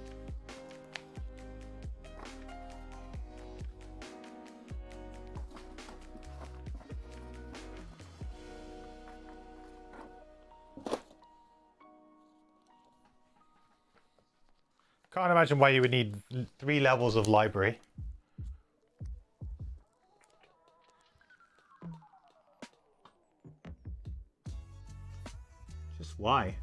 Can't imagine why you would need 3 levels of library. Just why?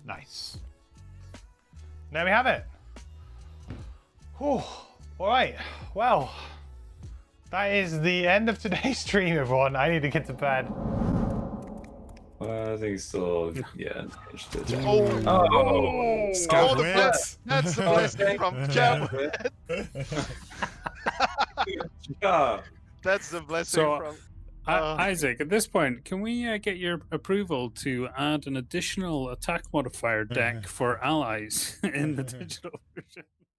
Nice. There we have it. Whew. All right. Well, that is the end of today's stream, everyone. I need to get to bed. I think still, yeah. That's the blessing from Cab. That's the blessing from. Isaac, at this point, can we get your approval to add an additional attack modifier deck for allies in the digital version?